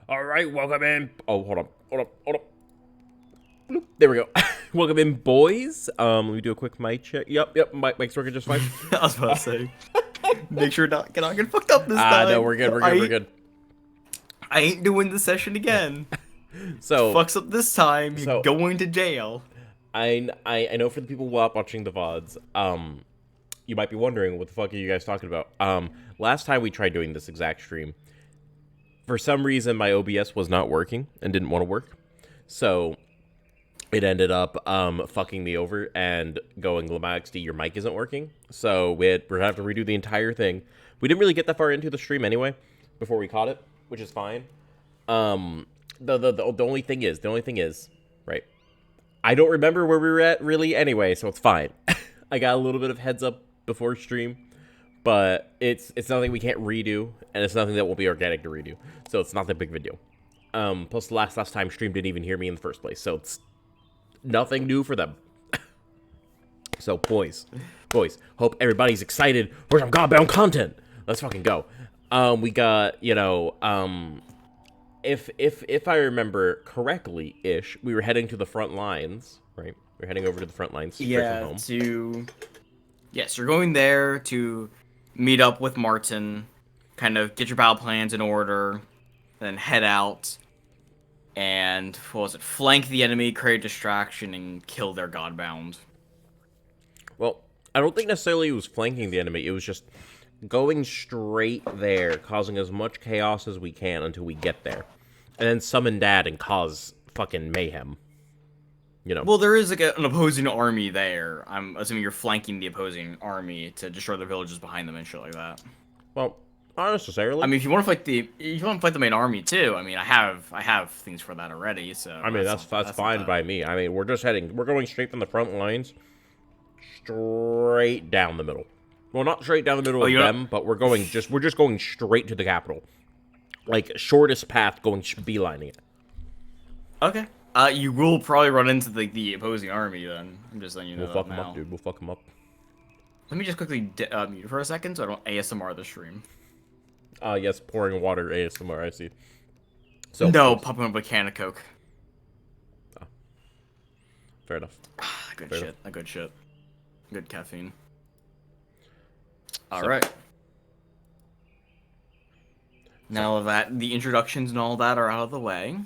All right, welcome in. Oh, hold on. Bloop. There we go. Welcome in, boys. Let me do a quick mic check. Yep. Mic's working just fine. I was about to say, make sure not get fucked up this No, time. we're good. I ain't doing the session again. So, Fucks up this time, you're so going to jail. I know for the people watching the VODs, you might be wondering what the fuck are you guys talking about. Last time we tried doing this exact stream, for some reason my OBS was not working and didn't want to work, so it ended up fucking me over and going, Lamaxd, your mic isn't working. So we're gonna have to redo the entire thing. We didn't really get that far into the stream anyway before we caught it, which is fine. The only thing is, right? I don't remember where we were at really anyway, so it's fine. I got a little bit of heads up before stream, but it's nothing we can't redo, and it's nothing that will be organic to redo. So it's not that big of a deal. Plus the last time stream didn't even hear me in the first place, so it's nothing new for them. So, boys, hope everybody's excited for some Godbound content. Let's fucking go. We got, if I remember correctly-ish, we were heading to the front lines, right? We're heading over to the front lines straight from home. Yes, you're going there to meet up with Martin, kind of get your battle plans in order, then head out, and, flank the enemy, create distraction, and kill their Godbound. Well, I don't think necessarily it was flanking the enemy. It was just going straight there, causing as much chaos as we can until we get there. And then summon Dad and cause fucking mayhem. Well, there is an opposing army there. I'm assuming you're flanking the opposing army to destroy the villages behind them and shit like that. Well, not necessarily. I mean, if you want to fight the main army too. I mean, I have things for that already. So I mean, that's fine by me. I mean, we're going straight from the front lines, straight down the middle. Well, not straight down the middle of them, but we're just going straight to the capital, like shortest path, going beelining it. Okay. You will probably run into the opposing army then. I'm just letting you know. We'll fuck them up, dude. We'll fuck them up. Let me just quickly mute for a second so I don't ASMR the stream. Yes, pouring water ASMR. I see. So no, popping up a can of Coke. Oh. Fair enough. Good shit. Good caffeine. All right. Now that the introductions and all that are out of the way,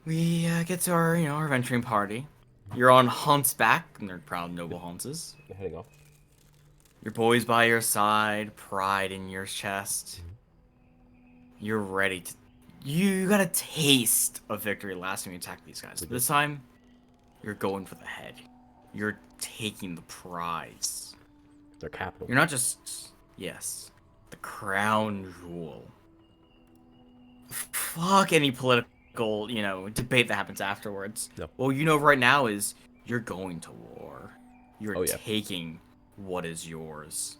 we get to our adventuring party. You're on Hunt's back, and they're proud noble Hunts. Heading off. Your boys by your side, pride in your chest. You're ready to. You got a taste of victory last time you attacked these guys. This time, you're going for the head. You're taking the prize. Their capital. You're not just the crown jewel. Fuck any political, debate that happens afterwards. No. Well, right now is you're going to war. You're yeah. taking what is yours.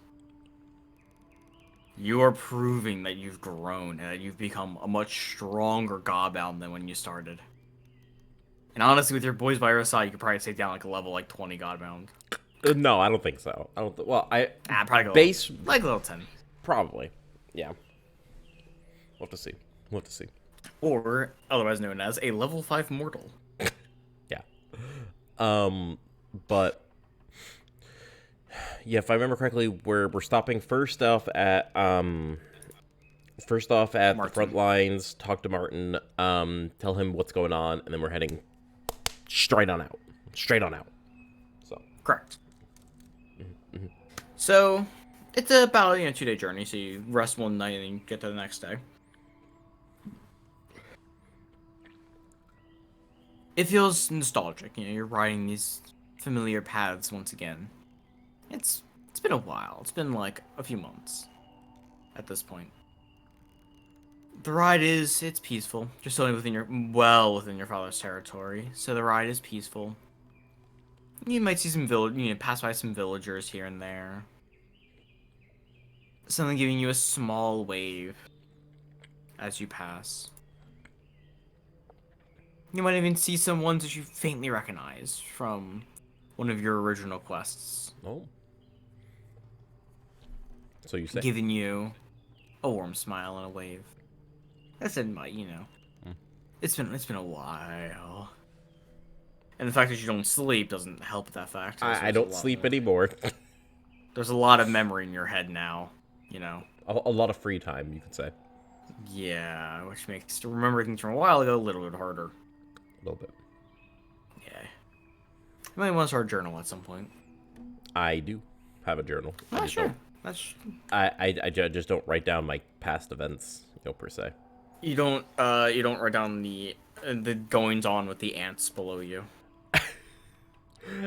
You're proving that you've grown and that you've become a much stronger Godbound than when you started. And honestly, with your boys by your side, you could probably take down like a level 20 Godbound. No, I don't think so. I don't. Probably go base level 10. Probably, yeah. We'll have to see. Or otherwise known as a level 5 mortal. Yeah. But yeah, if I remember correctly, we're stopping first off at the front lines. Talk to Martin. Tell him what's going on, and then we're heading straight on out. So correct. So it's about a 2-day journey. So you rest one night and then get to the next day. It feels nostalgic. You're riding these familiar paths once again. It's been a while. It's been like a few months at this point. The ride it's peaceful. You're still within your father's territory, so the ride is peaceful. You might see some pass by some villagers here and there. Something giving you a small wave as you pass. You might even see some ones that you faintly recognize from one of your original quests. Oh. So you say. Giving you a warm smile and a wave. That's in my, it's been a while. And the fact that you don't sleep doesn't help that fact. So I there's don't sleep anymore. There's a lot of memory in your head now, A lot of free time, you could say. Yeah, which makes remembering things from a while ago a little bit harder. A little bit. Yeah. You might want to start a journal at some point. I do have a journal. Oh, sure. I just don't write down my past events, per se. You don't write down the goings on with the ants below you.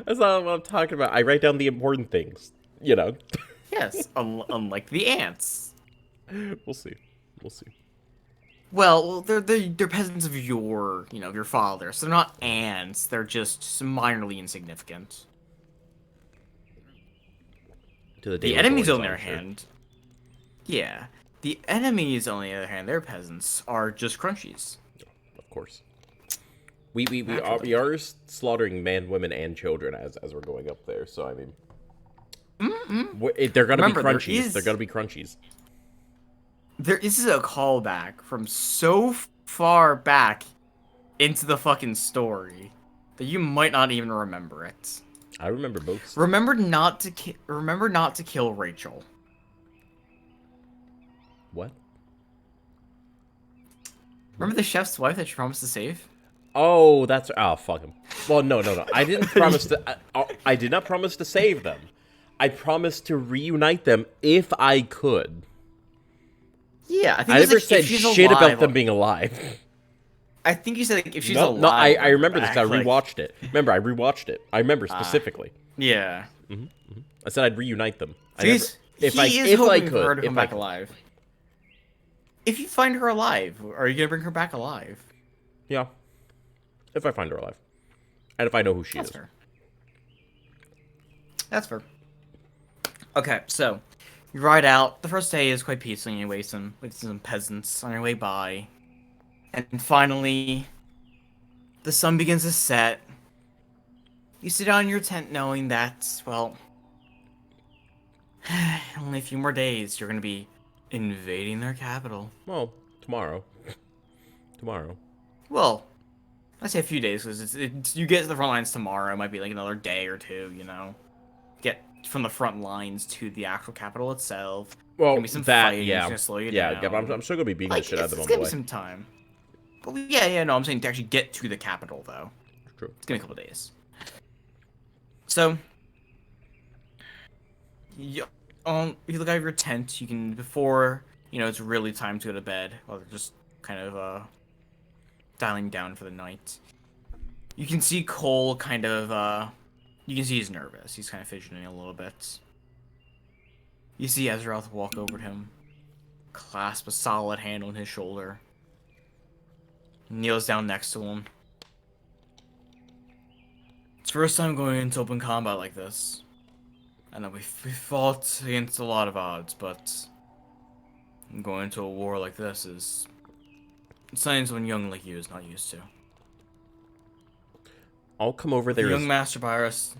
That's not what I'm talking about. I write down the important things, Yes, unlike the ants. We'll see. Well, they're peasants of your father, so they're not ants. They're just minorly insignificant. To the enemies, on the other hand, yeah, the enemies, on the other hand, their peasants are just crunchies. Of course. We are slaughtering men, women, and children as we're going up there. So I mean, they're gonna be crunchies. They're gonna be crunchies. There is a callback from so far back into the fucking story that you might not even remember it. I remember both. Remember not to kill Rachel. What? Remember the chef's wife that you promised to save? Oh, fuck him. Well, no. I didn't promise to. I did not promise to save them. I promised to reunite them if I could. Yeah, I think I never said shit about them being alive. I think you said if she's alive. No, I remember this. I rewatched it. Remember, I rewatched it. I remember specifically. Yeah. I said I'd reunite them. If I could, for her to come back alive. If you find her alive, are you gonna bring her back alive? Yeah. If I find her alive, and if I know who she is. Fair. That's fair. Okay, so you ride out. The first day is quite peaceful. You wait some peasants on your way by, and finally, the sun begins to set. You sit down in your tent knowing that, well, only a few more days you're gonna be invading their capital. Well, tomorrow. Well, I say a few days because you get to the front lines tomorrow. It might be like another day or two. Get from the front lines to the actual capital itself. Well, be some fighting. It's gonna slow you down. Yeah, but I'm still gonna be beating the shit out of them on the way. It's gonna be some time. But no, I'm saying to actually get to the capital though. True. It's gonna be a couple days. So, you look out of your tent. You can before it's really time to go to bed. While they're just kind of dialing down for the night. You can see Cole kind of you can see he's nervous. He's kind of fidgeting a little bit. You see Ezroth walk over to him, clasp a solid hand on his shoulder, kneels down next to him. It's the first time going into open combat like this. I know we fought against a lot of odds, but going into a war like this is something someone young like you is not used to. I'll come over there. The young Master Virus.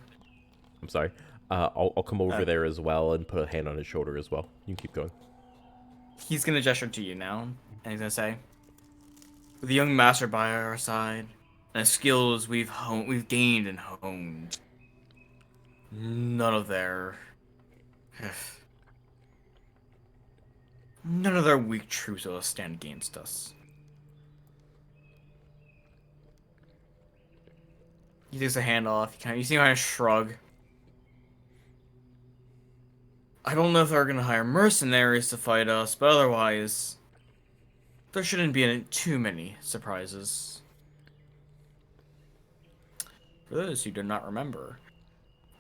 I'm sorry. I'll come over there as well and put a hand on his shoulder as well. You can keep going. He's gonna gesture to you now, and he's gonna say, "With the young Master by our side, and the skills we've gained and honed, none of their weak troops will stand against us." He takes a hand off. You see him kind of shrug. I don't know if they're gonna hire mercenaries to fight us, but otherwise, there shouldn't be too many surprises. For those who do not remember,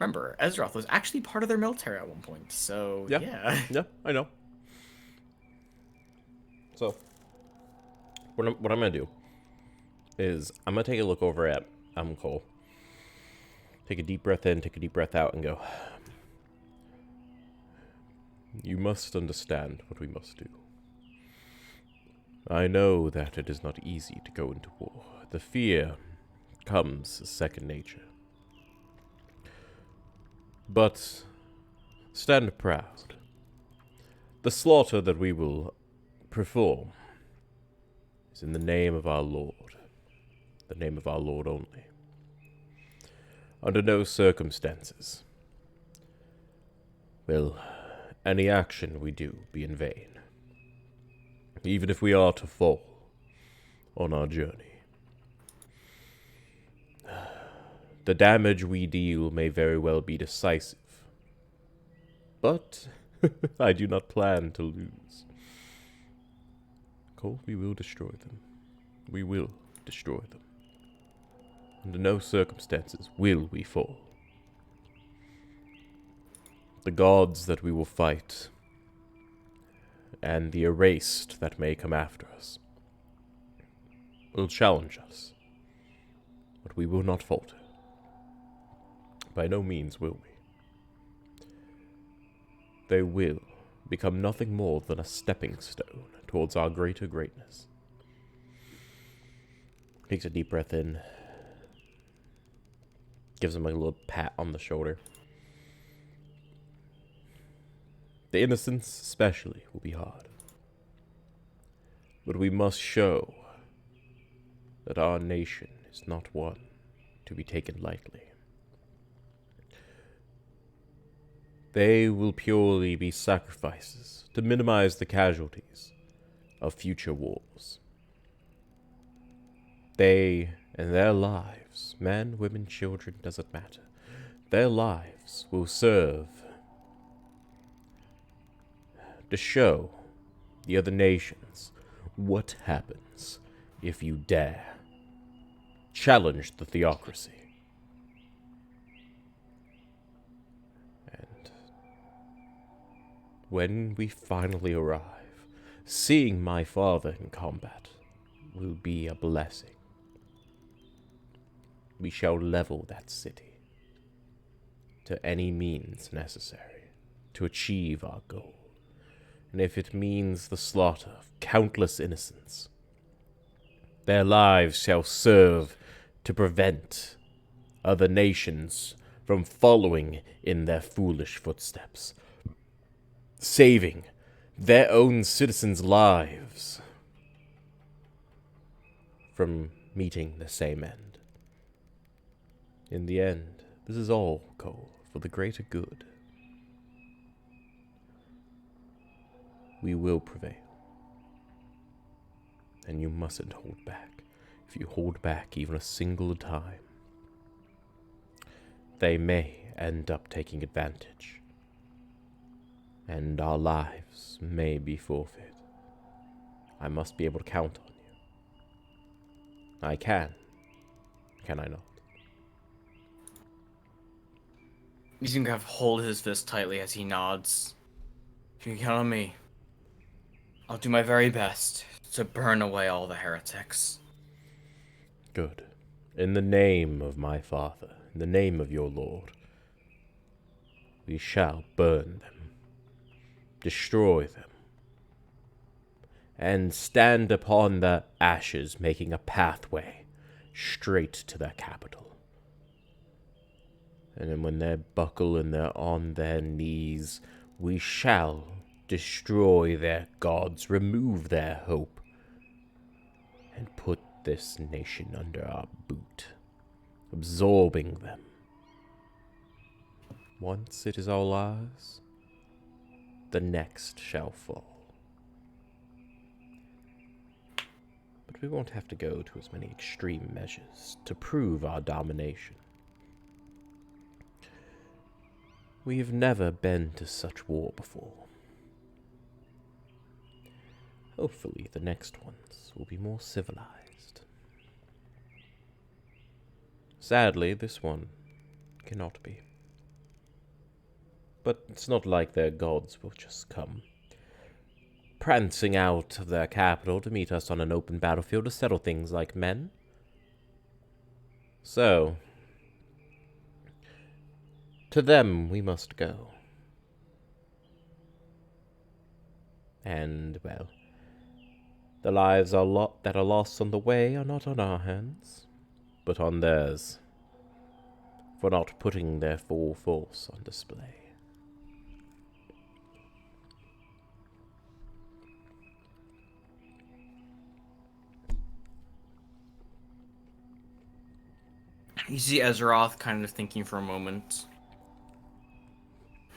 Ezroth was actually part of their military at one point. So yeah. Yeah, I know. So, what I'm gonna do is I'm gonna take a look over at Cole. Take a deep breath in, take a deep breath out, and go. You must understand what we must do. I know that it is not easy to go into war. The fear comes as second nature. But stand proud. The slaughter that we will perform is in the name of our Lord, the name of our Lord only. Under no circumstances will any action we do be in vain, even if we are to fall on our journey. The damage we deal may very well be decisive, but I do not plan to lose. Cole, we will destroy them. We will destroy them. Under no circumstances will we fall. The gods that we will fight, and the erased that may come after us, will challenge us, but we will not falter. By no means will we. They will become nothing more than a stepping stone towards our greater greatness. Takes a deep breath in, gives him a little pat on the shoulder. The innocents especially will be hard, but we must show that our nation is not one to be taken lightly. They will purely be sacrifices to minimize the casualties of future wars. They and their lives, men, women, children, doesn't matter, their lives will serve to show the other nations what happens if you dare challenge the theocracy. And when we finally arrive, seeing my father in combat will be a blessing. We shall level that city to any means necessary to achieve our goal. And if it means the slaughter of countless innocents, their lives shall serve to prevent other nations from following in their foolish footsteps, saving their own citizens' lives from meeting the same end. In the end, this is all, Cole, for the greater good. We will prevail. And you mustn't hold back. If you hold back even a single time, they may end up taking advantage. And our lives may be forfeit. I must be able to count on you. I can. Can I not? He's gonna kind of hold his fist tightly as he nods. You can count on me. I'll do my very best to burn away all the heretics. Good. In the name of my father, in the name of your lord, we shall burn them, destroy them, and stand upon the ashes, making a pathway straight to their capital. And then when they buckle and they're on their knees, we shall destroy their gods, remove their hope, and put this nation under our boot, absorbing them. Once it is all ours, the next shall fall. But we won't have to go to as many extreme measures to prove our domination. We've never been to such war before. Hopefully the next ones will be more civilized. Sadly, this one cannot be. But it's not like their gods will just come prancing out of their capital to meet us on an open battlefield to settle things like men. So, to them we must go. And, well, the lives that are lost on the way are not on our hands, but on theirs, for not putting their full force on display. You see Ezroth kind of thinking for a moment.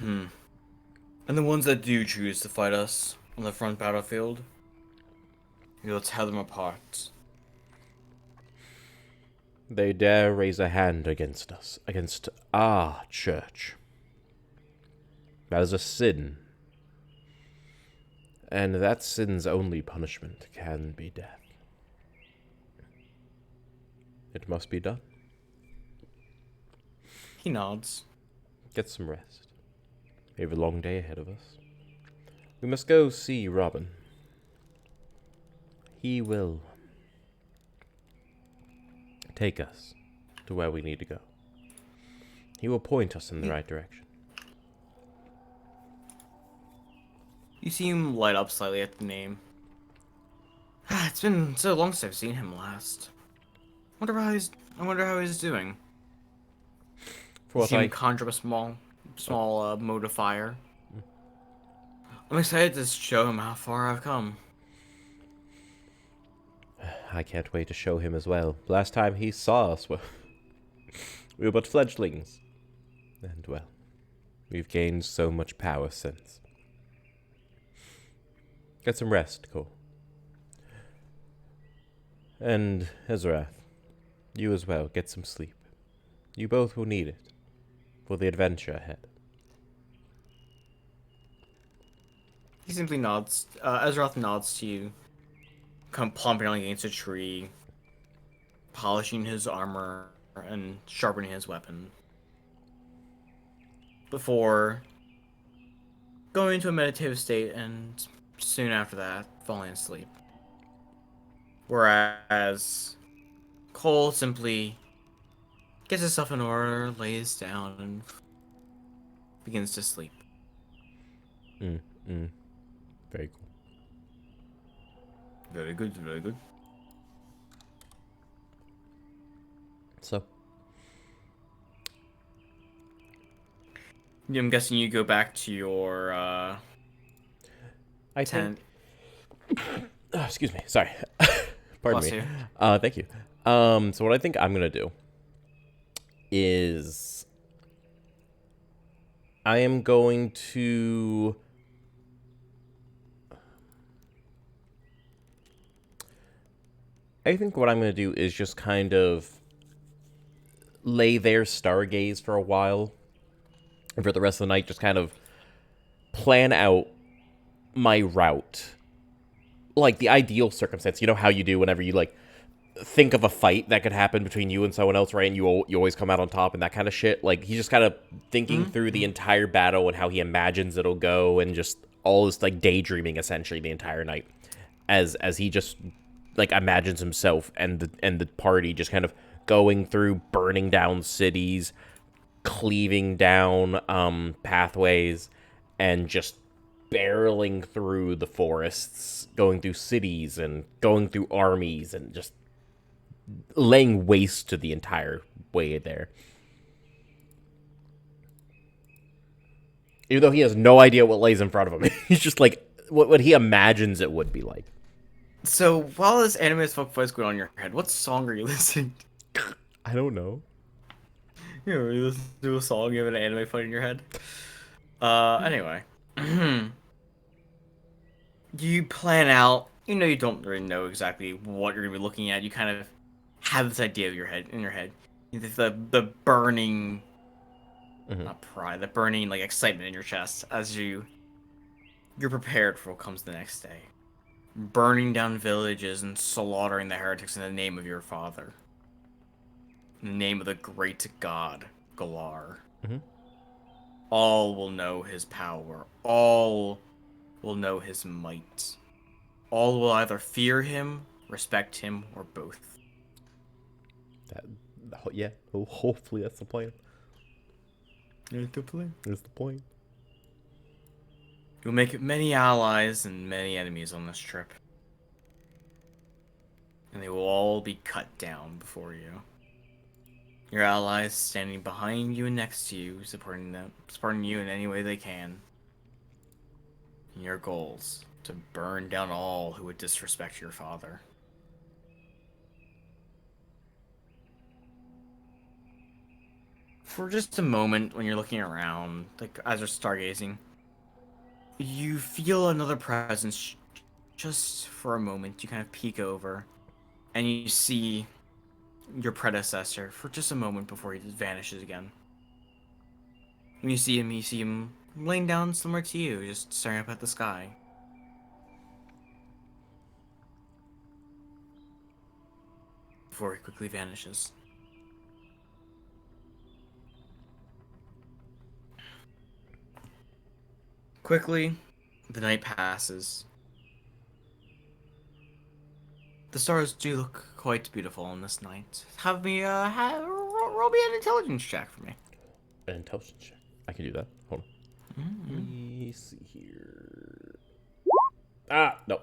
And the ones that do choose to fight us on the front battlefield, we'll tear them apart. They dare raise a hand against us, against our church. That is a sin. And that sin's only punishment can be death. It must be done. He nods. Get some rest. We have a long day ahead of us. We must go see Robin. He will take us to where we need to go. He will point us in the right direction. You see him light up slightly at the name. It's been so long since I've seen him last. I wonder how he's doing. For You what see him I... conjure up a small mode of fire. I'm excited to show him how far I've come. I can't wait to show him as well. Last time he saw us, well, we were but fledglings. And, well, we've gained so much power since. Get some rest, Cole. And, Ezrath, you as well, get some sleep. You both will need it for the adventure ahead. He simply nods. Ezroth nods to you, come plumping down against a tree, polishing his armor and sharpening his weapon, before going into a meditative state and soon after that falling asleep. Whereas Cole simply gets himself in order, lays down, and begins to sleep. Very cool. Very good, very good. So, I'm guessing you go back to your I tent. excuse me, sorry. Pardon Bless me. you. Thank you. So what I think I'm gonna do is I am going to I think what I'm gonna do is just kind of lay there, stargaze for a while, and for the rest of the night just kind of plan out my route. Like the ideal circumstance, you know how you do whenever you like think of a fight that could happen between you and someone else, right? And you always come out on top and that kind of shit. Like he's just kind of thinking through the entire battle and how he imagines it'll go, and just all this like daydreaming essentially the entire night, as he just like imagines himself and the party just kind of going through, burning down cities, cleaving down pathways, and just barreling through the forests, going through cities and going through armies, and just laying waste to the entire way there. Even though he has no idea what lays in front of him. He's just like what he imagines it would be like. So while this anime as fuck fight's going on in your head, what song are you listening to? I don't know. You know, you listen to a song, you have an anime fight in your head. Anyway. You plan out, you don't really know exactly what you're gonna be looking at. You kind of have this idea of in your head. The burning not pride, the burning like excitement in your chest as you're prepared for what comes the next day. Burning down villages and slaughtering the heretics in the name of your father. In the name of the great god, Galar. All will know his power. All will know his might. All will either fear him, respect him, or both. Yeah, hopefully that's the plan. That's the plan. That's the point. You'll make many allies and many enemies on this trip. And they will all be cut down before you. Your allies standing behind you and next to you, supporting you in any way they can. And your goals to burn down all who would disrespect your father. for just a moment when you're looking around, like as you're stargazing, you feel another presence. Just for a moment, you kind of peek over, and you see your predecessor for just a moment before he just vanishes again. When you see him laying down similar to you, just staring up at the sky. Before he quickly vanishes. Quickly, the night passes. The stars do look quite beautiful on this night. Have me, roll me an intelligence check for me. An intelligence check. I can do that. Hold on. Mm-hmm. Let me see here. Ah, no.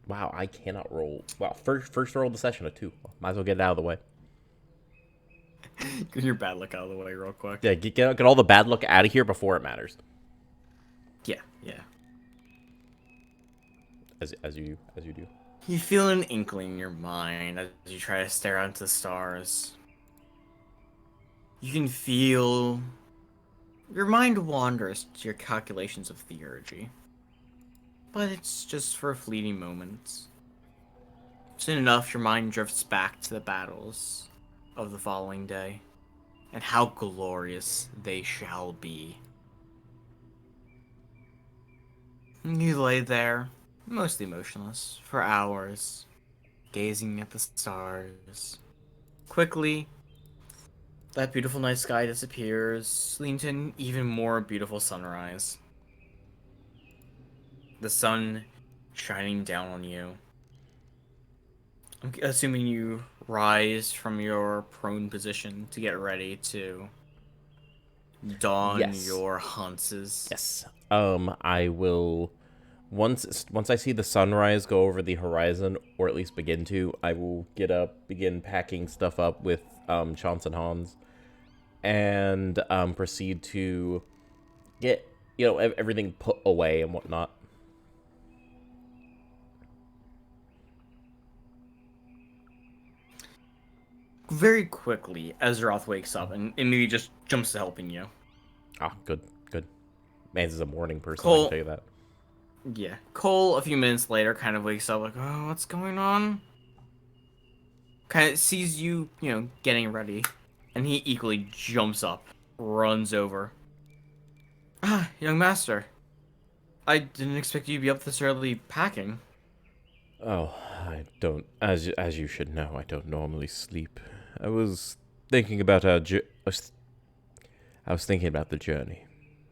Wow, I cannot roll. Wow, first roll of the session, a 2. Might as well get it out of the way. Get your bad luck out of the way real quick. Yeah, get all the bad luck out of here before it matters. Yeah, yeah. As you do. You feel an inkling in your mind as you try to stare out into the stars. You can feel your mind wanders to your calculations of theurgy. But it's just for fleeting moments. Soon enough, your mind drifts back to the battles of the following day, and how glorious they shall be. You lay there, mostly motionless, for hours, gazing at the stars. Quickly, that beautiful night sky disappears, leading to an even more beautiful sunrise. The sun shining down on you. I'm assuming you rise from your prone position to get ready to don Yes. your hunces. Yes. I will once I see the sunrise go over the horizon, or at least begin to, I will get up, begin packing stuff up with Chance and Hans, and proceed to get everything put away and whatnot. Very quickly, Ezroth wakes up and immediately just jumps to helping you. Ah, good. Mans is a morning person, I Cole, can tell you that. yeah. Cole, a few minutes later, kind of wakes up like, oh, what's going on? Kind of sees you, getting ready, and he equally jumps up, runs over. Ah, young master. I didn't expect you to be up this early packing. Oh, I don't. As you should know, I don't normally sleep. I was thinking about I was thinking about the journey.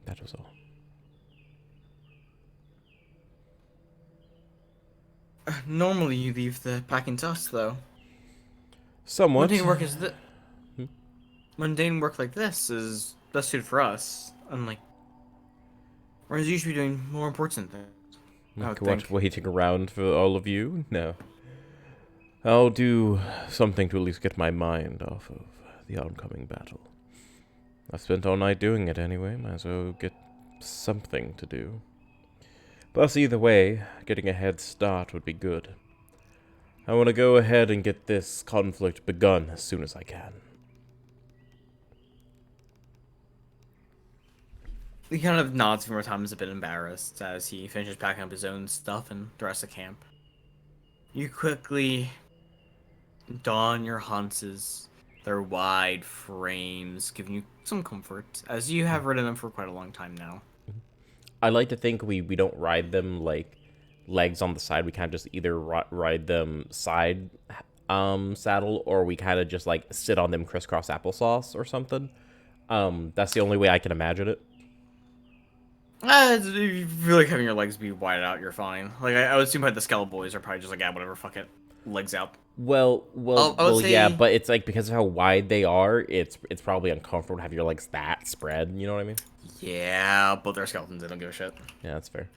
That was all. Normally you leave the packing to us, though. Somewhat. Mundane work like this is best suited for us. Unlike, whereas you should be doing more important things. I would think. Waiting around for all of you? No. I'll do something to at least get my mind off of the oncoming battle. I've spent all night doing it anyway, might as well get something to do. Plus, either way, getting a head start would be good. I want to go ahead and get this conflict begun as soon as I can. He kind of nods a few more times, a bit embarrassed, as he finishes packing up his own stuff and the rest of camp. You quickly don your hunces, their wide frames, giving you some comfort, as you have ridden them for quite a long time now. I like to think we don't ride them like legs on the side. We kind of just either ride them side saddle, or we kind of just like sit on them crisscross applesauce or something. That's the only way I can imagine it. If you feel like having your legs be wide out, you're fine. Like, I would assume the Skeletal Boys are probably just like, yeah, whatever, fuck it. Legs out. Well, yeah, but it's like because of how wide they are, it's probably uncomfortable to have your legs that spread. You know what I mean? Yeah, but they're skeletons. They don't give a shit. Yeah, that's fair.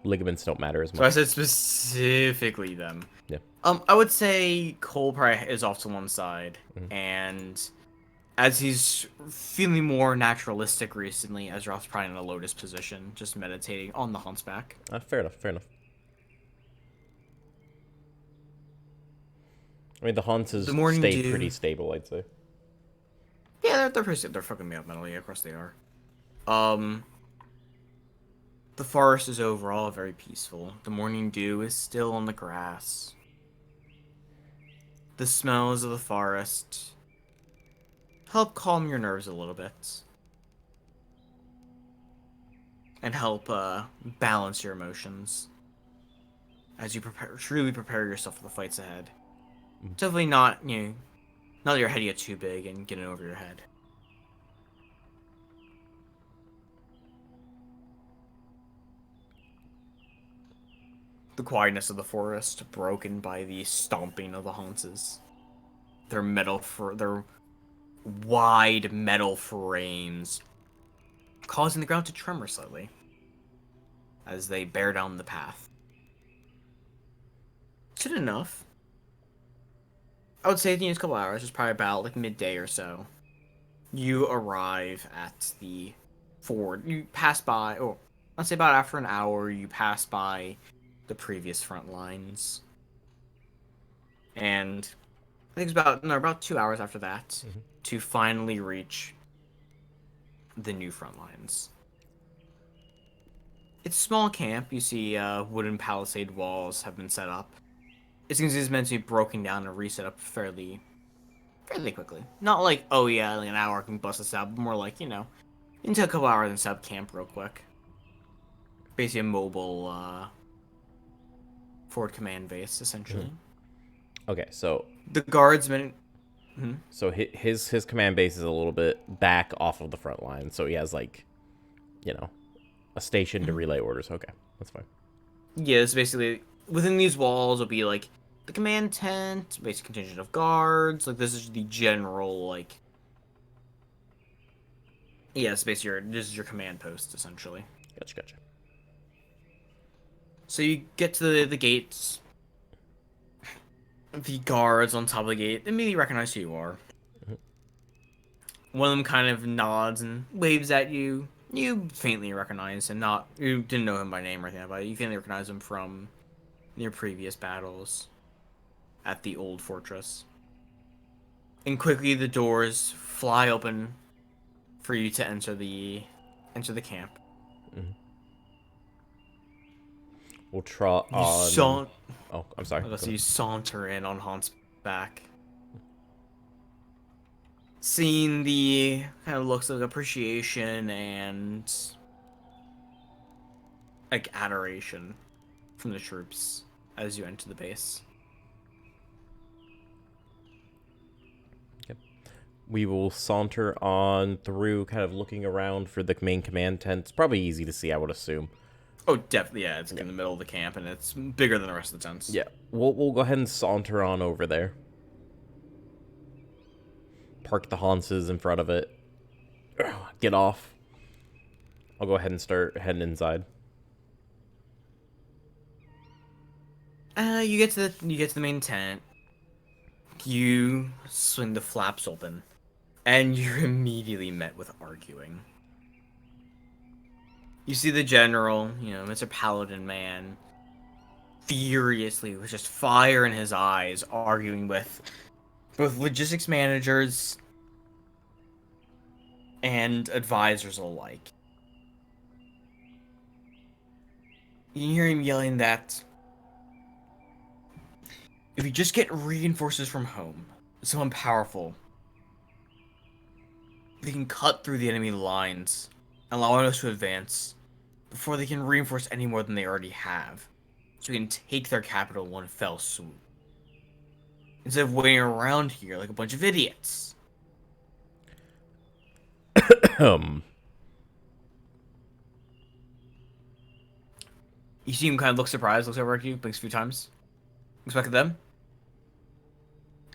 Ligaments don't matter as much. So I said specifically them. Yeah. I would say Cole probably is off to one side, and as he's feeling more naturalistic recently, Ezroth's probably in a lotus position, just meditating on the hunchback. Fair enough. I mean, the Hans has stayed pretty stable, I'd say. Yeah, they're fucking made of metal. Yeah, of course they are. Um, the forest is overall very peaceful. The morning dew is still on the grass. The smells of the forest help calm your nerves a little bit and help balance your emotions as you truly prepare yourself for the fights ahead. Definitely not, not let your head get too big and getting over your head. The quietness of the forest, broken by the stomping of the haunches. Their wide metal frames, causing the ground to tremor slightly as they bear down the path. Soon enough, I would say in a couple hours, it's probably about like midday or so. You arrive at the ford. You pass by, or let's say about after an hour, you pass by the previous front lines, and I think it's about 2 hours after that to finally reach the new front lines. It's a small camp. You see wooden palisade walls have been set up. It seems it's meant to be broken down and reset up fairly quickly. Not like, oh yeah, like an hour can bust this out, but more like, into a couple hours and set up camp real quick. Basically a mobile forward command base, essentially. Okay, so The guardsmen... So his command base is a little bit back off of the front line, so he has like, a station to relay orders. Okay, that's fine. Yeah, it's basically within these walls will be like the command tent, basic contingent of guards. Like this is the general like. Yeah, it's basically this is your command post essentially. Gotcha. So you get to the gates. The guards on top of the gate immediately recognize who you are. One of them kind of nods and waves at you. You faintly recognize him, you didn't know him by name or anything, but you faintly recognize him from your previous battles at the old fortress. And quickly the doors fly open for you to enter the camp. We'll trot on. Oh, I'm sorry. So you saunter in on Hans's back. Seeing the kind of looks of appreciation and like adoration from the troops as you enter the base. Okay. We will saunter on through, kind of looking around for the main command tent. It's probably easy to see, I would assume. Oh, definitely, yeah. It's in the middle of the camp, and it's bigger than the rest of the tents. Yeah, we'll go ahead and saunter on over there. Park the Hanses in front of it. Get off. I'll go ahead and start heading inside. You get to the main tent. You swing the flaps open, and you're immediately met with arguing. You see the general, Mr. Paladin Man, furiously, with just fire in his eyes, arguing with both logistics managers and advisors alike. You hear him yelling that if you just get reinforcements from home, someone powerful, they can cut through the enemy lines, allowing us to advance before they can reinforce any more than they already have, so we can take their capital in one fell swoop. Instead of waiting around here like a bunch of idiots. You see him kind of look surprised, looks over at you, blinks a few times. Looks back at them.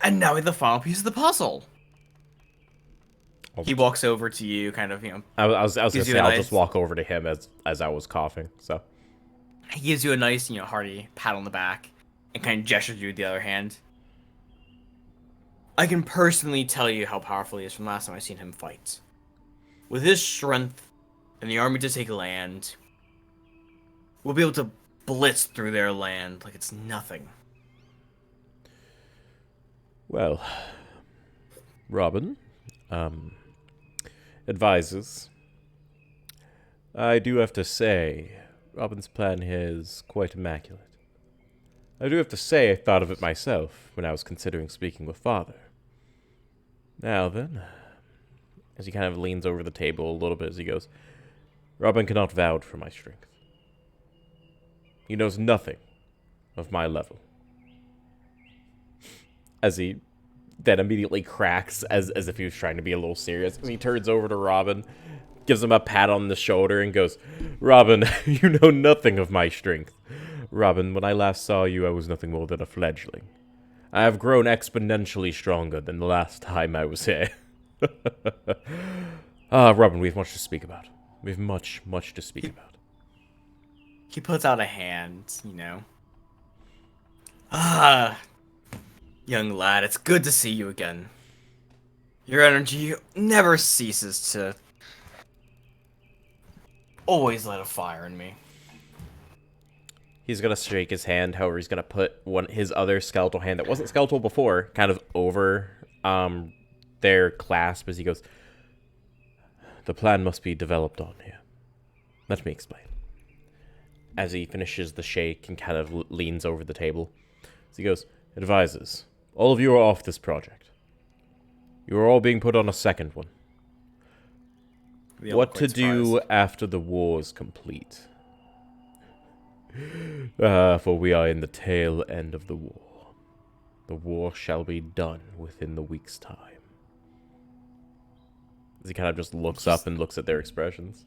And now we have the final piece of the puzzle. He walks over to you, kind of, I was gonna say, I'll just walk over to him as I was coughing, so. He gives you a nice, hearty pat on the back and kind of gestures you with the other hand. I can personally tell you how powerful he is from last time I seen him fight. With his strength and the army to take land, we'll be able to blitz through their land like it's nothing. Well, Robin, Advisors, I do have to say, Robin's plan here is quite immaculate. I do have to say I thought of it myself when I was considering speaking with Father. Now then, as he kind of leans over the table a little bit as he goes, Robin cannot vouch for my strength. He knows nothing of my level. As he then immediately cracks as if he was trying to be a little serious. And he turns over to Robin, gives him a pat on the shoulder, and goes, Robin, you know nothing of my strength. Robin, when I last saw you, I was nothing more than a fledgling. I have grown exponentially stronger than the last time I was here. Robin, we have much to speak about. We have much to speak about. He puts out a hand, young lad, it's good to see you again. Your energy never ceases to always light a fire in me. He's going to shake his hand, however, he's going to put his other skeletal hand that wasn't skeletal before, kind of over their clasp as he goes, the plan must be developed on here. Let me explain. As he finishes the shake and kind of leans over the table, as he goes, advisors, all of you are off this project. You are all being put on a second one. What to do after the war is complete. For we are in the tail end of the war. The war shall be done within the week's time. As he kind of just looks up and looks at their expressions.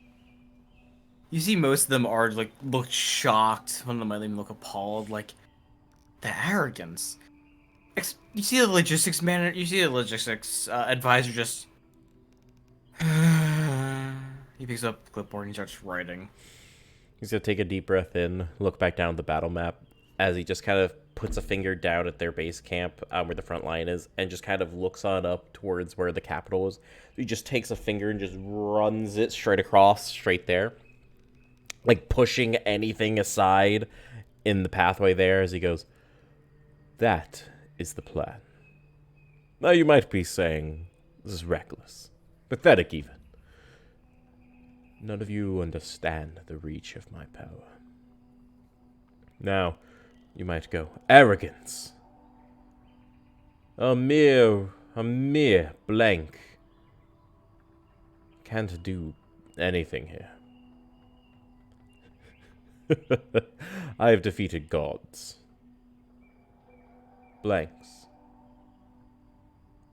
You see most of them are, look shocked. One of them might even look appalled, the arrogance. You see the logistics manager, advisor just... He picks up the clipboard and starts writing. He's going to take a deep breath in, look back down at the battle map, as he just kind of puts a finger down at their base camp, where the front line is, and just kind of looks on up towards where the capital is. He just takes a finger and just runs it straight across, straight there. Pushing anything aside in the pathway there as he goes, that is the plan. Now you might be saying, this is reckless. Pathetic even. None of you understand the reach of my power. Now, you might go, arrogance. A mere blank. Can't do anything here. I have defeated gods. Blanks.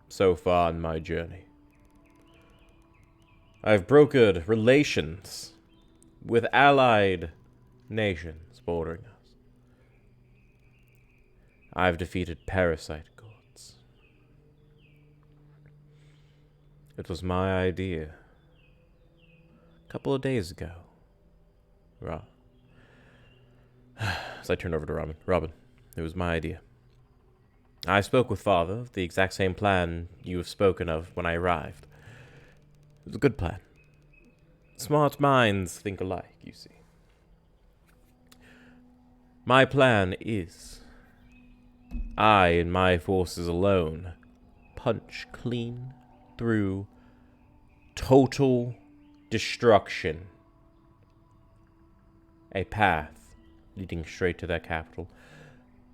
So far in my journey. I've brokered relations with allied nations bordering us. I've defeated parasite gods. It was my idea. A couple of days ago. As I turn over to Robin. Robin, it was my idea. I spoke with Father of the exact same plan you have spoken of when I arrived. It was a good plan. Smart minds think alike, you see. My plan is, I and my forces alone punch clean through total destruction. A path leading straight to their capital,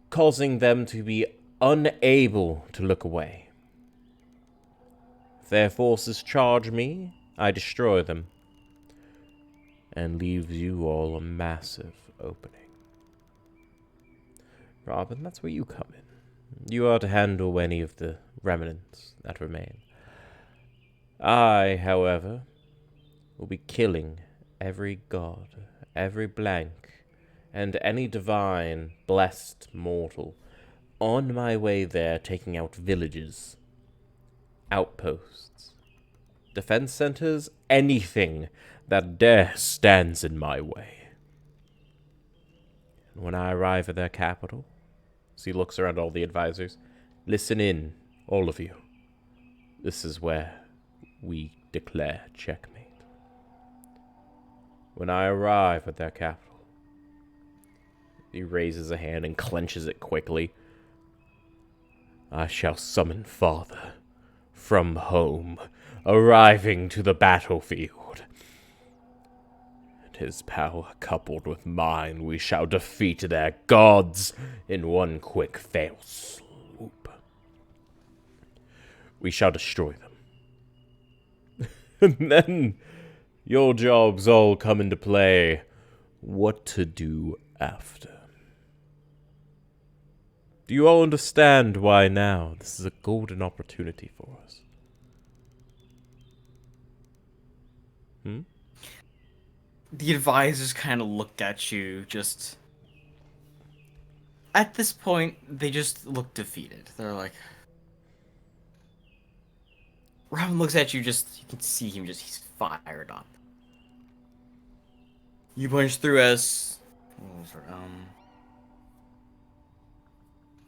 causing them to be unable to look away. If their forces charge me, I destroy them, and leave you all a massive opening. Robin, that's where you come in. You are to handle any of the remnants that remain. I, however, will be killing every god, every blank, and any divine, blessed mortal on my way there, taking out villages, outposts, defense centers, anything that dare stands in my way. And when I arrive at their capital, as he looks around all the advisors, listen in, all of you. This is where we declare checkmate. When I arrive at their capital, he raises a hand and clenches it quickly. I shall summon Father from home arriving to the battlefield. And his power coupled with mine, we shall defeat their gods in one quick fell swoop. We shall destroy them. And then your jobs all come into play. What to do after. Do you all understand why now this is a golden opportunity for us? The advisors kind of looked at you, just... At this point, they just look defeated. They're like... Robin looks at you, just... You can see him just... He's fired up. You punch through as...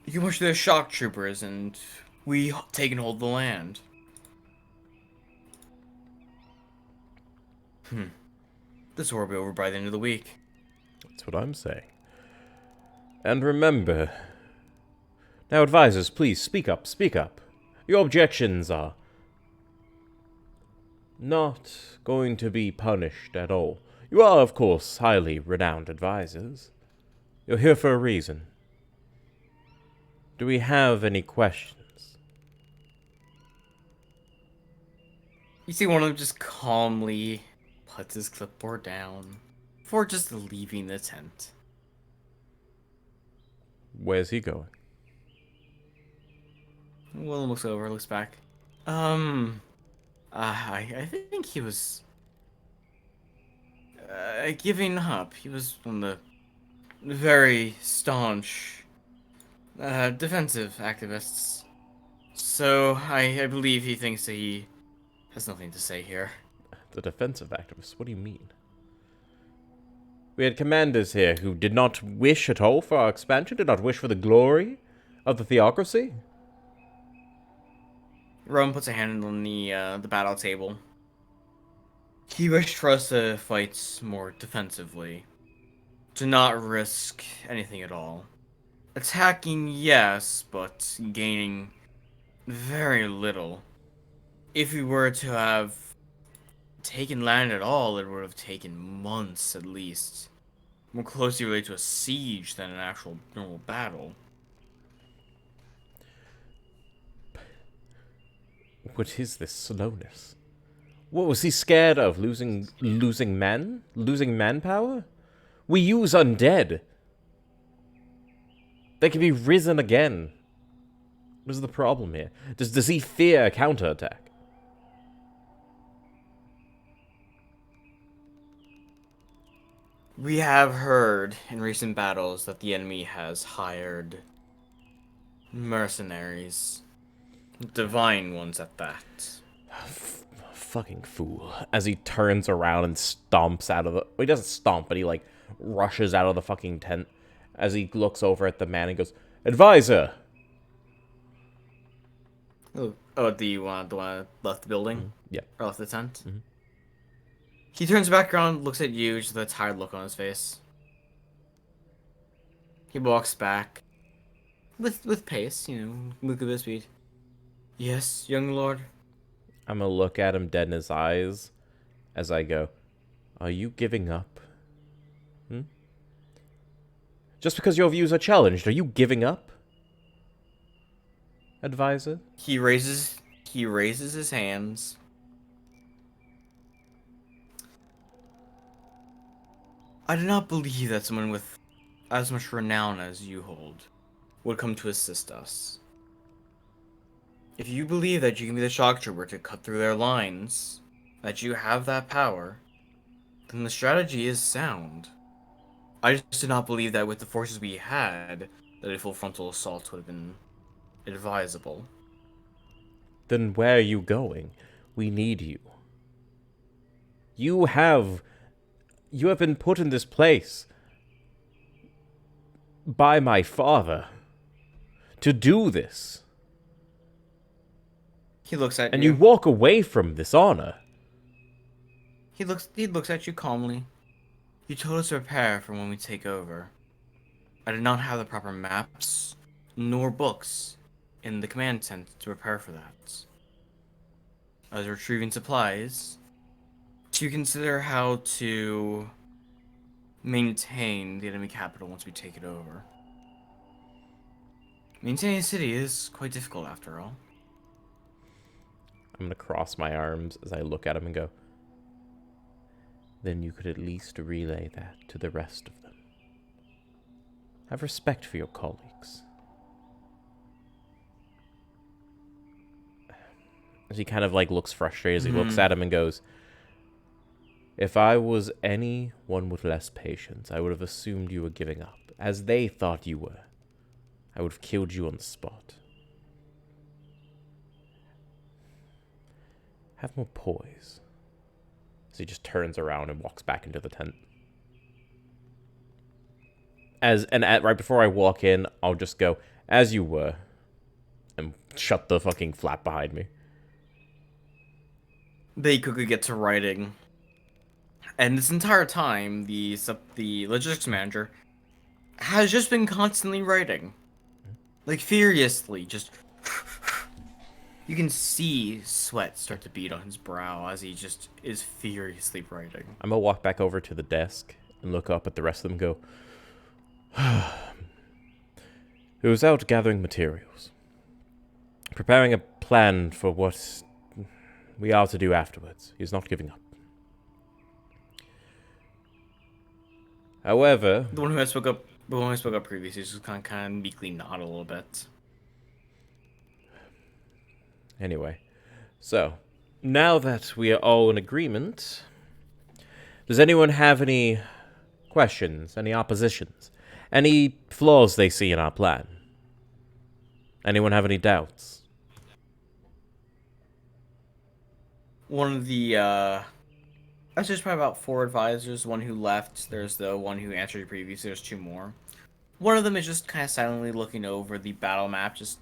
You punch through as shock troopers, and we take and hold the land. This war will be over by the end of the week. That's what I'm saying. And remember... Now, advisors, please, speak up, speak up. Your objections are... not going to be punished at all. You are, of course, highly renowned advisors. You're here for a reason. Do we have any questions? You see one of them just calmly puts his clipboard down before just leaving the tent. Where's he going? Willem looks over, looks back. I think he was giving up. He was one of the very staunch defensive activists. So I believe he thinks that he has nothing to say here. The defensive activists? What do you mean? We had commanders here who did not wish at all for our expansion, did not wish for the glory of the theocracy. Rowan puts a hand on the battle table. He wished for us to fight more defensively. To not risk anything at all. Attacking, yes, but gaining very little. If we were to have taken land at all, it would have taken months at least. More closely related to a siege than an actual normal battle. What is this slowness? What was he scared of? Losing men? Losing manpower? We use undead. They can be risen again. What is the problem here? Does he fear a counterattack? We have heard in recent battles that the enemy has hired mercenaries. Divine ones at that. Fucking fool. As he turns around and stomps out of the... Well, he doesn't stomp, but he, like, rushes out of the fucking tent. As he looks over at the man and goes, "Advisor!" Oh, the one that left the building? Mm-hmm. Yeah. Or left the tent? Mm-hmm. He turns back around, looks at you, just with a tired look on his face. He walks back. With pace, move at his speed. Yes, young lord? I'm gonna look at him dead in his eyes as I go, "Are you giving up? Just because your views are challenged, are you giving up? Advisor?" He raises his hands. I do not believe that someone with as much renown as you hold would come to assist us. If you believe that you can be the shock trooper to cut through their lines, that you have that power, then the strategy is sound. I just do not believe that with the forces we had, that a full frontal assault would have been advisable. Then where are you going? We need you. You have been put in this place by my father to do this. He looks at and you. you walk away from this honor. He looks at you calmly. You told us to prepare for when we take over. I did not have the proper maps, nor books, in the command tent to prepare for that. as retrieving supplies, to consider how to maintain the enemy capital once we take it over. Maintaining a city is quite difficult after all. I'm going to cross my arms as I look at him and go, then you could at least relay that to the rest of them. Have respect for your colleagues. As he kind of like looks frustrated as he looks at him and goes, if I was anyone with less patience, I would have assumed you were giving up, as they thought you were. I would have killed you on the spot. Have more poise. So he just turns around and walks back into the tent. Right before I walk in, I'll just go, as you were, and shut the fucking flap behind me. They quickly get to writing. And this entire time, the logistics manager has just been constantly writing. Like, furiously, just... You can see sweat start to bead on his brow as he just is furiously writing. I'm gonna walk back over to the desk and look up at the rest of them and go, he was out gathering materials, preparing a plan for what we are to do afterwards. He's not giving up. However, The one who spoke up previously just kind of meekly nod a little bit. anyway, so now that we are all in agreement, does anyone have any questions, any oppositions, any flaws they see in our plan? Anyone have any doubts? One of the, Actually, there's probably about 4 advisors. One who left. There's the one who answered previously. There's 2 more. One of them is just kind of silently looking over the battle map, just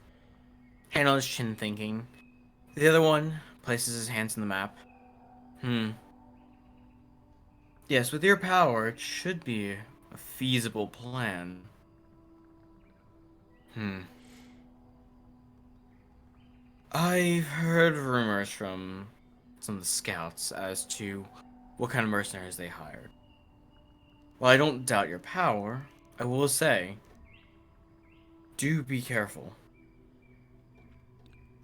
hand on his chin thinking. The other one places his hands in the map. Yes, with your power, it should be a feasible plan. I've heard rumors from some of the scouts as to what kind of mercenaries they hired. While I don't doubt your power, I will say, do be careful.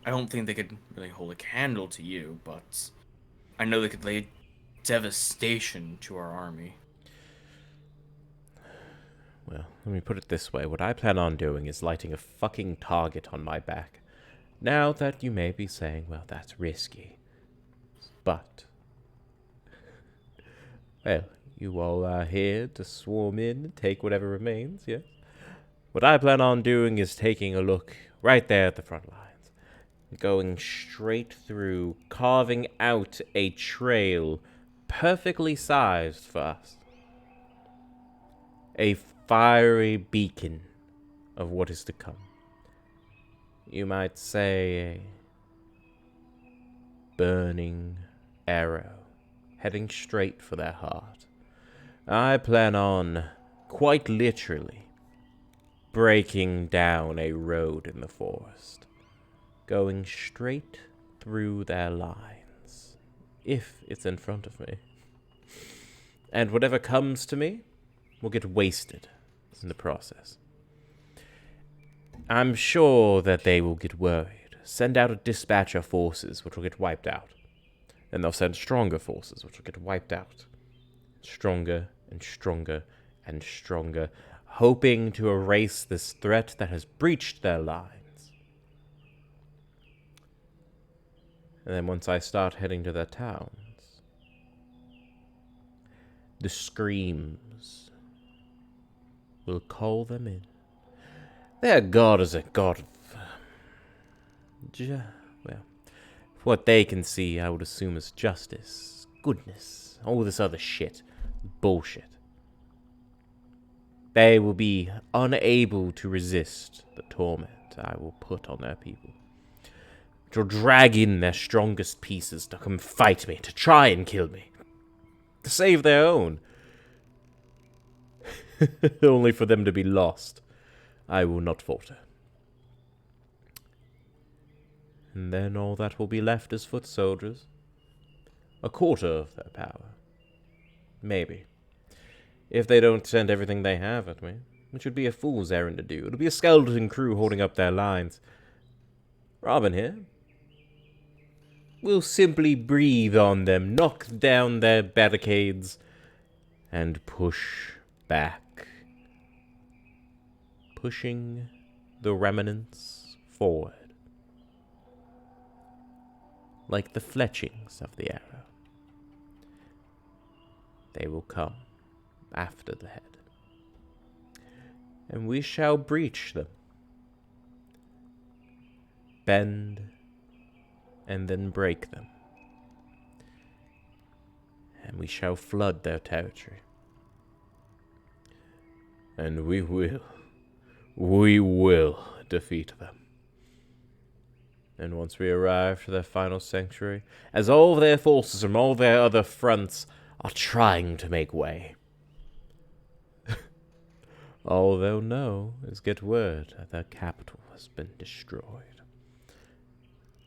I don't think they could really hold a candle to you, but I know they could lay devastation to our army. Well, let me put it this way. What I plan on doing is lighting a fucking target on my back. Now that you may be saying, well, that's risky. But, well, you all are here to swarm in and take whatever remains, yes? What I plan on doing is taking a look right there at the front lines. Going straight through, carving out a trail perfectly sized for us. A fiery beacon of what is to come. You might say a burning arrow heading straight for their heart. I plan on, quite literally, breaking down a road in the forest, going straight through their lines, if it's in front of me. And whatever comes to me will get wasted in the process. I'm sure that they will get worried, send out a dispatch of forces which will get wiped out. Then they'll send stronger forces which will get wiped out. Stronger and stronger and stronger, hoping to erase this threat that has breached their lines. And then once I start heading to their towns, the screams will call them in. Their god is a god of... well, what they can see, I would assume, is justice, goodness, all this other shit. Bullshit. They will be unable to resist the torment I will put on their people. To drag in their strongest pieces to come fight me, to try and kill me. To save their own. Only for them to be lost. I will not falter. And then all that will be left is foot soldiers. A quarter of their power. Maybe. If they don't send everything they have at me, which would be a fool's errand to do. It'll be a skeleton crew holding up their lines. Robin here. We'll simply breathe on them, knock down their barricades, and push back. Pushing the remnants forward. Like the fletchings of the arrow. They will come after the head. And we shall breach them. Bend and then break them. And we shall flood their territory. And we will defeat them. And once we arrive to their final sanctuary, as all their forces from all their other fronts are trying to make way, all they'll know is get word that their capital has been destroyed.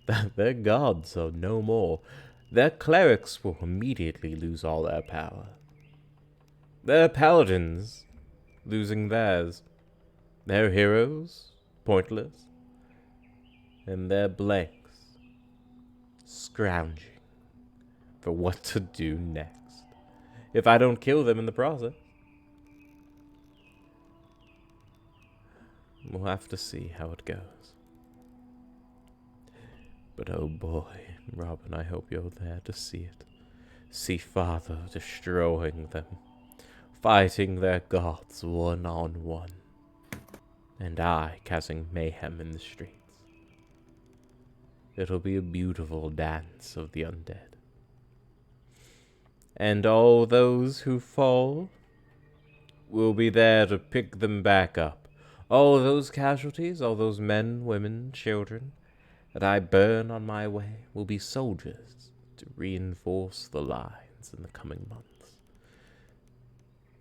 That their gods are no more. Their clerics will immediately lose all their power. Their paladins losing theirs. Their heroes pointless. And their blanks scrounging for what to do next. If I don't kill them in the process. We'll have to see how it goes. But oh boy, Robin, I hope you're there to see it. See Father destroying them, fighting their gods one-on-one, and I causing mayhem in the streets. It'll be a beautiful dance of the undead. And all those who fall will be there to pick them back up. All those casualties, all those men, women, children that I burn on my way will be soldiers to reinforce the lines in the coming months.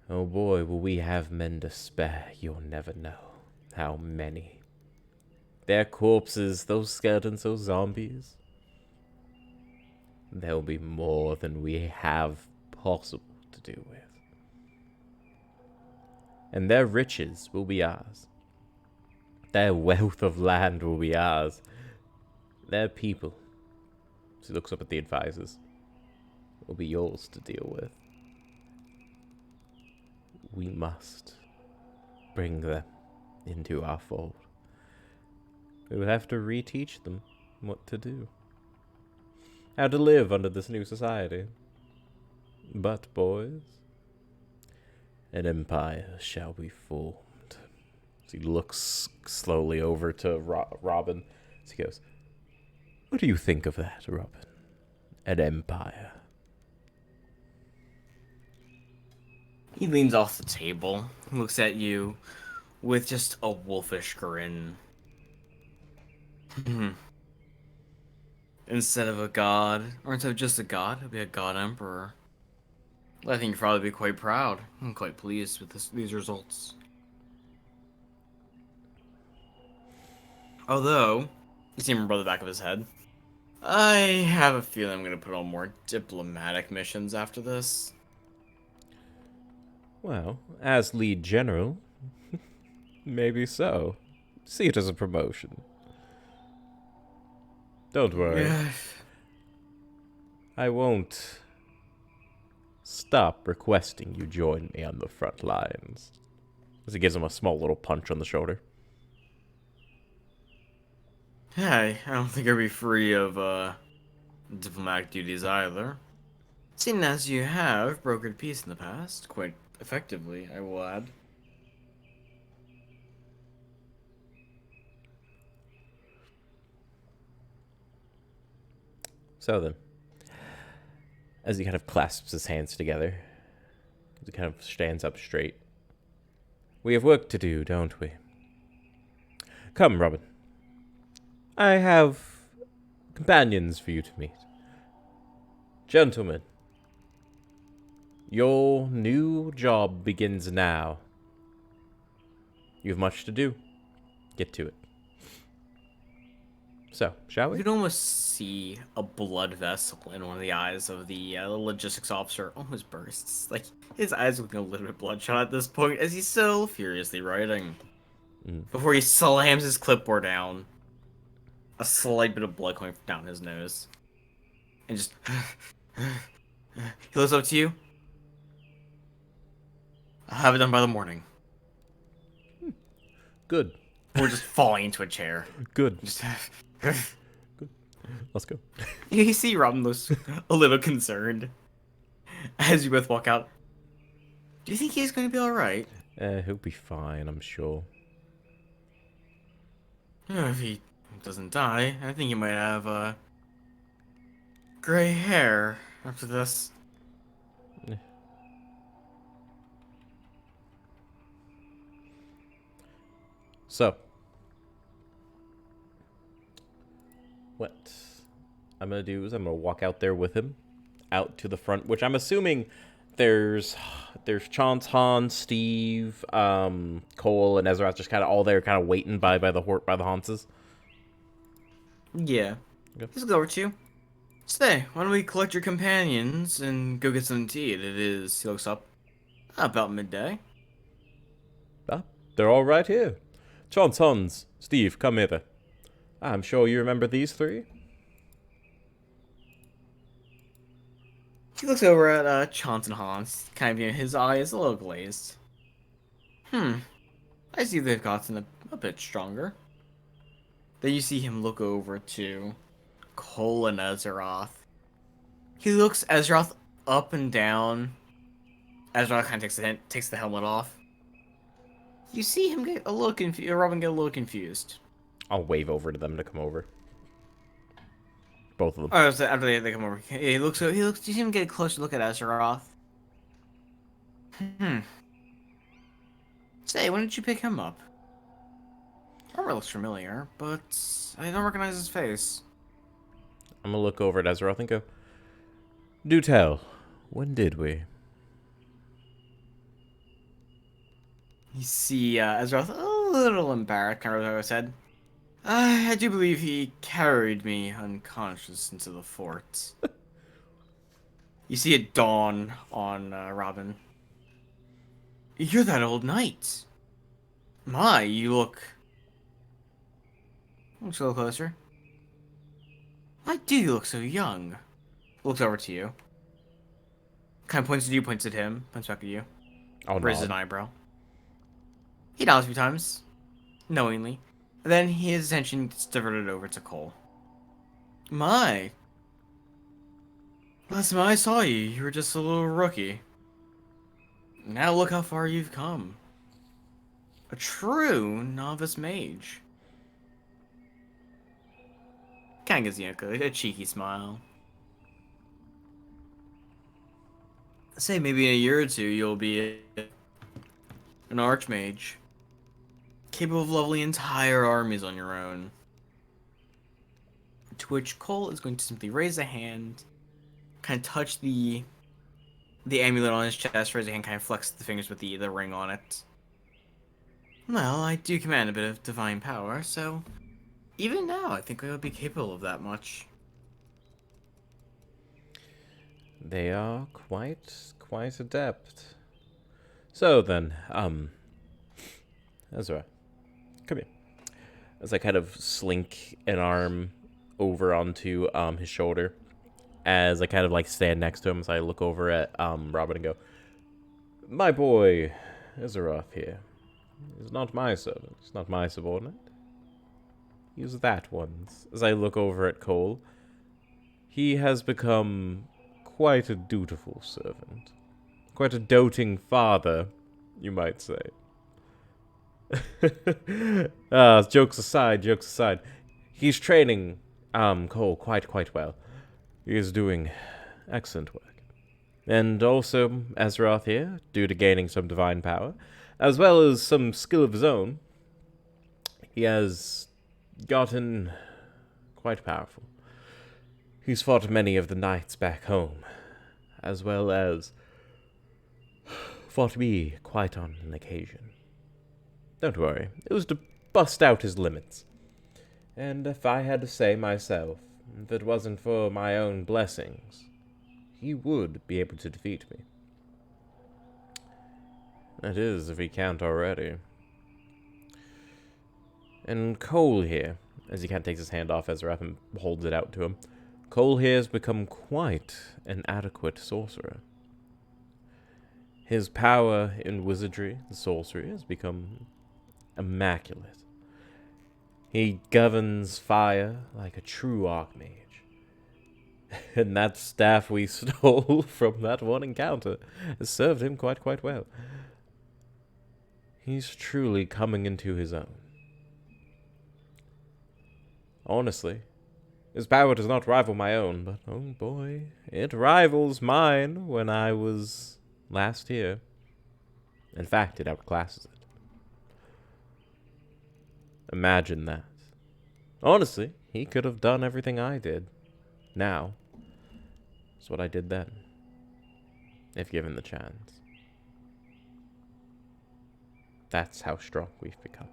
Oh boy, will we have men to spare. You'll never know how many. Their corpses, those skeletons, those zombies, there'll be more than we have possible to do with. And their riches will be ours. Their wealth of land will be ours. Their people, she looks up at the advisors, will be yours to deal with. We must bring them into our fold. We would have to reteach them what to do. How to live under this new society. But, boys, an empire shall be formed. So he looks slowly over to Robin. So he goes, what do you think of that, Robin? An empire. He leans off the table, looks at you with just a wolfish grin. Instead of a god, or instead of just a god, it'll be a god emperor. I think you'd probably be quite proud and quite pleased with these results. Although, you see him rub the back of his head. I have a feeling I'm going to put on more diplomatic missions after this. Well, as lead general, maybe so. See it as a promotion. Don't worry. Yeah. I won't stop requesting you join me on the front lines. As he gives him a small little punch on the shoulder. Hey, I don't think I'd be free of diplomatic duties either. Seeing as you have brokered peace in the past, quite effectively, I will add. So then, as he kind of clasps his hands together, he kind of stands up straight. We have work to do, don't we? Come, Robin. I have companions for you to meet. Gentlemen, your new job begins now. You have much to do. Get to it. So, shall You we? can almost see a blood vessel in one of the eyes of the logistics officer. Almost bursts. Like, his eyes looking a little bit bloodshot at this point as he's still furiously writing. Before he slams his clipboard down, a slight bit of blood coming down his nose. And just... he looks up to you. I'll have it done by the morning. Good. We're just falling into a chair. Good. Just... Let's go. You see Robin looks a little concerned as you both walk out. Do you think he's going to be alright? He'll be fine, I'm sure. If he doesn't die, I think he might have gray hair after this. So, what I'm gonna do is I'm gonna walk out there with him, out to the front, which I'm assuming there's Chance, Han, Steve, Cole, and Ezra just kind of all there, kind of waiting by the Hanses. Yeah. Okay. Let's go over to you. Stay. Why don't we collect your companions and go get some tea? It is, he looks up, about midday. Ah, they're all right here. Chance, Hans, Steve, come hither. I'm sure you remember these three. He looks over at Chance and Hans, kind of, his eye is a little glazed. I see they've gotten a bit stronger. Then you see him look over to Cole and Ezroth. He looks Ezroth up and down. Ezroth kind of takes the helmet off. You see him get a little confused. Robin get a little confused. I'll wave over to them to come over. Both of them. Oh, so after they come over, he looks. You see him get a closer look at Azeroth. Say, when did you pick him up? Armor looks familiar, but I don't recognize his face. I'm gonna look over at Ezra and go, do tell, when did we? You see Azeroth a little embarrassed, kind of like I said. I do believe he carried me unconscious into the fort. You see it dawn on Robin. You're that old knight. My, you look... Looks a little closer. Why do you look so young? Looks over to you. Kind of points at you, points at him, points back at you. Oh, Raises an eyebrow. He nods a few times, knowingly. And then his attention gets diverted over to Cole. My. Last time I saw you, you were just a little rookie. Now look how far you've come. A true novice mage. Kind of gives you a cheeky smile. Say maybe in a year or two you'll be an archmage. Capable of leveling entire armies on your own. To which Cole is going to simply raise a hand, kind of touch the amulet on his chest, raise a hand, kind of flex the fingers with the ring on it. Well, I do command a bit of divine power, so even now I think I would be capable of that much. They are quite adept. So then, Ezra, come here. As I kind of slink an arm over onto his shoulder, as I kind of like stand next to him, as I look over at Robin and go, my boy, Ezra here, is not my servant. He's not my subordinate. He's that one's. As I look over at Cole, he has become quite a dutiful servant. Quite a doting father, you might say. Jokes aside. He's training Cole quite well. He is doing excellent work. And also, Azeroth here, due to gaining some divine power, as well as some skill of his own, he has gotten quite powerful. He's fought many of the knights back home, as well as fought me quite on an occasion. Don't worry, it was to bust out his limits. And if I had to say myself, if it wasn't for my own blessings, he would be able to defeat me. That is, if he can't already. And Cole here, as he kind of takes his hand off Ezra and holds it out to him, Cole here has become quite an adequate sorcerer. His power in wizardry and sorcery has become immaculate. He governs fire like a true archmage. And that staff we stole from that one encounter has served him quite well. He's truly coming into his own. Honestly, his power does not rival my own, but oh boy, it rivals mine when I was last here. In fact, it outclasses it. Imagine that. Honestly, he could have done everything I did. Now. That's what I did then. If given the chance. That's how strong we've become.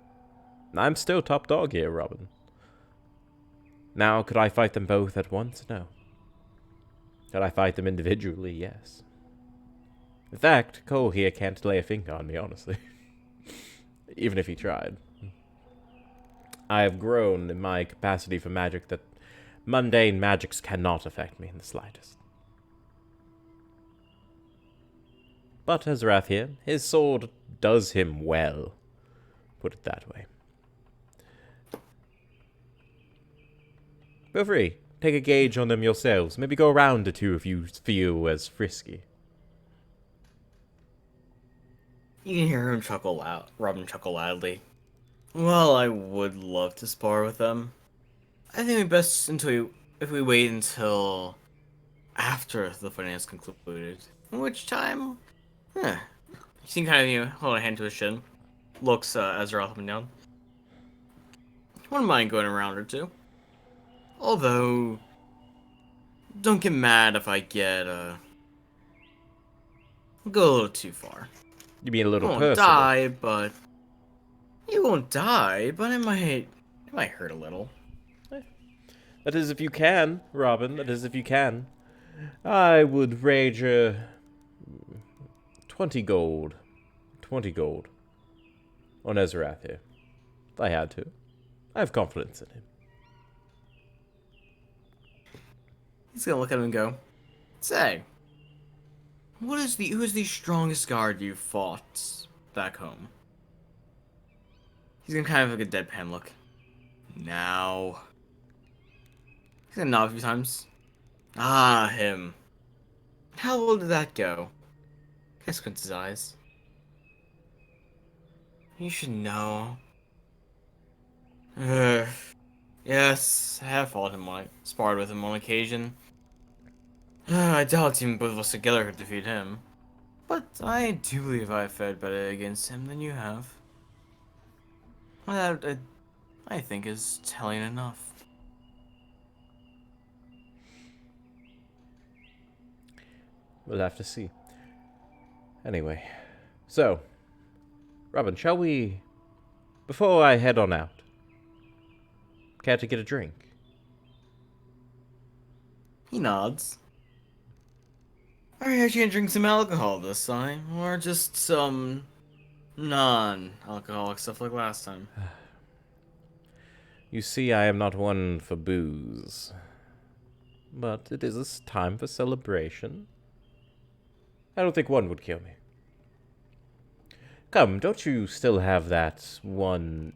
I'm still top dog here, Robin. Now, could I fight them both at once? No. Could I fight them individually? Yes. In fact, Cole here can't lay a finger on me, honestly. Even if he tried. I have grown in my capacity for magic that mundane magics cannot affect me in the slightest. But Ezrath here, his sword does him well. Put it that way. Feel free, take a gauge on them yourselves. Maybe go a round or two if you feel as frisky. You can hear him Robin chuckle loudly. Well, I would love to spar with them. I think we best if we wait until after the fighting is concluded. In which time, you see kind of hold a hand to his shin, looks Ezra up and down. Wouldn't mind going a round or two. Although, don't get mad if I go a little too far. You being a little You won't personal. die, but you won't die, but it might hurt a little. That is if you can, Robin. That is if you can. I would wager 20 gold. 20 gold. On Ezrath here. If I had to. I have confidence in him. He's gonna look at him and go, "Say, who's the strongest guard you fought back home?" He's gonna kind of like a deadpan look. Now. He's gonna nod a few times. Ah, him. How well did that go? Guess squints his eyes. You should know. Yes, I have fought him sparred with him on occasion. I doubt even both of us together could defeat him. But I do believe I have fared better against him than you have. Well, that, I think is telling enough. We'll have to see. Anyway. So. Robin, shall we... Before I head on out, care to get a drink? He nods. Are you actually gonna drink some alcohol this time? Or just some non-alcoholic stuff like last time? You see, I am not one for booze. But it is a time for celebration. I don't think one would kill me. Come, don't you still have that one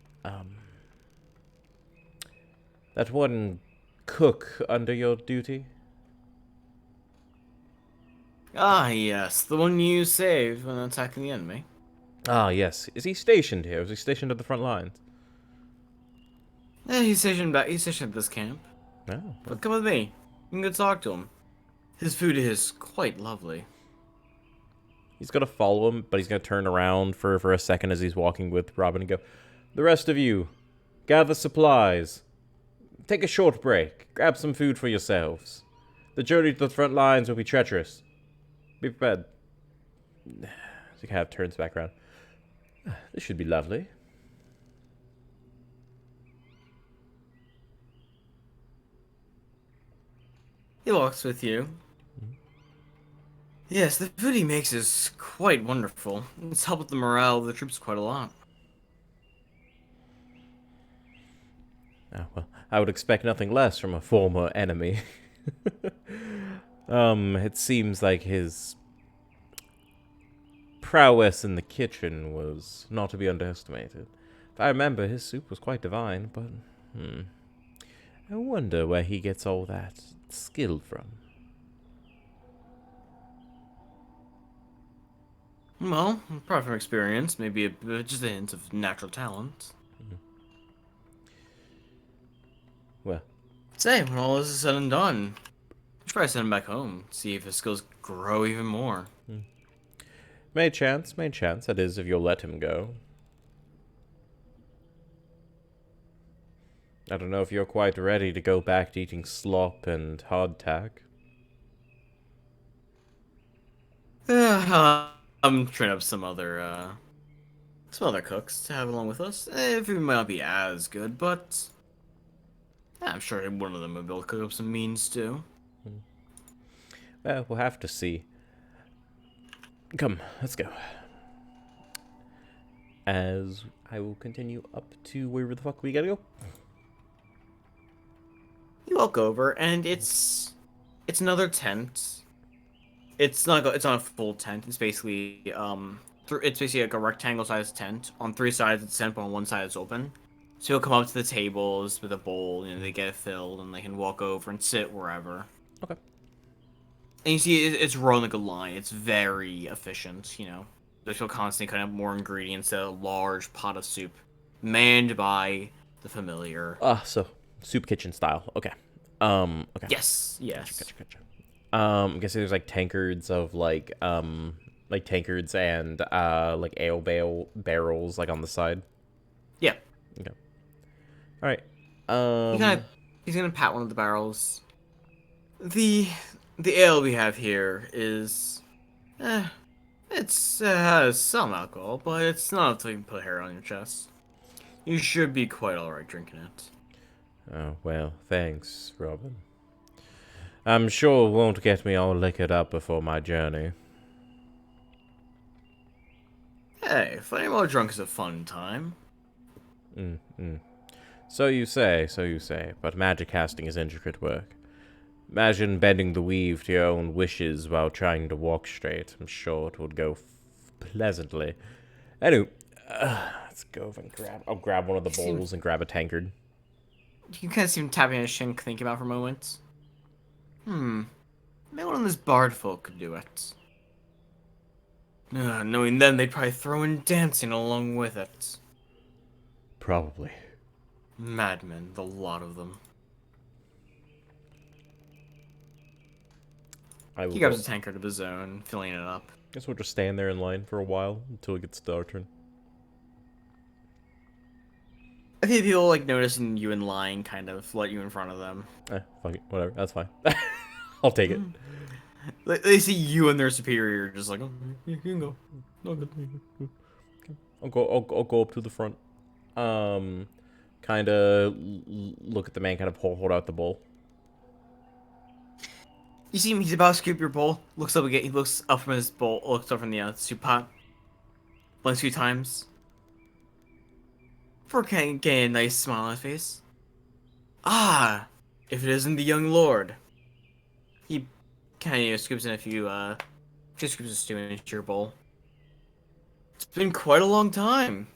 cook under your duty? Ah, yes, the one you saved when attacking the enemy. Ah, yes. Is he stationed here? Is he stationed at the front lines? Yeah, he's stationed at this camp. No. But come with me. You can go talk to him. His food is quite lovely. He's gonna follow him, but he's gonna turn around for a second as he's walking with Robin and go, "The rest of you, gather supplies. Take a short break. Grab some food for yourselves. The journey to the front lines will be treacherous. Be prepared." He kind of turns back around. This should be lovely. He walks with you. Yes, the food he makes is quite wonderful. It's helped with the morale of the troops quite a lot. Oh, well, I would expect nothing less from a former enemy. It seems like his prowess in the kitchen was not to be underestimated. If I remember, his soup was quite divine, but I wonder where he gets all that skill from. Well, probably from experience, maybe just a hint of natural talent. Well, Say, when all this is said and done, you should probably send him back home, see if his skills grow even more. may chance, that is, if you'll let him go. I don't know if you're quite ready to go back to eating slop and hardtack. I'm training up some other cooks to have along with us. If it might not be as good, but I'm sure one of them will be able to cook up some mean stew. Well, we'll have to see. Come, let's go. As I will continue up to wherever the fuck we gotta go. You walk over, and it's another tent. It's not a full tent. It's basically it's basically like a rectangle sized tent. On three sides it's tent, but on one side it's open. So you'll come up to the tables with a bowl, they get it filled, and they can walk over and sit wherever. Okay. And you see it's rolling like a line. It's very efficient. There's constantly kind of more ingredients, a large pot of soup, manned by the familiar. So soup kitchen style. Okay. Okay. Yes, yes. Gotcha. I'm guessing there's like tankards of like tankards and like barrels like on the side. Yeah. Okay. All right. He's gonna pat one of the barrels. The ale we have here is, it's has some alcohol, but it's not until you can put hair on your chest. You should be quite alright drinking it. Oh well, thanks, Robin. I'm sure it won't get me all liquored up before my journey. Hey, fighting while drunk is a fun time. So you say, but magic casting is intricate work. Imagine bending the weave to your own wishes while trying to walk straight. I'm sure it would go pleasantly. Anyway, let's go over and I'll grab one of the bowls and grab a tankard. You can kind of see him tapping his shin, thinking about it for a moment. Maybe one of these bard folk could do it. Knowing them, they'd probably throw in dancing along with it. Probably. Madmen, the lot of them. He grabs a tankard of his own, filling it up. Guess we'll just stand there in line for a while until it gets to our turn. I think people noticing you in line kind of let you in front of them. Fuck it, whatever, that's fine. I'll take it. They see you and their superior, just like, oh, you can go. No good. I'll go up to the front. Kind of look at the man, kind of hold out the bowl. You see him, he's about to scoop your bowl, looks up again, he looks up from his bowl, looks up from the soup pot, blinks a few times, before getting a nice smile on his face. Ah, if it isn't the young lord. He kind of scoops in a few, just scoops a stew into your bowl. It's been quite a long time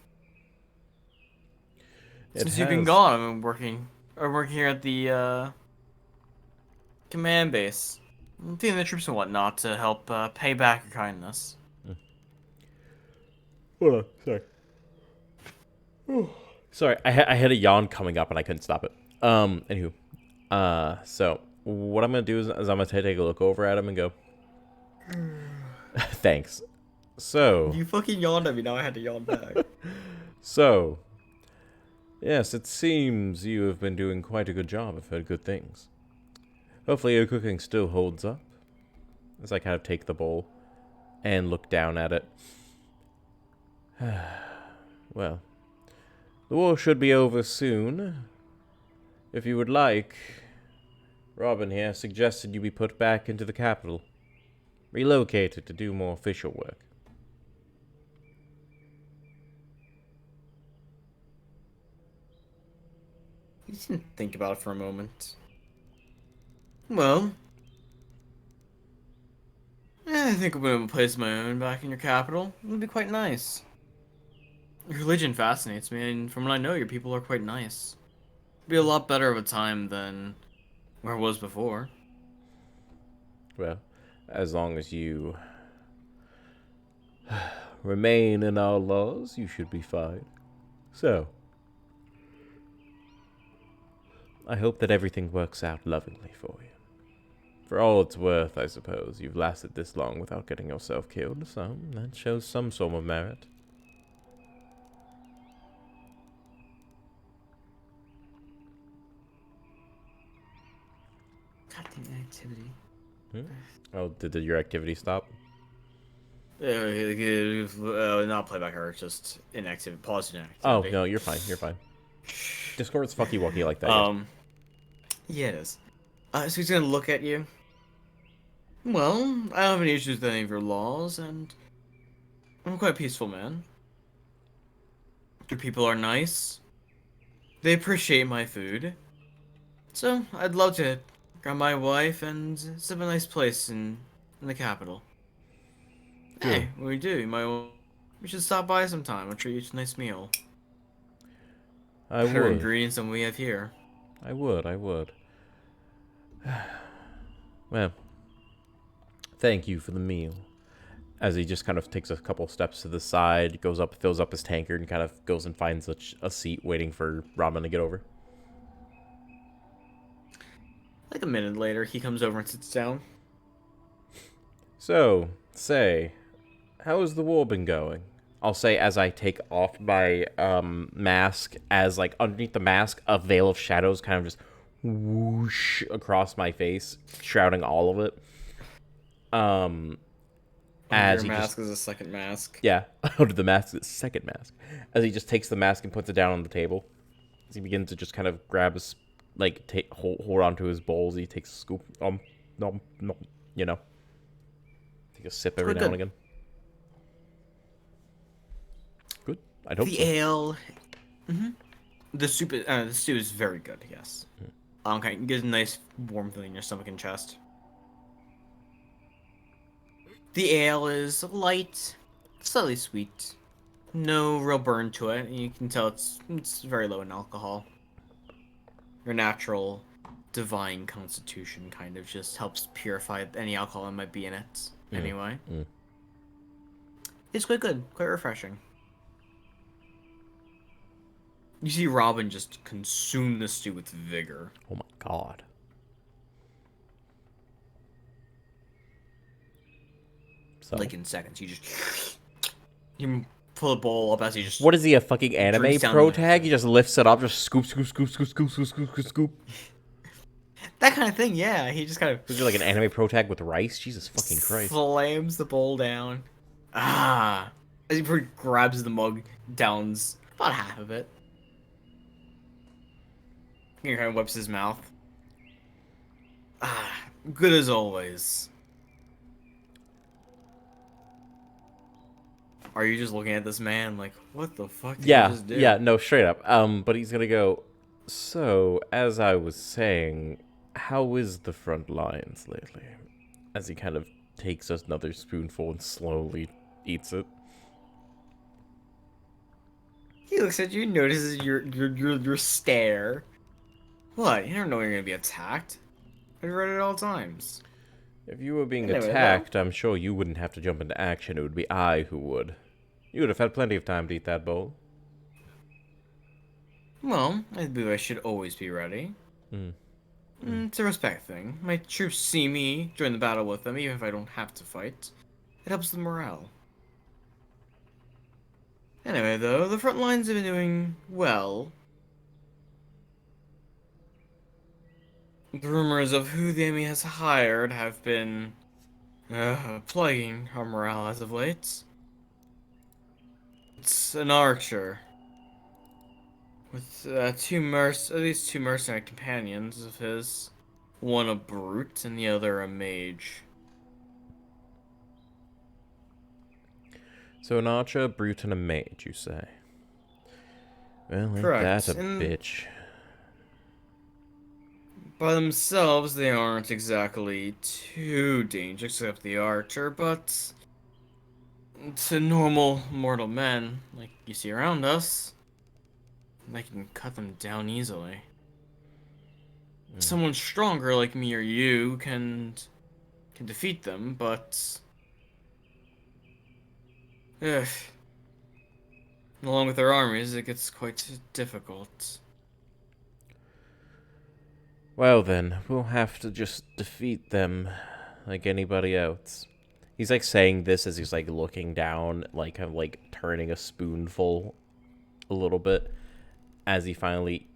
since you've been gone. I'm working here at the, command base. I'm feeding the troops and whatnot to help pay back your kindness. Hold on, sorry. Sorry, I had a yawn coming up and I couldn't stop it. Anywho, so what I'm gonna do is I'm gonna take a look over at him and go, thanks. So you fucking yawned at me. Now I had to yawn back. So, yes, it seems you have been doing quite a good job. I've heard good things. Hopefully your cooking still holds up. As I kind of take the bowl and look down at it. Well, the war should be over soon. If you would like, Robin here suggested you be put back into the capital. Relocated to do more official work. You didn't think about it for a moment. Well, I think I'm gonna place my own back in your capital. It would be quite nice. Your religion fascinates me, and from what I know, your people are quite nice. It'd be a lot better of a time than where it was before. Well, as long as you remain in our laws, you should be fine. So, I hope that everything works out lovingly for you. For all it's worth, I suppose, you've lasted this long without getting yourself killed, so that shows some sort of merit. Goddamn activity. Oh, did your activity stop? Not playback error, just inactive. Pause Oh, inactivity. no, you're fine, you're fine. Discord's fucky-wucky like that. Yeah, it is. So he's gonna look at you. Well, I don't have any issues with any of your laws, and I'm quite a peaceful man. Your people are nice. They appreciate my food. So, I'd love to grab my wife and set up a nice place in the capital. Good. Hey, what do we do? We should stop by sometime. I'll treat you to a nice meal. I Better would. ingredients than we have here. I would. Well, thank you for the meal. As he just kind of takes a couple steps to the side, goes up, fills up his tankard, and kind of goes and finds a seat waiting for Ramen to get over. Like a minute later, he comes over and sits down. So, say, how has the war been going? I'll say as I take off my mask, as like underneath the mask, a veil of shadows kind of just whoosh across my face, shrouding all of it. As Your he mask just, is a second mask. yeah, under the mask, the second mask. As he just takes the mask and puts it down on the table, as he begins to just kind of grab his, like, hold onto his bowls. He takes a scoop, nom, you know, take a sip every now and again. Good. I'd hope The so. ale. The soup. The stew is very good. Yes. Okay, it gives a nice warm feeling in your stomach and chest. The ale is light, slightly sweet. No real burn to it. You can tell it's very low in alcohol. Your natural divine constitution kind of just helps purify any alcohol that might be in it. Anyway. It's quite good, quite refreshing. You see Robin just consume the stew with vigor. Oh my god. So, Like in seconds. You pull a bowl up as he just... what is he, a fucking anime drinks down pro the tag? He just lifts it up, just scoop. That kind of thing, yeah. He just kind of... Is he like an anime pro tag with rice? Jesus fucking Christ. slams the bowl down. As he grabs the mug, downs about half of it. He kind of wipes his mouth. Good as always. Are you just looking at this man like, what the fuck did you just do? Yeah, no, straight up. But he's gonna go, so, as I was saying, how is the front lines lately? As he kind of takes another spoonful and slowly eats it. He looks at you, notices your stare. What? You don't know you're gonna be attacked. I've read it at all times. If you were being Anyway, attacked, I'm sure you wouldn't have to jump into action. It would be I who would. You would have had plenty of time to eat that bowl. Well, I believe I should always be ready. It's a respect thing. My troops see me join the battle with them, even if I don't have to fight. It helps the morale. Anyway, though, the front lines have been doing well. The rumors of who the enemy has hired have been plaguing our morale as of late. It's an archer with at least two mercenary companions of his. One a brute and the other a mage. So an archer, a brute, and a mage, you say? Well, ain't that Correct. a And bitch? by themselves, they aren't exactly too dangerous, except the archer, but to normal mortal men, like you see around us, they can cut them down easily. Someone stronger like me or you can defeat them, but ugh, along with their armies, it gets quite difficult. Well then, we'll have to just defeat them like anybody else. He's like saying this as he's like looking down, like kind of like turning a spoonful a little bit as he finally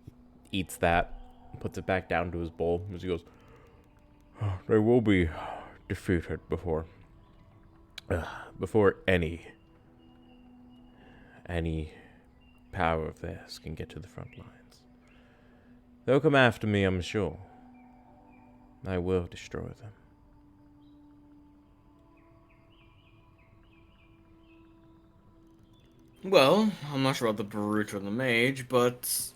eats that, puts it back down to his bowl as he goes, they will be defeated before any power of theirs can get to the front lines. They'll come after me, I'm sure. I will destroy them. Well, I'm not sure about the brute or the mage, but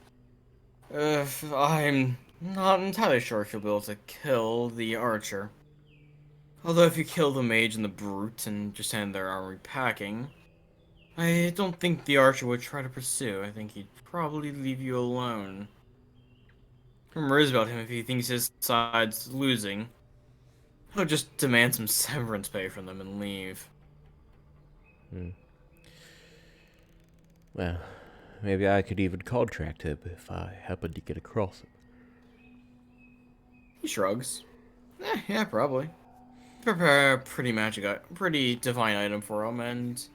I'm not entirely sure if you'll be able to kill the archer. Although if you kill the mage and the brute and just hand their armory packing, I don't think the archer would try to pursue. I think he'd probably leave you alone. Rumor is about him, if he thinks his side's losing, he'll just demand some severance pay from them and leave. Well, maybe I could even contract him if I happen to get across him. He shrugs. Yeah, probably. Prepare a pretty divine item for him, and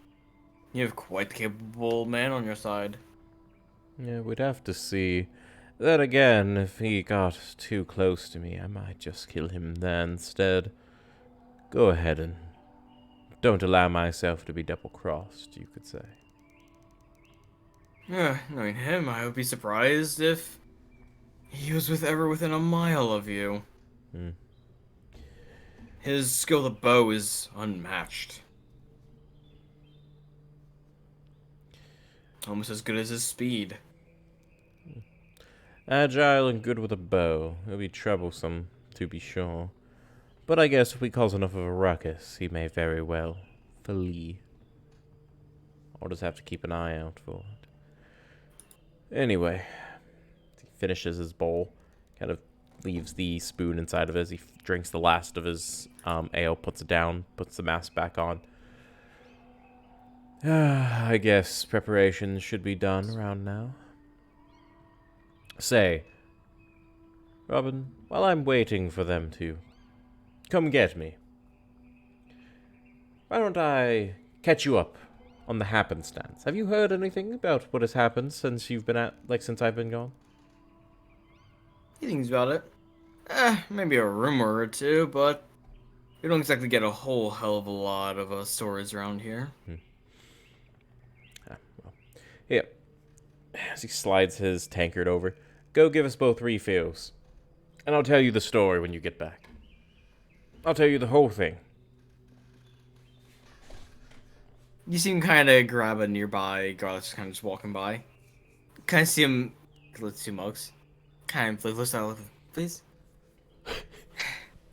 you have quite the capable man on your side. Yeah, we'd have to see. Then again, if he got too close to me, I might just kill him there instead. Go ahead and don't allow myself to be double-crossed, you could say. Yeah, knowing him, I would be surprised if he was ever within a mile of you. Hmm. His skill with the bow is unmatched. Almost as good as his speed. Agile and good with a bow. He'll be troublesome, to be sure. But I guess if we cause enough of a ruckus, he may very well flee. I'll just have to keep an eye out for it. Anyway, he finishes his bowl, kind of leaves the spoon inside of it as he drinks the last of his ale, puts it down, puts the mask back on. I guess preparations should be done around now. Say, Robin, while I'm waiting for them to come get me, why don't I catch you up on the happenstance? Have you heard anything about what has happened since you've been since I've been gone? He thinks about it. Maybe a rumor or two, but you don't exactly get a whole hell of a lot of stories around here. Well, here, as he slides his tankard over, go give us both refills, and I'll tell you the story when you get back. I'll tell you the whole thing. You see him kind of grab a nearby girl that's kind of just walking by. Kind of see him with 2 mugs. Kind of lifts out, please.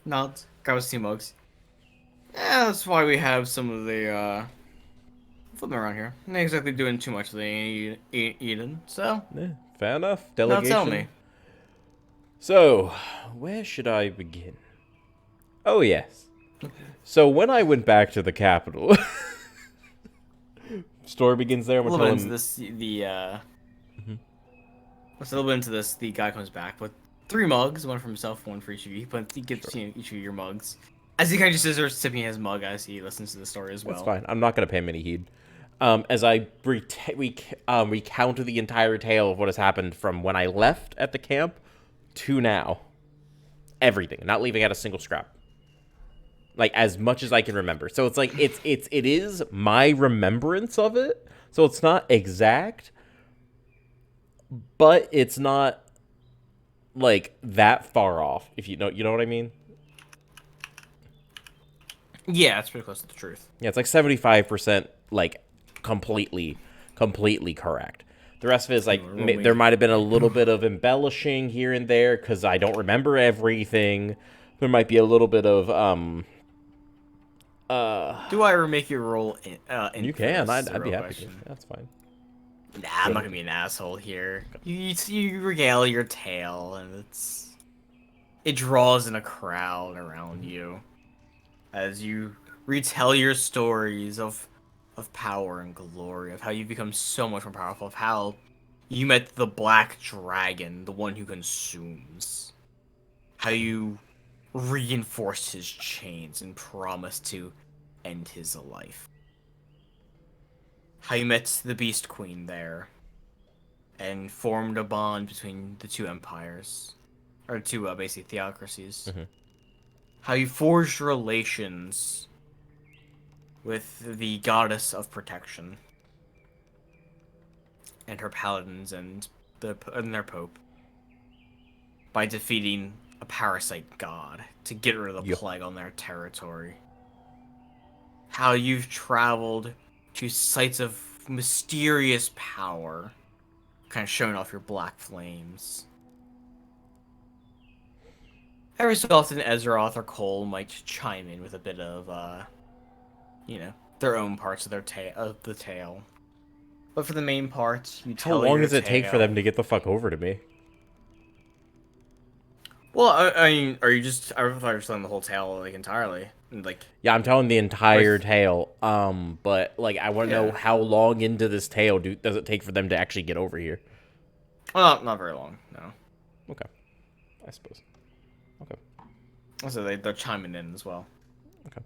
Nods. Grabs 2 mugs. Yeah, that's why we have some of the flipping around here. Not exactly doing too much of the eating, so. Yeah, fair enough. Now Delegation. tell me. So, where should I begin? Oh, yes. So, when I went back to the capital... story begins there. A little bit into this, Let's a little bit into this. The guy comes back with 3 mugs, one for himself, one for each of you. He gives each of you your mugs. As he kind of just starts sipping his mug as he listens to the story as well. That's fine. I'm not going to pay him any heed. As I recount the entire tale of what has happened from when I left at the camp to now. Everything. Not leaving out a single scrap. Like, as much as I can remember. So it's like, it is my remembrance of it. So it's not exact. But it's not, like that far off. If you know what I mean. Yeah, it's pretty close to the truth. Yeah, it's like 75%, like completely correct. The rest of it is like there might have been a little bit of embellishing here and there because I don't remember everything. There might be a little bit of Do I ever make you roll You can. I'd be happy to. That's fine. Nah, I'm not gonna be an asshole here. You regale your tale, and it draws in a crowd around you as you retell your stories of power and glory, of how you become so much more powerful, of how you met the Black Dragon, the one who consumes, how you reinforced his chains and promised to end his life, how you met the Beast Queen there and formed a bond between the two empires, or two basically theocracies. Mm-hmm. How you forged relations with the goddess of protection and her paladins and their pope by defeating a parasite god to get rid of the plague on their territory. How you've traveled to sites of mysterious power, kind of showing off your black flames. Every so often, Ezroth or Cole might chime in with a bit of, their own parts of the tale. But for the main part, you tell How long your does it take for tale. them to get the fuck over to me? Well, I mean, are you just? I thought you were telling the whole tale like entirely, like. Yeah, I'm telling the entire tale. But like, I want to know how long into this tale does it take for them to actually get over here? Well, not very long. No. Okay, I suppose. Okay. So they're chiming in as well. Okay.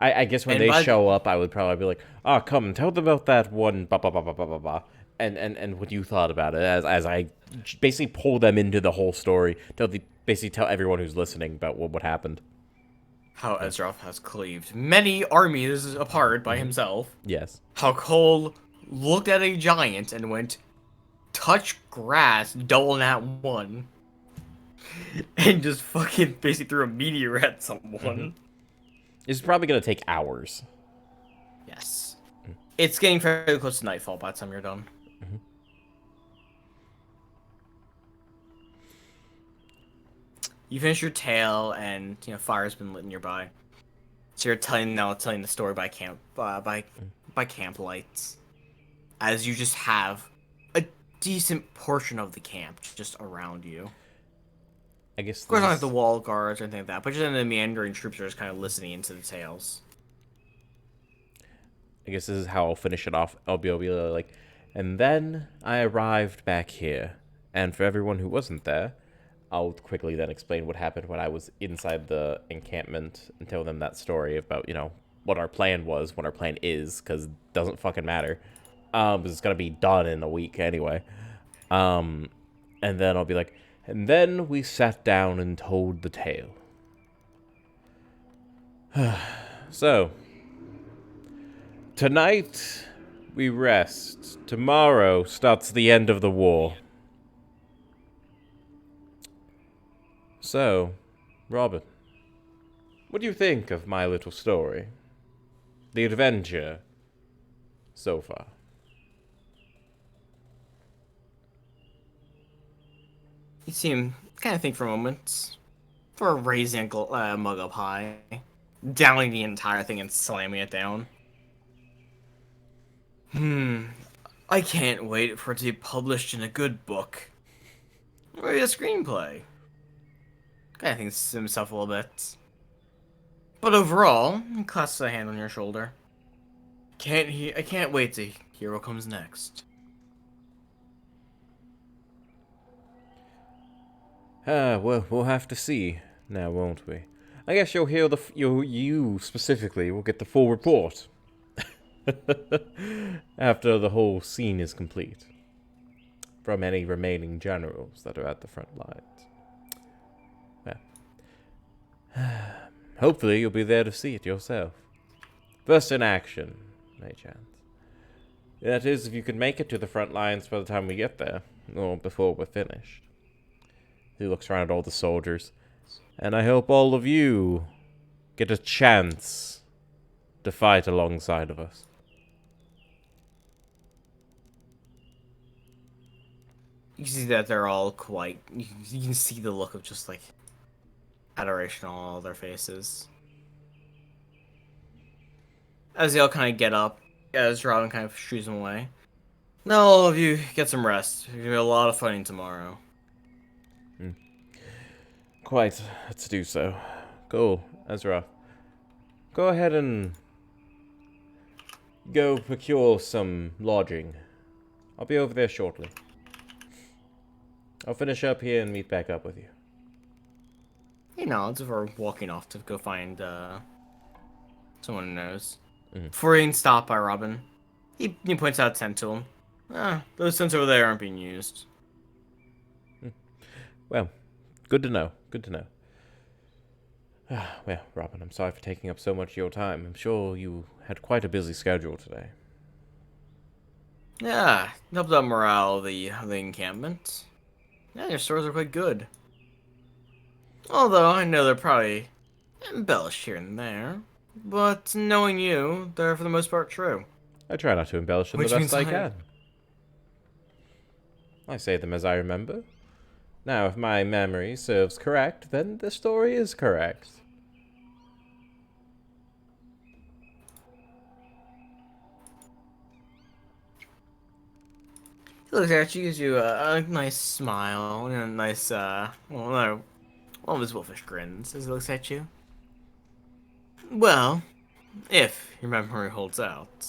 I guess when they show up, I would probably be like, "Oh, come, tell them about that one, blah blah blah blah blah blah blah," and what you thought about it as I basically pull them into the whole story. Basically tell everyone who's listening about what happened. How Ezroth has cleaved many armies apart by himself. Yes. How Cole looked at a giant and went, touch grass, double nat 1. And just fucking basically threw a meteor at someone. Mm-hmm. It's probably going to take hours. Yes. It's getting fairly close to nightfall by the time you're done. Mm-hmm. You finish your tale, and fire's been lit nearby. So you're telling the story by camp camp lights, as you just have a decent portion of the camp just around you. I guess. Of course, not like the wall guards or anything like that, but just in the meandering troops are just kind of listening into the tales. I guess this is how I'll finish it off. I'll be like, and then I arrived back here, and for everyone who wasn't there, I'll quickly then explain what happened when I was inside the encampment and tell them that story about, what our plan was, what our plan is, because it doesn't fucking matter. Because it's going to be done in a week anyway. And then I'll be like, and then we sat down and told the tale. So, tonight we rest. Tomorrow starts the end of the war. So, Robin, what do you think of my little story? The adventure so far? You seem kind of think for a moment, for raising a mug up high, downing the entire thing and slamming it down. I can't wait for it to be published in a good book. Or a screenplay. Kind of thinks to himself a little bit. But overall, he clasps a hand on your shoulder. I can't wait to hear what comes next. Well, we'll have to see now, won't we? I guess you'll hear you specifically will get the full report after the whole scene is complete from any remaining generals that are at the front lines. Well, hopefully you'll be there to see it yourself. First in action, may chance. That is, if you could make it to the front lines by the time we get there, or before we're finished. He looks around at all the soldiers. And I hope all of you get a chance to fight alongside of us. You can see that they're all quite. You can see the look of just like adoration on all their faces. As they all kind of get up, as Robin kind of shoos them away. Now all of you get some rest. There's gonna be a lot of fighting tomorrow. Quite. Let's do so. Cool, Ezra. Go ahead and go procure some lodging. I'll be over there shortly. I'll finish up here and meet back up with you. He nods before walking off to go find someone who knows. Before he can stop by Robin, he points out a tent to him. Those tents over there aren't being used. Well, good to know. Good to know. Well, Robin, I'm sorry for taking up so much of your time. I'm sure you had quite a busy schedule today. Yeah, helped out morale of the encampment. Yeah, your stores are quite good. Although I know they're probably embellished here and there. But knowing you, they're for the most part true. I try not to embellish them the best I can. I say them as I remember. Now, if my memory serves correct, then the story is correct. He looks at you, gives you a nice smile and a nice, well, no, one of his wolfish grins as he looks at you. Well, if your memory holds out.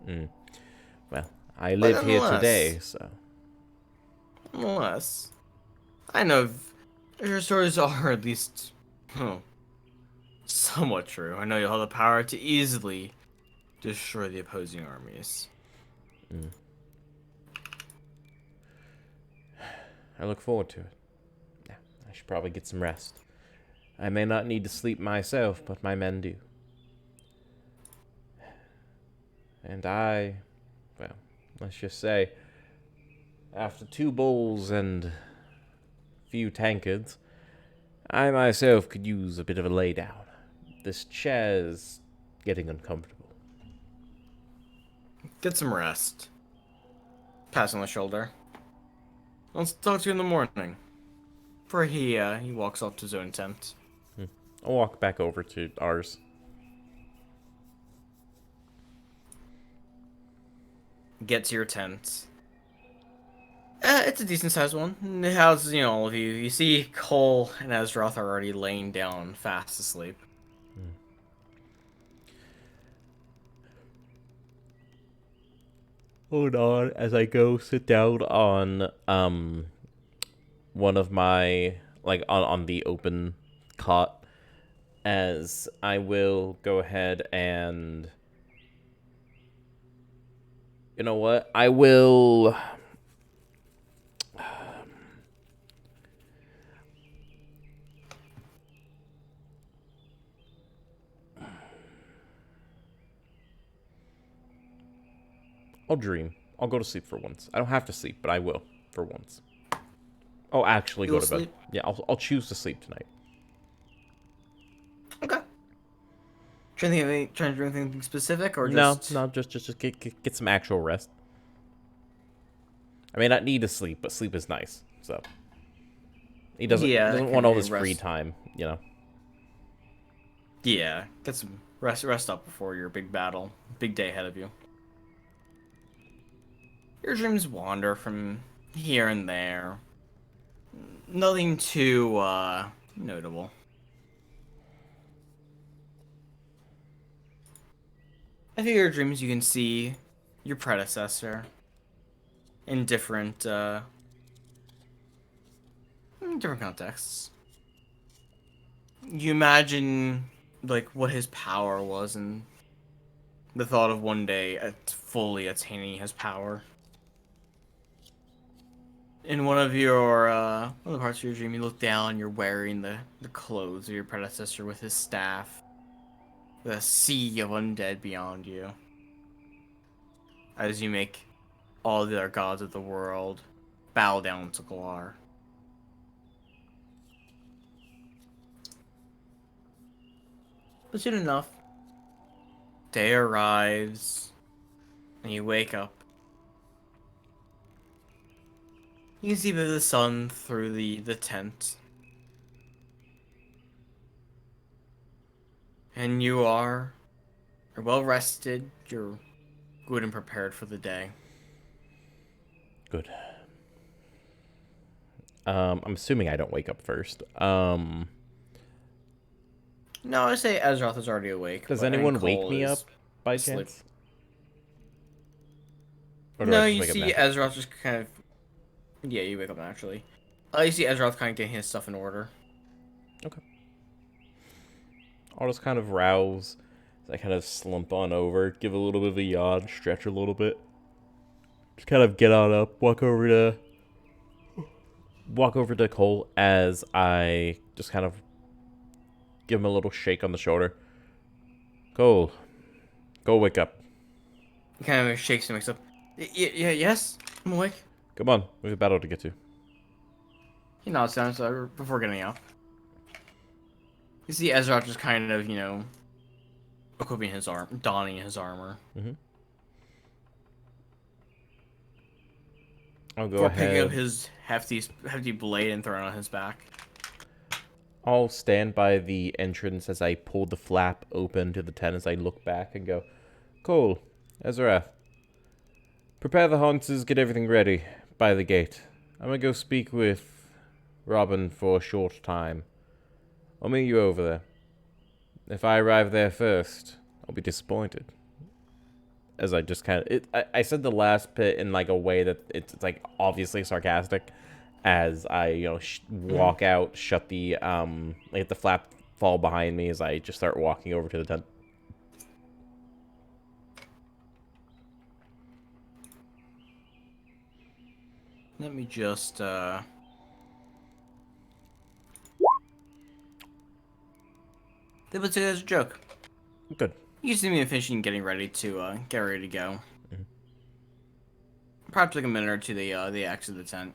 Well, I live here nonetheless- today, so... Nonetheless, I know your stories are at least, somewhat true. I know you'll have the power to easily destroy the opposing armies. I look forward to it. Yeah, I should probably get some rest. I may not need to sleep myself, but my men do. And well, let's just say, after 2 bowls and few tankards, I myself could use a bit of a lay down. This chair's getting uncomfortable. Get some rest. Pass on the shoulder. Let's talk to you in the morning. Before he walks off to his own tent. I'll walk back over to ours. Get to your tent. It's a decent sized one. It houses, all of you. You see Cole and Ezroth are already laying down fast asleep. Hold on, as I go sit down on one of my on the open cot, as I will go ahead and you know what? I will I'll dream. I'll go to sleep for once. I don't have to sleep, but I will for once. I'll actually go to bed. Sleep? Yeah, I'll choose to sleep tonight. Okay. Trying to do anything specific, or just No, just get some actual rest. I may not need to sleep, but sleep is nice. So he doesn't want all this free time, Yeah, get some rest up before your big battle, big day ahead of you. Your dreams wander from here and there. Nothing too notable. I think your dreams you can see your predecessor in different contexts. You imagine what his power was and the thought of one day fully attaining his power. In one of the parts of your dream, you look down, you're wearing the clothes of your predecessor with his staff. The sea of undead beyond you. as you make all the other gods of the world bow down to Galar. But soon enough, day arrives, and you wake up. You can see the sun through the tent. And you're well rested, you're good and prepared for the day. Good. I'm assuming I don't wake up first. No, I say Ezroth is already awake. Does but and anyone wake Cole me up is by asleep. chance? Or do I No, just you wake up see naturally? Ezroth just kind of... Yeah, you wake up naturally. You see Ezroth kind of getting his stuff in order. Okay. I'll just kind of rouse. I kind of slump on over, give a little bit of a yawn, stretch a little bit. Just kind of get on up, walk over to Cole as I just kind of give him a little shake on the shoulder. Cole, go wake up. He kind of shakes and wakes up. Yeah, yes? I'm awake. Come on, we have a battle to get to. He nods down so before getting up. You see Ezroth just kind of, equipping his donning his armor. Mm-hmm. I'll go Before picking up ahead. his hefty blade and throwing it on his back. I'll stand by the entrance as I pull the flap open to the tent as I look back and go, Cole, Ezra, prepare the haunches, get everything ready by the gate. I'm gonna go speak with Robin for a short time. I'll meet you over there. If I arrive there first, I'll be disappointed. As I just kind of... I said the last bit in, like, a way that it's like, obviously sarcastic. As I, walk out, shut the, let the flap fall behind me as I just start walking over to the tent. Let me just, They would say that's a joke. Good. You see me finishing getting ready to, get ready to go. Mhm. Perhaps like a minute or two, they exit the tent.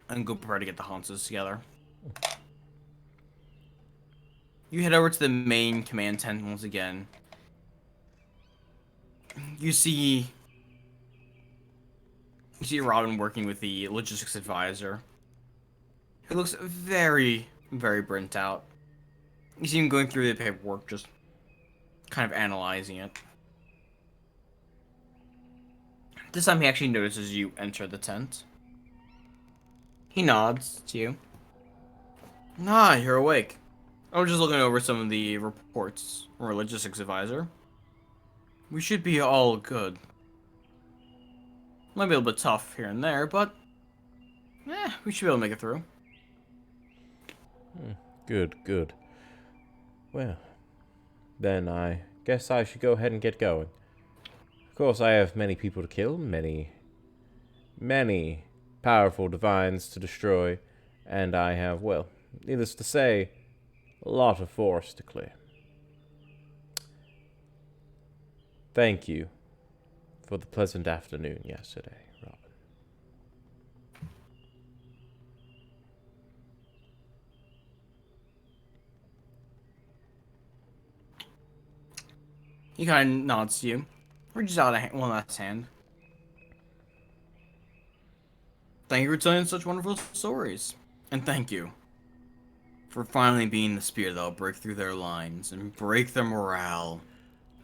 And go prepare to get the haunches together. You head over to the main command tent once again. You see Robin working with the logistics advisor. He looks very, very burnt out. You see him going through the paperwork, just kind of analyzing it. This time he actually notices you enter the tent. He nods to you. Ah, you're awake. I was just looking over some of the reports from our logistics advisor. We should be all good. Might be a little bit tough here and there, but we should be able to make it through. Good, good. Well, then I guess I should go ahead and get going. Of course, I have many people to kill, many powerful divines to destroy, and I have, well, needless to say, a lot of forest to clear. Thank you for the pleasant afternoon yesterday, Robin. He kind of nods to you. Reaches out one last hand. Thank you for telling such wonderful stories. And thank you for finally being the spear that'll break through their lines and break their morale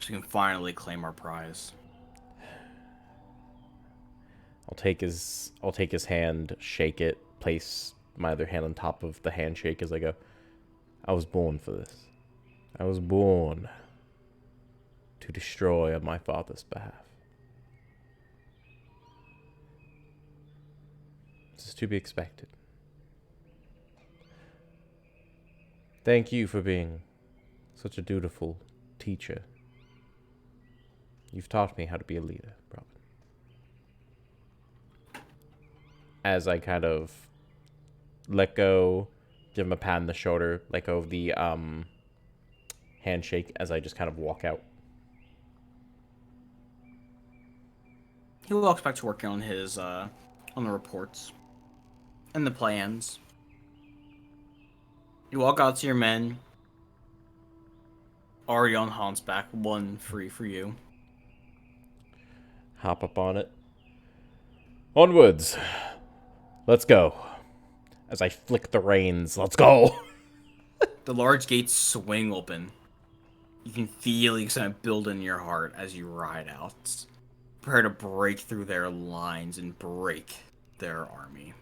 so we can finally claim our prize. I'll take his hand, shake it, place my other hand on top of the handshake as I go, I was born for this. I was born to destroy on my father's behalf. This is to be expected. Thank you for being such a dutiful teacher. You've taught me how to be a leader, Robin. As I kind of let go, give him a pat on the shoulder, let go of the handshake as I just kind of walk out. he walks back to working on his on the reports and the plans. You walk out to your men, already on Han's back, one free for you. Hop up on it. Onwards. Let's go. As I flick the reins, let's go. The large gates swing open. You can feel the excitement build in your heart as you ride out. Prepare to break through their lines and break their army.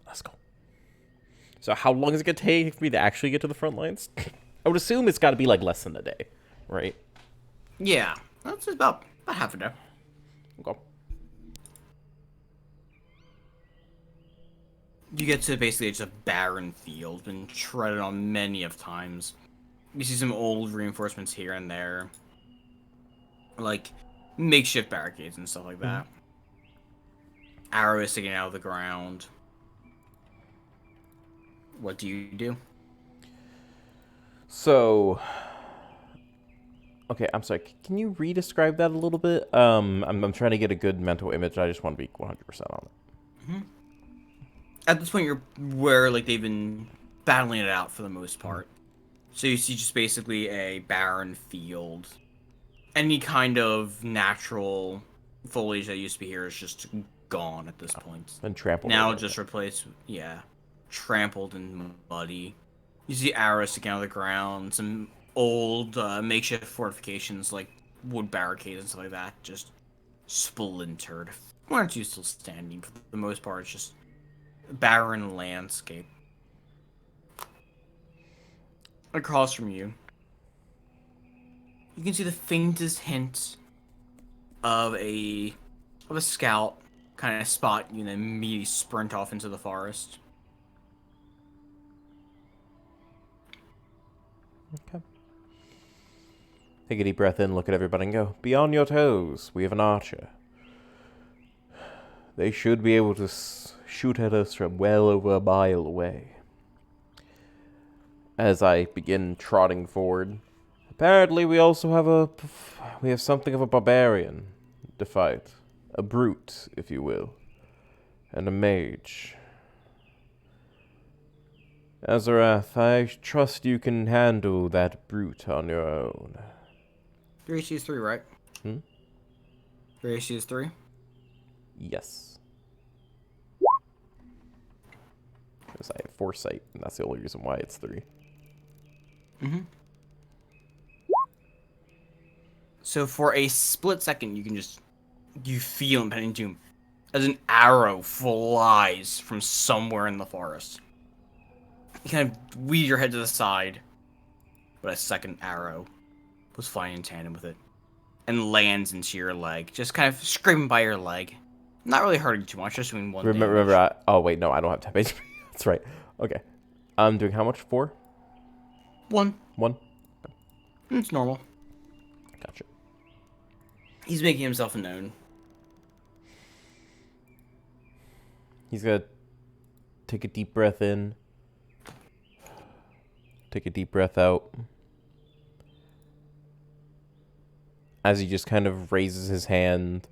Let's go. So how long is it going to take for me to actually get to the front lines? I would assume it's got to be like less than a day, right? Yeah, that's about half a day. Okay. You get to basically it's a barren field, been treaded on many of times. You see some old reinforcements here and there, like makeshift barricades and stuff like that. Arrows sticking out of the ground. What do you do? So, okay, I'm sorry. Can you re-describe that a little bit? I'm trying to get a good mental image. I just want to be 100% on it. Mm-hmm. At this point, you're where like they've been battling it out for the most part. So you see just basically a barren field. Any kind of natural foliage that used to be here is just gone at this point. And trampled. Now just replaced, yeah, trampled and muddy. You see arrows sticking out of the ground, some old makeshift fortifications like wood barricades and stuff like that, just splintered. One or two still standing. For the most part, it's just a barren landscape. Across from you, you can see the faintest hint of a scout kind of spot you, and then immediately sprint off into the forest. Okay. Take a deep breath in, look at everybody and go, be on your toes. We have an archer. They should be able to shoot at us from well over a mile away. As I begin trotting forward, apparently we also have something of a barbarian to fight. A brute, if you will. And a mage. Azarath, I trust you can handle that brute on your own. Your AC is 3, right? Hmm? Your AC is 3? Yes. Because I have foresight, and that's the only reason why it's 3. Mm-hmm. So for a split second, you feel impending doom as an arrow flies from somewhere in the forest. You kind of weave your head to the side, but a second arrow was flying in tandem with it and lands into your leg, just kind of scraping by your leg. Not really hurting too much, just doing one damage. Remember, oh wait, no, I don't have 10 HP. That's right. Okay. I'm doing how much? 4? 1. 1? It's normal. Gotcha. He's making himself known. He's gonna take a deep breath in. Take a deep breath out. As he just kind of raises his hand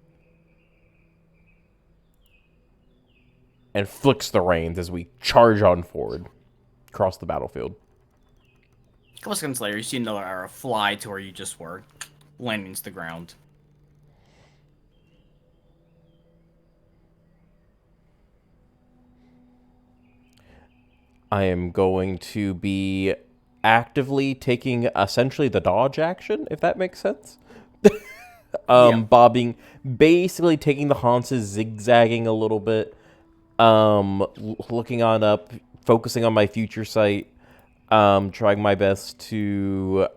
and flicks the reins as we charge on forward across the battlefield. A couple seconds later, you see another arrow fly to where you just were, landing to the ground. I am going to be actively taking essentially the dodge action, if that makes sense. Bobbing, basically taking the haunches, zigzagging a little bit, looking on up, focusing on my future sight, trying my best to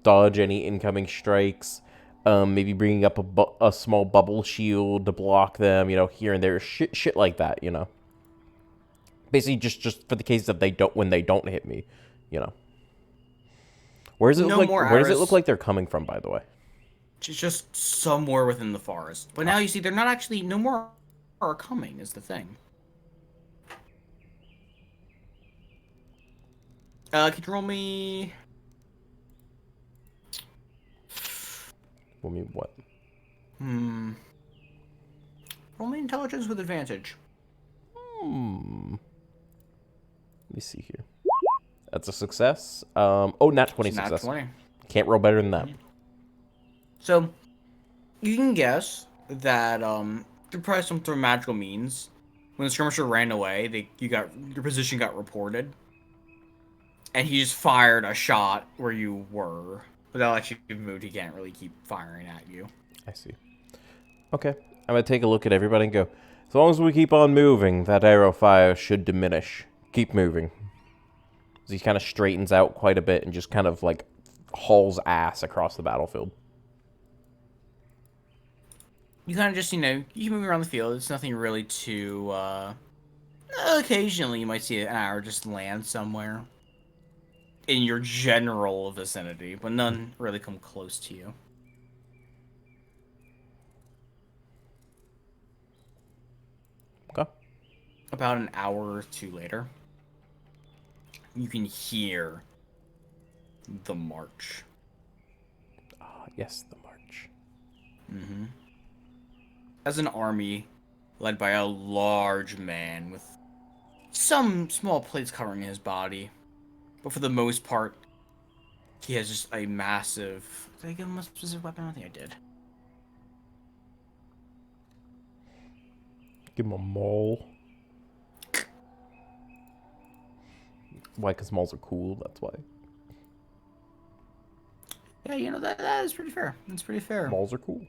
dodge any incoming strikes, maybe bringing up a small bubble shield to block them, here and there, shit like that, Basically, just for the case that when they don't hit me, Where does it look like they're coming from, by the way? Just somewhere within the forest. But now you see they're not actually, no more are coming is the thing. Could you roll me? Roll me what? Hmm. Roll me intelligence with advantage. Let me see here. That's a success. Oh, nat 20 It's not success. 20. Can't roll better than that. So you can guess that through probably some through magical means, when the skirmisher ran away, your position got reported, and he just fired a shot where you were. Without actually moved, he can't really keep firing at you. I see. Okay. I'm going to take a look at everybody and go, as long as we keep on moving, that arrow fire should diminish. Keep moving. So he kind of straightens out quite a bit and just kind of like hauls ass across the battlefield. You kind of just, you move around the field. It's nothing really too, occasionally you might see an arrow just land somewhere in your general vicinity, but none really come close to you. Okay. About an hour or two later, you can hear the march. Ah, yes, the march. As an army led by a large man with some small plates covering his body, but for the most part, he has just a massive. Did I give him a specific weapon? I don't think I did. Give him a maul. Why? Because mauls are cool, that's why. Yeah, that is pretty fair. That's pretty fair. Mauls are cool.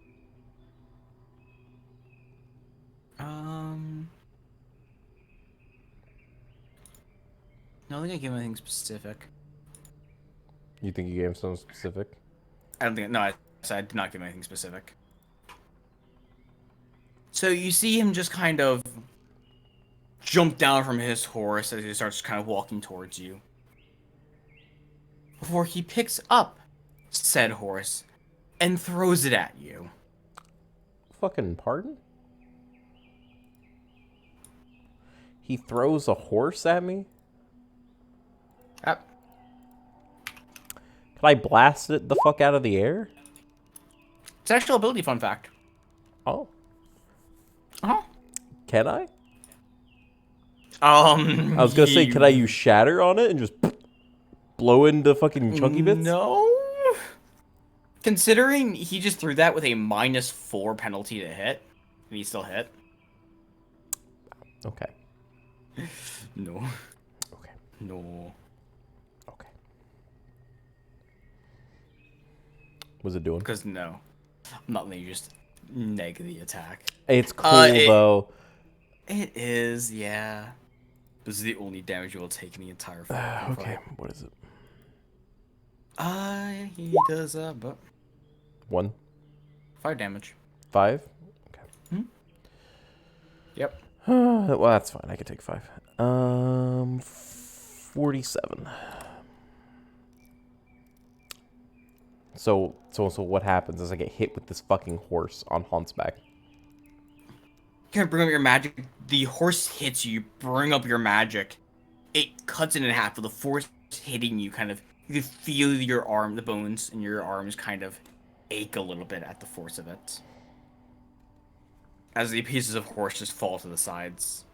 No, I think I gave him anything specific. You think you gave him something specific? I don't think. No, I did not give him anything specific. So you see him just kind of jump down from his horse as he starts kind of walking towards you. Before he picks up said horse and throws it at you. Fucking pardon? He throws a horse at me? Yep. Can I blast it the fuck out of the air? It's actual ability fun fact. Oh. Uh-huh. Can I? I was gonna say, can I use shatter on it and just blow into fucking chunky bits? No. Considering he just threw that with a -4 penalty to hit, and he still hit. Okay. No. Okay. No. Okay. What's it doing? Because no. I'm not letting you just neg the attack. It's cool, though. It is, yeah. This is the only damage you will take in the entire fight. Okay, what is it? He does, but 1? 5 damage. 5? Okay. Yep. Well, that's fine. I can take 5. 47. So what happens is I get hit with this fucking horse on Hans's back. You can bring up your magic. The horse hits you. You bring up your magic. It cuts it in half, but the force hitting you kind of. You can feel your arm, the bones in your arms kind of ache a little bit at the force of it. As the pieces of horse just fall to the sides.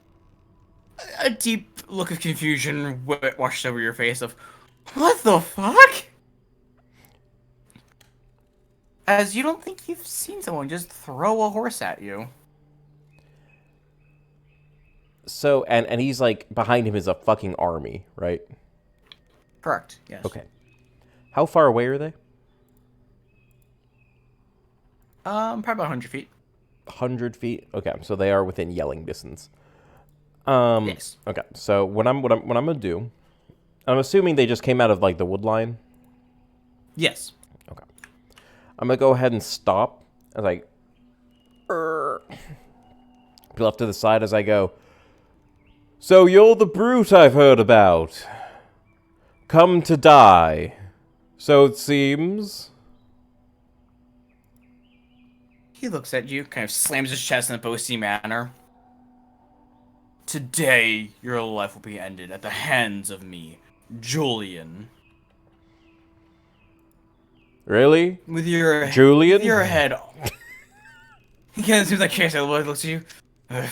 A deep look of confusion washed over your face of, what the fuck? As you don't think you've seen someone just throw a horse at you. So, and he's like, behind him is a fucking army, right? Correct, yes. Okay. How far away are they? Probably about 100 feet. 100 feet? Okay, so they are within yelling distance. Yes. Okay, so what I'm gonna do, I'm assuming they just came out of like the wood line. Yes. Okay. I'm gonna go ahead and stop as I pull off to the side as I go. So you're the brute I've heard about. Come to die. So it seems. He looks at you, kind of slams his chest in a boasty manner. Today, your life will be ended at the hands of me, Julian. Really? With your Julian? With your head. He kind of seems like Chase looks at you. "Ugh,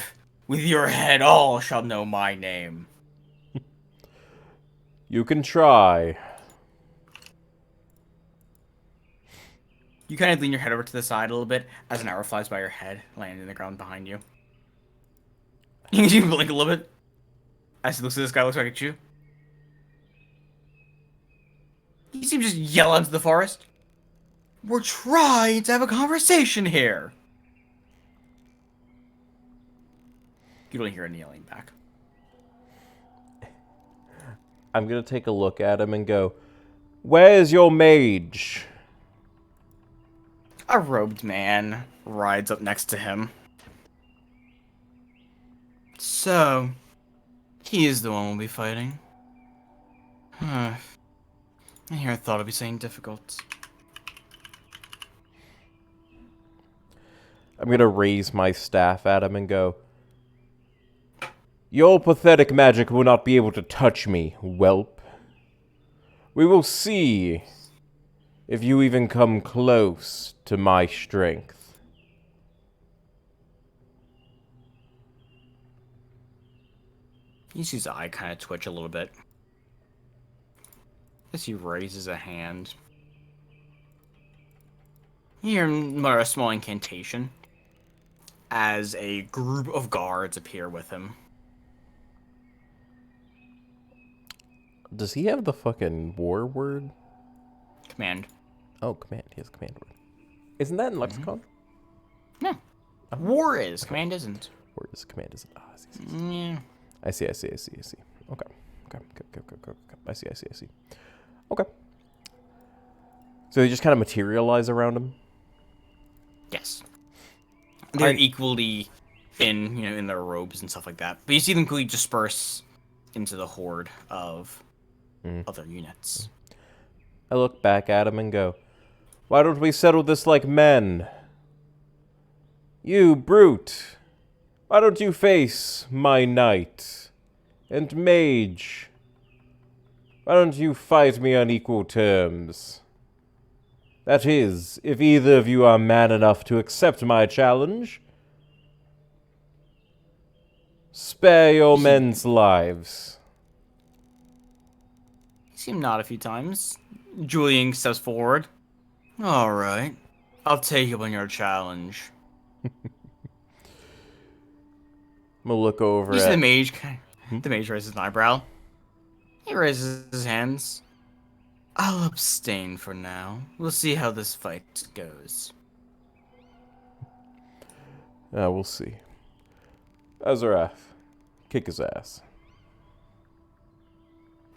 with your head, all shall know my name." You can try. You kind of lean your head over to the side a little bit as an arrow flies by your head, landing in the ground behind you. You blink a little bit as he looks at this guy, looks back at you. He seems to just yell into the forest. "We're trying to have a conversation here." You don't hear any yelling back. I'm gonna take a look at him and go, "Where's your mage?" A robed man rides up next to him. "So, he is the one we'll be fighting. Huh. I hear I thought it'd be something difficult." I'm gonna raise my staff at him and go, "Your pathetic magic will not be able to touch me, whelp. We will see if you even come close to my strength." You see his eye kind of twitch a little bit as he raises a hand. You hear him mutter a small incantation as a group of guards appear with him. Does he have the fucking war word? Command. Oh, command. He has a command word. Isn't that in lexicon? No. War is. Command isn't. Word is command isn't. Ah, I see. Yeah. I see. Okay. I see. Okay. So they just kind of materialize around him? Yes. They're equally in their robes and stuff like that. But you see them quickly disperse into the horde of other units. I look back at him and go, "Why don't we settle this like men? You, brute, why don't you face my knight? And mage, why don't you fight me on equal terms? That is, if either of you are man enough to accept my challenge. Spare your men's lives." You see him nod a few times. Julian steps forward. "Alright. I'll take you on your challenge." I'm gonna look over You see at... the mage. The mage raises an eyebrow. He raises his hands. "I'll abstain for now. We'll see how this fight goes." We'll see. Azarath, kick his ass.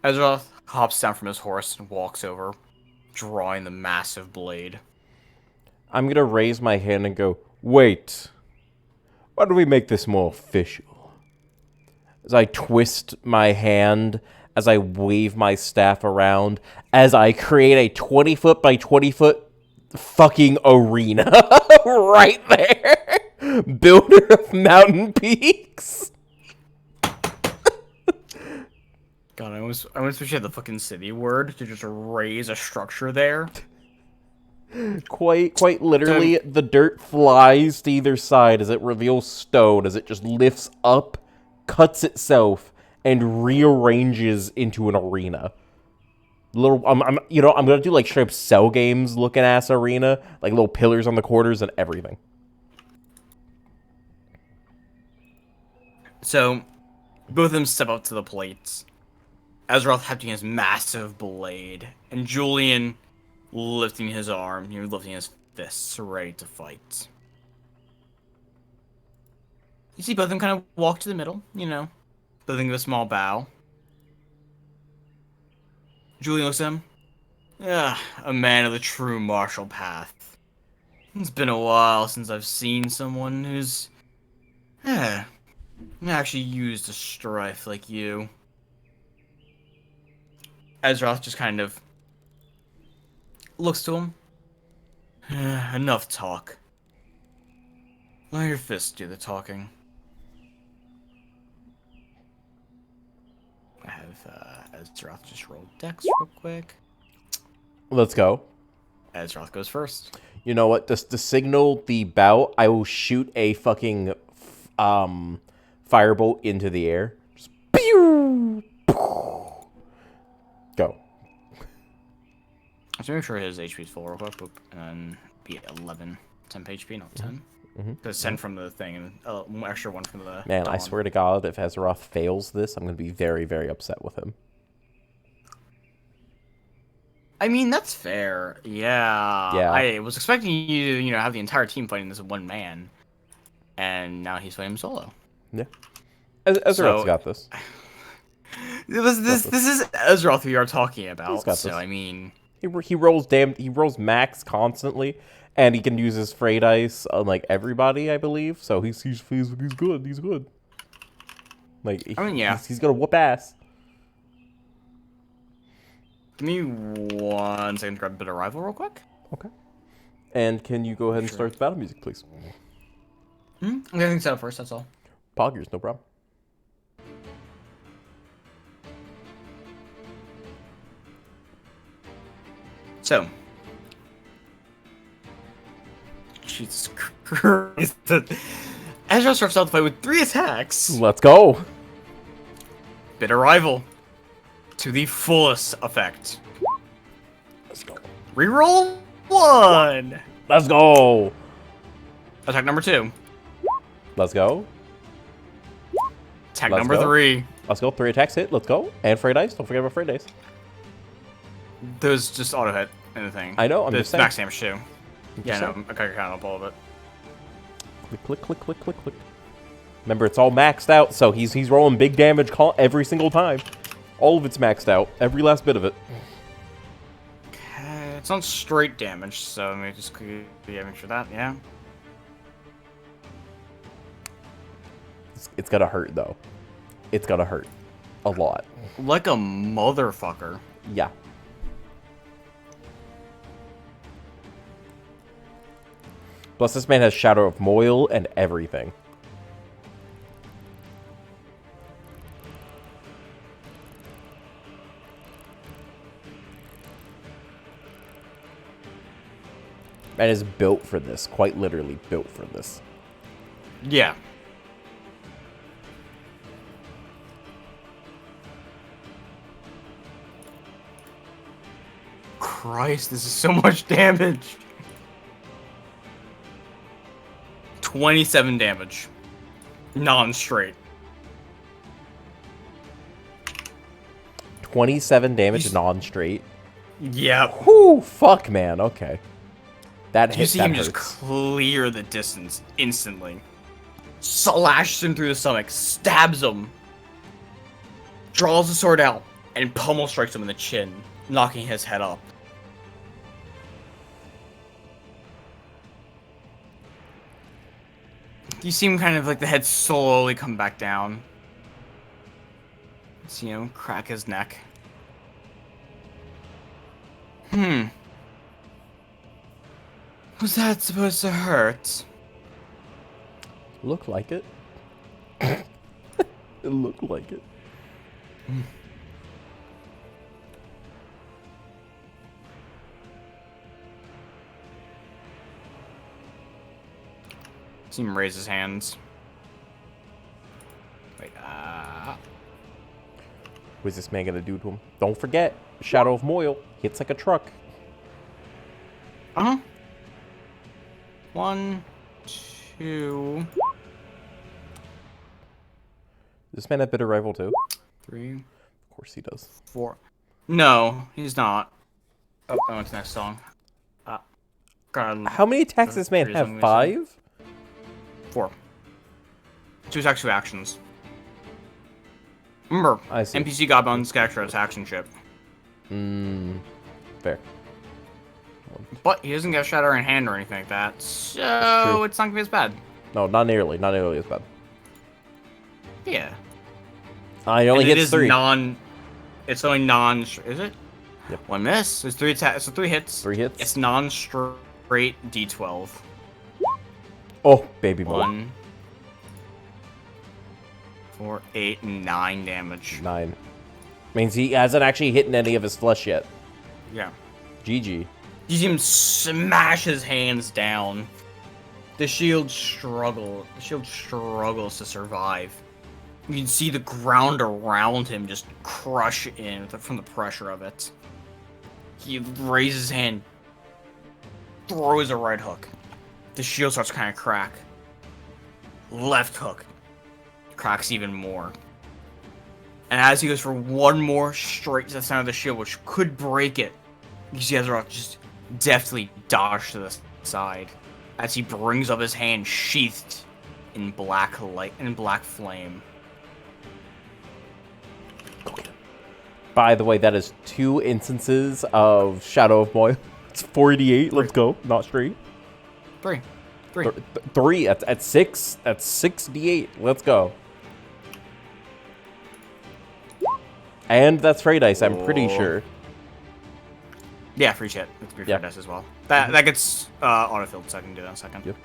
Ezra hops down from his horse and walks over, drawing the massive blade. I'm gonna raise my hand and go, "Wait. Why don't we make this more official?" As I twist my hand, as I wave my staff around, as I create a 20-foot by 20-foot fucking arena right there. Builder of mountain peaks. God, I almost wish you had the fucking city word to just raise a structure there. Quite literally, the dirt flies to either side as it reveals stone, as it just lifts up, cuts itself, and rearranges into an arena. I'm gonna do like straight up Cell Games looking ass arena, like little pillars on the corners and everything. So, both of them step up to the plates. Azeroth hefting his massive blade, and Julian lifting his arm, lifting his fists, ready to fight. You see both of them kind of walk to the middle, both give a small bow. Julian looks at him. A man of the true martial path. It's been a while since I've seen someone who's actually used a strife like you. Ezra just kind of looks to him. Enough talk. Let your fists do the talking. I have if Ezroth just rolled Dex real quick. Let's go. Ezroth goes first. You know what? Just to signal the bout, I will shoot a fucking firebolt into the air. Just pew! Go. Let's make sure his HP is full real quick. And then be 11. 10 HP, not 10. Because 10 from the thing and extra 1 from the Man, dawn. I swear to God, if Azeroth fails this, I'm going to be very, very upset with him. I mean, that's fair. Yeah. Yeah. I was expecting you to, have the entire team fighting this one man. And now he's fighting solo. Yeah. Azeroth's got this. This is Ezrealth we are talking about. He's got so, this. I mean... He rolls max constantly, and he can use his Frey dice on, like, everybody, I believe. So he's good. He's good. Like, I mean, yeah. He's going to whoop ass. Give me 1 second to grab a bit of rival real quick. Okay. And can you go ahead and start the battle music, please? I'm getting set up first, that's all. Poggers, no problem. So. Jesus Christ. Ezra starts out the fight with 3 attacks. Let's go. Bitter Rival. To the fullest effect. Let's go. Reroll 1. Let's go. Attack number 2. Let's go. Attack Let's number go. 3. Let's go. 3 attacks hit. Let's go. And Frey dice. Don't forget about Frey dice. Those just auto hit in the thing. I know, I'm the just saying. max damage too. Yeah, no, saying. I gotta count up all of it. Click, click, click, click, click. Remember, it's all maxed out, so he's rolling big damage every single time. All of it's maxed out. Every last bit of it. Okay, it's on straight damage, so let me just make sure that, yeah. It's gonna hurt, though. It's gonna hurt. A lot. Like a motherfucker. Yeah. Plus, this man has Shadow of Moil and everything. Man is built for this. Quite literally built for this. Yeah. Christ, this is so much damage. 27 damage. Non-straight. 27 damage non-straight. Yep. Whoo, fuck, man. Okay. That hit, You see that him hurts. just clear the distance instantly. Slashes him through the stomach, stabs him, draws the sword out, and pummel strikes him in the chin, knocking his head up. You see him kind of like the head slowly come back down. See him crack his neck. Was that supposed to hurt? Look like it. It looked like it. See him raise his hands. Wait, What's this man gonna do to him? Don't forget, Shadow of Moil hits like a truck. Uh-huh. 1, 2, This man have Bitter Rival too? 3, Of course he does. 4. No, he's not. Oh, I went to the next song. God. How many attacks does this man have? 5? 4. 2 attacks, 2 actions. Remember, I see. NPC Godbound Treacherous action chip. Fair. But he doesn't get Shatter in hand or anything like that, so it's not gonna be as bad. No, not nearly. Not nearly as bad. Yeah. He only And hits 3. It's only non. Is it? Yep. 1 miss. It's 3 attacks. So 3 hits. 3 hits. It's non-straight D12. Oh, baby boy. 1, 4, 8, 9 damage. 9. Means he hasn't actually hit any of his flesh yet. Yeah. GG. You see him smash his hands down. The shield struggles to survive. You can see the ground around him just crush in from the pressure of it. He raises his hand, throws a right hook. The shield starts to kind of crack. Left hook cracks even more. And as he goes for one more straight to the center of the shield, which could break it, you see Azeroth just deftly dodge to the side as he brings up his hand sheathed in black light and black flame. By the way, that is 2 instances of Shadow of Moyle. It's 48. Let's go. Not straight. 3. 3 at 6. That's 6d8. Let's go. And that's Frey Dice, I'm pretty sure. Yeah, free shit. It's free dice as well. That gets autofilled, so I can do that in a second. Yep.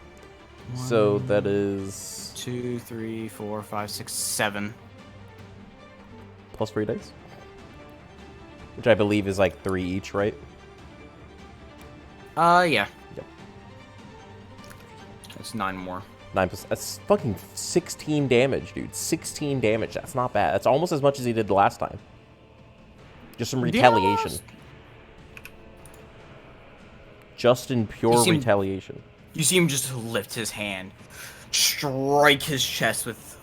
So that is 2, 3, 4, 5, 6, 7. plus Frey Dice, which I believe is like 3 each, right? Yeah. Yep. That's 9 more. 9 plus. That's fucking 16 damage, dude. 16 damage. That's not bad. That's almost as much as he did last time. Just some retaliation. Yes. Just in pure retaliation. You see him just lift his hand, strike his chest with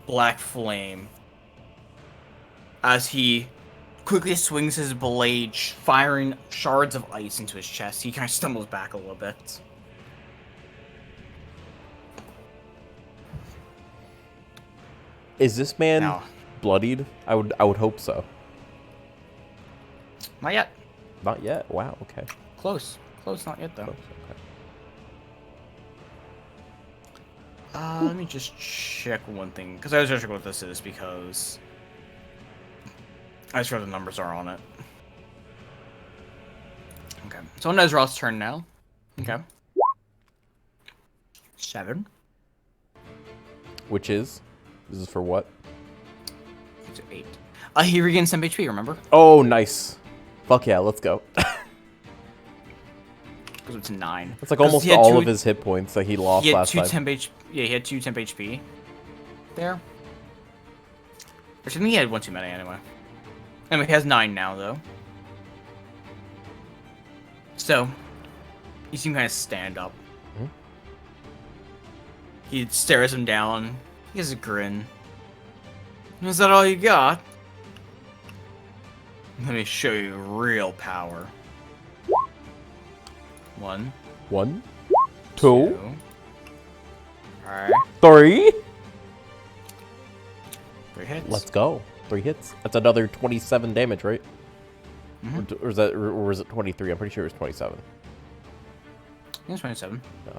black flame. As he quickly swings his blade, firing shards of ice into his chest. He kind of stumbles back a little bit. Is this man bloodied? I would hope so. Not yet. Not yet. Wow. Okay. Close, not yet though. Close, okay. Let me just check one thing, because I was just checking what this is, because I just read the numbers are on it. Okay, so on Ezra's turn now. Okay. 7. Which is? This is for what? 8. He regains 10 HP, remember? Oh, nice. Fuck yeah, let's go. Because it's 9. It's like almost all of his hit points that he lost last time. Yeah, he had 2 temp HP. There. Which I think he had 1 too many anyway. Anyway, he has 9 now, though. So, you see him kind of stand up. Mm-hmm. He stares him down. He has a grin. Is that all you got? Let me show you real power. 1. 1, 2, Alright. 3. 3 hits. Let's go. 3 hits. That's another 27 damage, right? Mm-hmm. Or was it 23? I'm pretty sure it was 27. I think it's 27. No.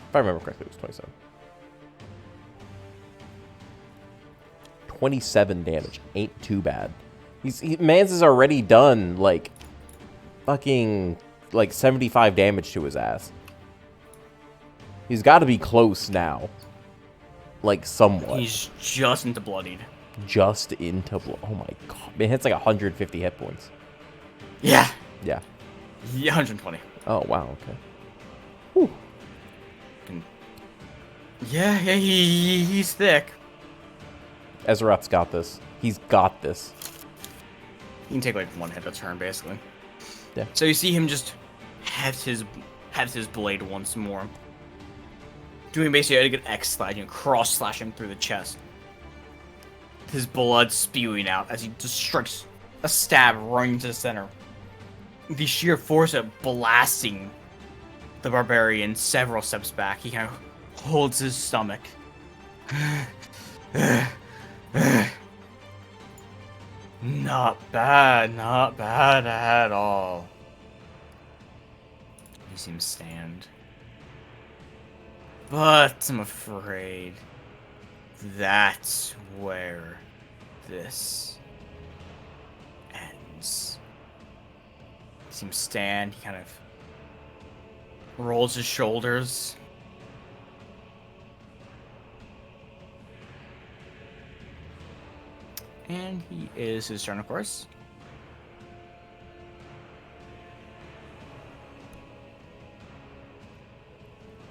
If I remember correctly, it was 27. 27 damage. Ain't too bad. Mans has already done, like, fucking, like, 75 damage to his ass. He's got to be close now. Like, somewhat. He's just into bloodied. Just into blood. Oh my god. Man, it's like 150 hit points. Yeah. Yeah. Yeah, 120. Oh, wow, okay. Whew. Yeah, he's thick. Ezrath's got this. He's got this. You can take like 1 hit a turn, basically. Yeah. So you see him just heft his blade once more, doing basically a good X slash and cross slash him through the chest. His blood spewing out as he just strikes a stab right into the center. The sheer force of blasting the barbarian several steps back, he kind of holds his stomach. Not bad at all. You see him stand. But I'm afraid that's where this ends. You see him stand, he kind of rolls his shoulders. And he is his turn, of course.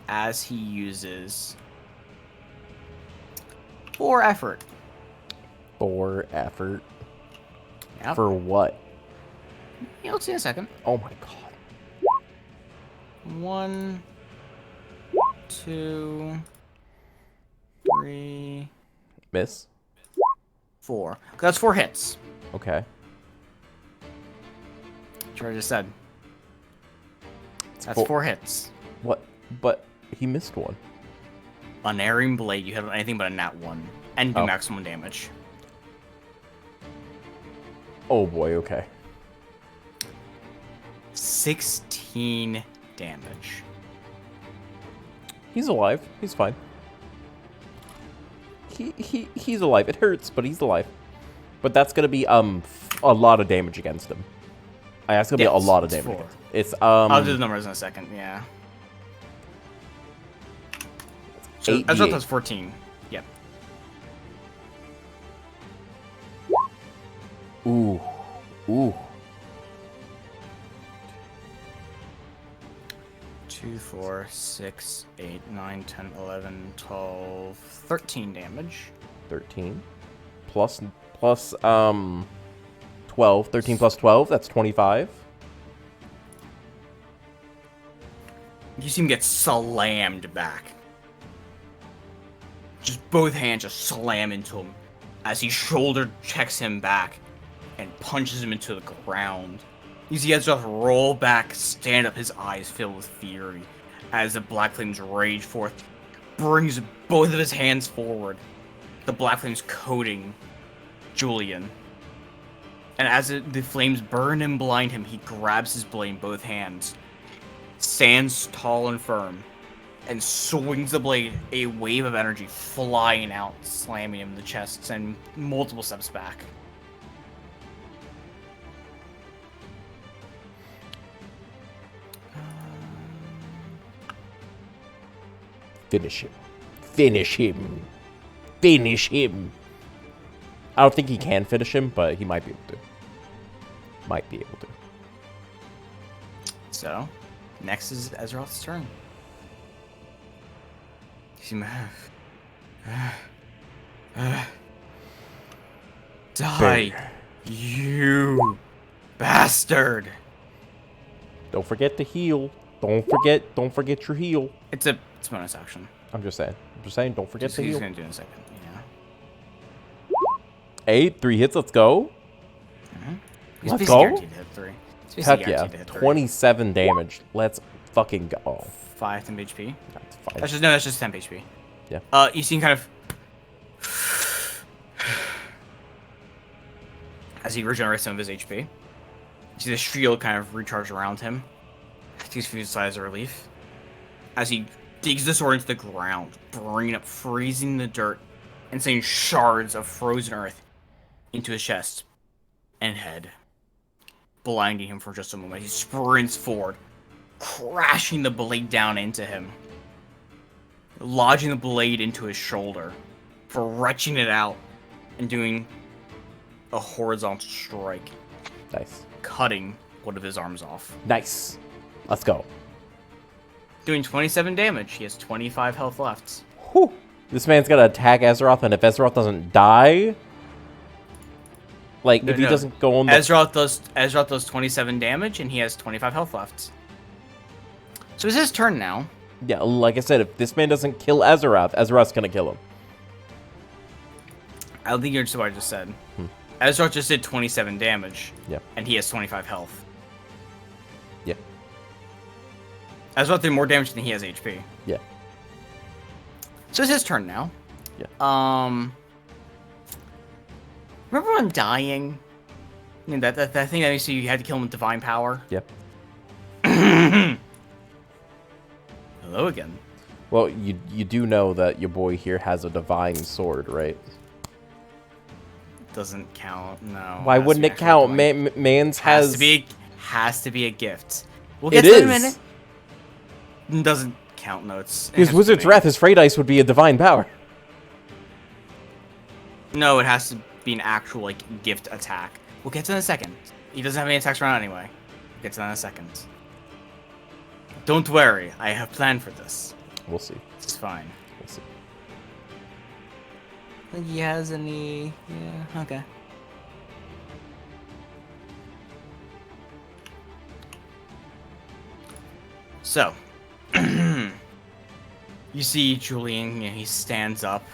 As he uses 4 effort. 4 effort. Yep. For what? You'll see in a second. Oh my god. 1, 2, 3, Miss? 4. That's 4 hits. Okay. Which I just said. That's 4 4 hits. What? But he missed one. Unerring blade, you hit on anything but a nat 1. And do Oh. maximum damage. Oh boy, okay. 16 damage. He's alive. He's fine. He's alive. It hurts, but he's alive. But that's gonna be a lot of damage against him. That's gonna be a lot of damage. 4. Against him. It's I'll do the numbers in a second, yeah. So Ezra does 14. Yep. Ooh. Ooh. 2, 4, 6, 8, 9, 10, 11, 12, 13 damage. 13. Plus 12. 13 plus 12, that's 25. You see him get slammed back. Just both hands just slam into him as he shoulder checks him back and punches him into the ground. You see Ezra roll back, stand up, his eyes filled with fury as the black flames rage forth, brings both of his hands forward, the black flames coating Julian. And as the flames burn and blind him, he grabs his blade in both hands, stands tall and firm, and swings the blade, a wave of energy flying out, slamming him in the chest, and multiple steps back. Finish him. Finish him. Finish him. I don't think he can finish him, but he might be able to. Might be able to. So, next is Ezra's turn. Die, you bastard! Don't forget to heal. Don't forget your heal. It's a bonus action. I'm just saying, don't forget to He's heal. gonna do it in a second. Yeah. 8, 3 hits, let's go. He's Let's basically go. guaranteed to hit 3. He's basically Heck yeah. guaranteed to hit 3. 27 damage. Let's fucking go. 5 temp HP. That's fine. That's just temp HP. Yeah. You see him kind of as he regenerates some of his HP. You see the shield kind of recharge around him. Takes a few sighs of relief as he digs the sword into the ground, bringing up, freezing the dirt, and sending shards of frozen earth into his chest and head, blinding him for just a moment. He sprints forward, crashing the blade down into him, lodging the blade into his shoulder, stretching it out, and doing a horizontal strike, Nice. cutting one of his arms off. Nice. Let's go. Doing 27 damage. He has 25 health left. Whew. This man's gonna attack Azeroth, and if Azeroth doesn't die, like if he doesn't go on the Azeroth does 27 damage, and he has 25 health left. So it's his turn now. yeah, like I said, if this man doesn't kill Azeroth, Azeroth's gonna kill him. I don't think you understood what I just said. Azeroth just did 27 damage. Yeah. And he has 25 health. Yeah. Azeroth did more damage than he has HP. Yeah. So it's his turn now. Yeah. Remember when dying? I mean, that thing that makes you had to kill him with divine power? Yep. Hello again. Well, you do know that your boy here has a divine sword, right? Doesn't count. No. Why wouldn't it count? Man's has has to be a gift. We'll It get to that in a is. minute. Doesn't count. No, it's his Wizard's Wrath. His Frey Dice would be a divine power. No, it has to. be an actual, like, gift attack. We'll get to that in a second. He doesn't have any attacks right now anyway. We'll get to that in a second. Don't worry, I have planned for this. We'll see. It's fine. We'll see. Think he has any... Yeah, okay. So, you see Julian, he stands up.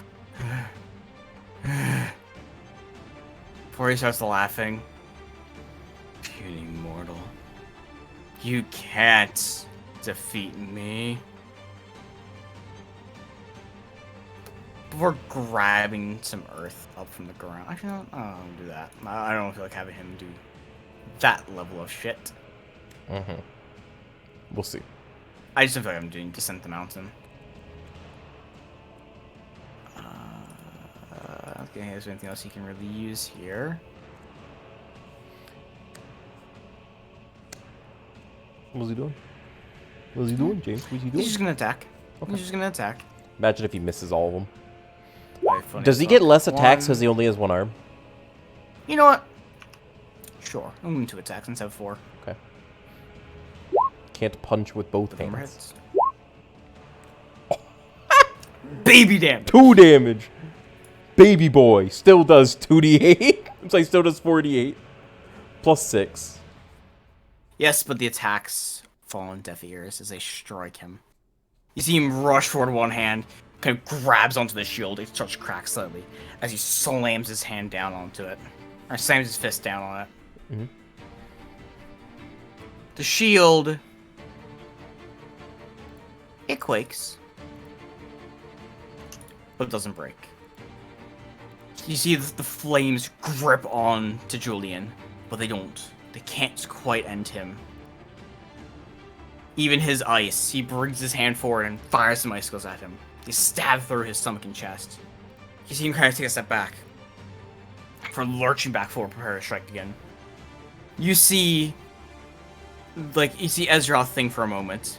Before he starts laughing. Puny mortal. You can't defeat me. Before grabbing some earth up from the ground. Actually, no, I don't do that. I don't feel like having him do that level of shit. Mm-hmm. We'll see. I just don't feel like I'm doing Descent the Mountain. Okay, is there anything else you can really use here? What's he doing? What's he doing, James? What's he doing? He's just gonna attack. Okay. He's just gonna attack. Imagine if he misses all of them. Funny Does he get less attacks because he only has one arm? You know what? Sure. I'm going to attack since I have 4. Okay. Can't punch with both The hands. Baby damage! 2 damage! Baby boy still does 2d8. It's like still does 4d8. Plus 6. Yes, but the attacks fall on deaf ears as they strike him. You see him rush forward one hand, kind of grabs onto the shield, it starts to crack slightly as he slams his hand down onto it. Or slams his fist down on it. Mm-hmm. The shield... It quakes. But it doesn't break. You see the flames grip on to Julian, but they don't. They can't quite end him. Even his ice, he brings his hand forward and fires some icicles at him. They stab through his stomach and chest. You see him kind of take a step back. For lurching back forward, prepare to strike again. You see... you see Ezra think for a moment.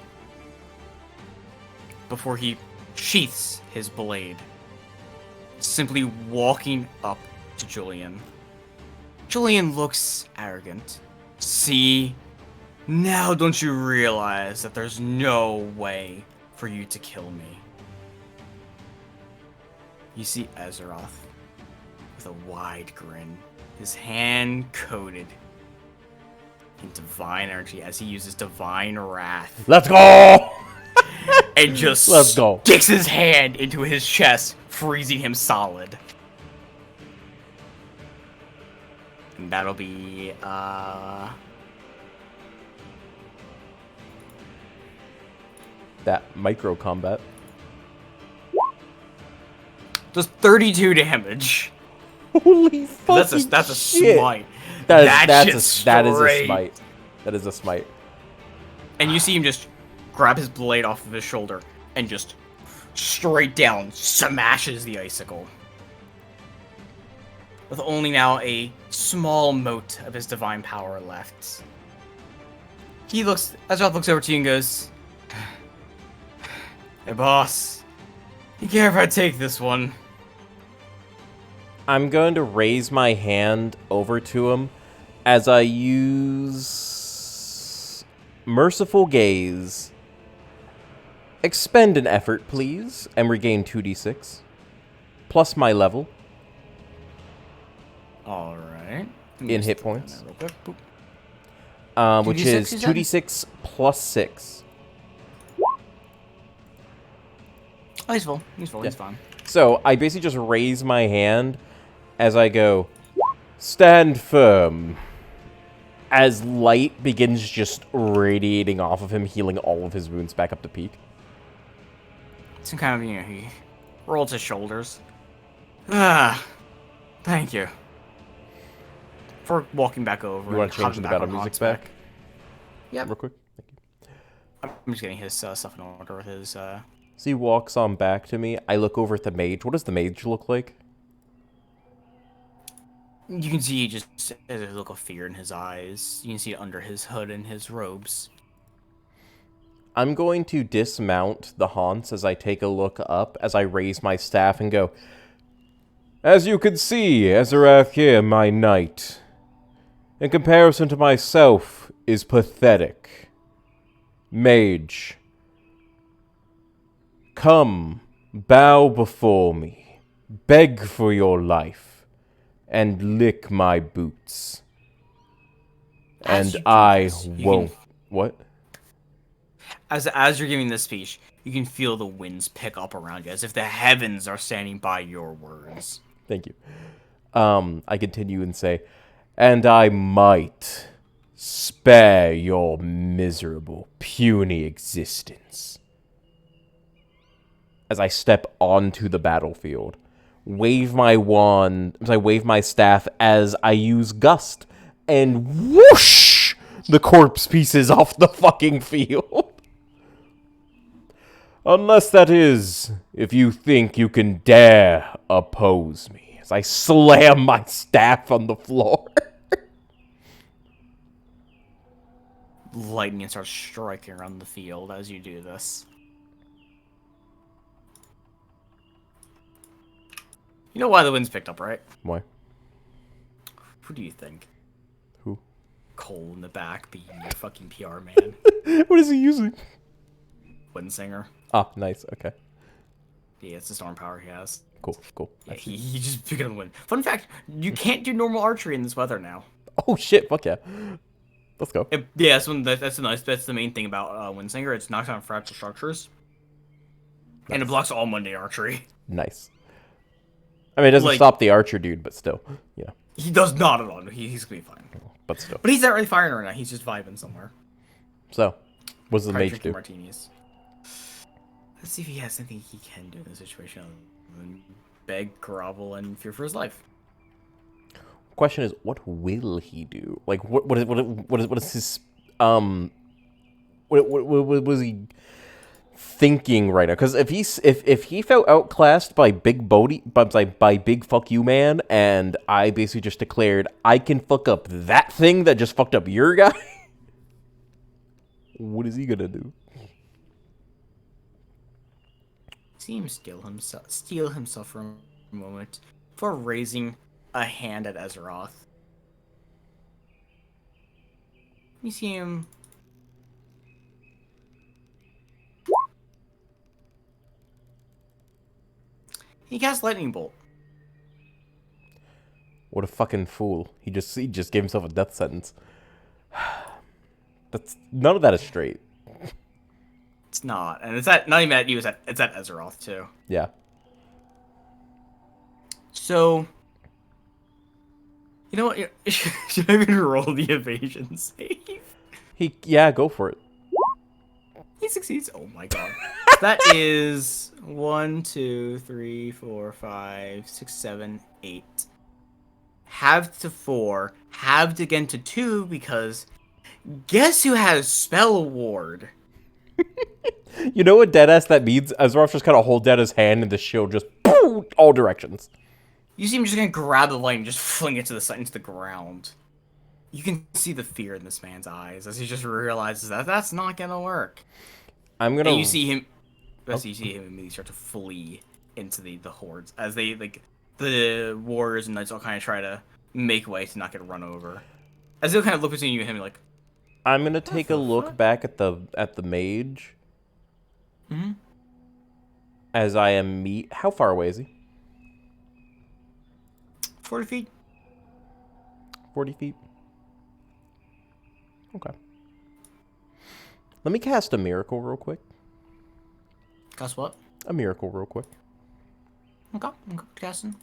Before he sheaths his blade. Simply walking up to Julian. Julian looks arrogant. See? Now don't you realize that there's no way for you to kill me? You see Azeroth with a wide grin, his hand coated in divine energy as he uses divine wrath. Let's go! And just Let's go. sticks his hand into his chest, freezing him solid. And that'll be, That micro combat. does 32 damage. Holy fucking That's a shit. smite. That is a straight. smite. That is a smite. And you see him just grab his blade off of his shoulder and just straight down smashes the icicle. With only now a small mote of his divine power left. Azeroth looks over to you and goes, "Hey boss, you care if I take this one?" I'm going to raise my hand over to him as I use Merciful Gaze. Expend an effort, please, and regain 2d6. Plus my level. Alright. In hit points. Real quick. Boop. Which 2d6 is you said? 2d6 plus 6. Oh, he's full. He's Yeah. fine. So, I basically just raise my hand as I go, stand firm. As light begins just radiating off of him, healing all of his wounds back up to peak. Some kind of, he rolls his shoulders. Ah, thank you. For walking back over. You want to change the battle music back? Yep. Real quick? Thank you. I'm just getting his stuff in order with his, So he walks on back to me. I look over at the mage. What does the mage look like? You can see just a look of fear in his eyes. You can see it under his hood and his robes. I'm going to dismount the haunts as I take a look up, as I raise my staff and go, As you can see, Azarath here, my knight, in comparison to myself, is pathetic. Mage, come, bow before me, beg for your life, and lick my boots. As And you do I this, won't. What? As you're giving this speech, you can feel the winds pick up around you, as if the heavens are standing by your words. Thank you. I continue and say, and I might spare your miserable, puny existence. As I step onto the battlefield, wave my wand, as I wave my staff as I use gust, and whoosh, the corpse pieces off the fucking field. Unless that is, if you think you can dare oppose me, as I slam my staff on the floor. Lightning starts striking around the field as you do this. You know why the winds picked up, right? Why? Who do you think? Who? Cole in the back being your fucking PR man. What is he using? Windsinger. Ah, nice. Okay. Yeah, it's the storm power he has. Cool, cool. Yeah, he just picked up the wind. Fun fact, you can't do normal archery in this weather now. Oh, shit. Fuck yeah. Let's go. Yeah, that's the main thing about Windsinger. It's knocks down fragile structures. Nice. And it blocks all Monday archery. Nice. I mean, it doesn't Like- stop the archer dude, but still. Yeah. He does not at all. He's gonna be fine. But still. But he's not really firing right now. He's just vibing somewhere. So, what does the Probably mage drinking do? martinis. Let's see if he has anything he can do in this situation. Other than beg, grovel, and fear for his life. Question is, what will he do? Like, what is his what was he thinking right now? Because if he felt outclassed by by big fuck you man, and I basically just declared I can fuck up that thing that just fucked up your guy, what is he gonna do? See him steal himself for a moment before raising a hand at Azeroth. You see him. He casts lightning bolt. What a fucking fool! He just gave himself a death sentence. That's none of that is straight. It's not, and it's at not even at you. It's at Azeroth too. Yeah. So, you know what? Should I even roll the evasion save? Go for it. He succeeds. Oh my god. That is 1, 2, 3, 4, 5, 6, 7, 8. Halved to 4. Halved again to 2 because guess who has spell ward? You know what deadass that means? Azeroth just kind of hold down his hand and the shield just boom, all directions. You see him just gonna grab the light and just fling it to the side into the ground. You can see the fear in this man's eyes as he just realizes that that's not gonna work. I'm gonna. And you see him immediately start to flee into the hordes as they the warriors and knights all kind of try to make way to not get run over. As they'll kind of look between you and him like, I'm gonna take a look back at the mage. mm-hmm. As I am how far away is he? 40 feet. 40 feet. Okay. Let me cast a miracle real quick. Guess what? A miracle real quick. Okay, casting.